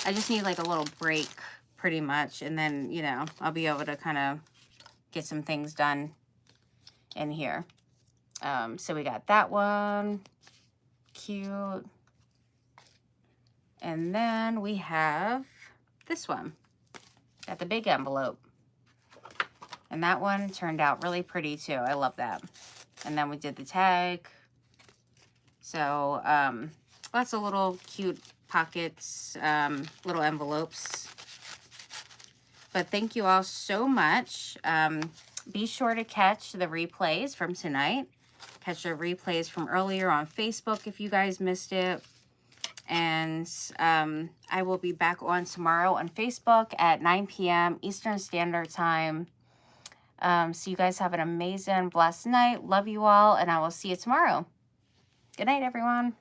I just need like a little break pretty much. And then, you know, I'll be able to kind of get some things done in here. So we got that one. Cute. And then we have this one. Got the big envelope. And that one turned out really pretty too. I love that. And then we did the tag. So lots of little cute pockets, little envelopes. But thank you all so much. Be sure to catch the replays from tonight. Catch the replays from earlier on Facebook if you guys missed it. And I will be back on tomorrow on Facebook at 9 p.m. Eastern Standard Time. So you guys have an amazing, blessed night. Love you all, and I will see you tomorrow. Good night, everyone.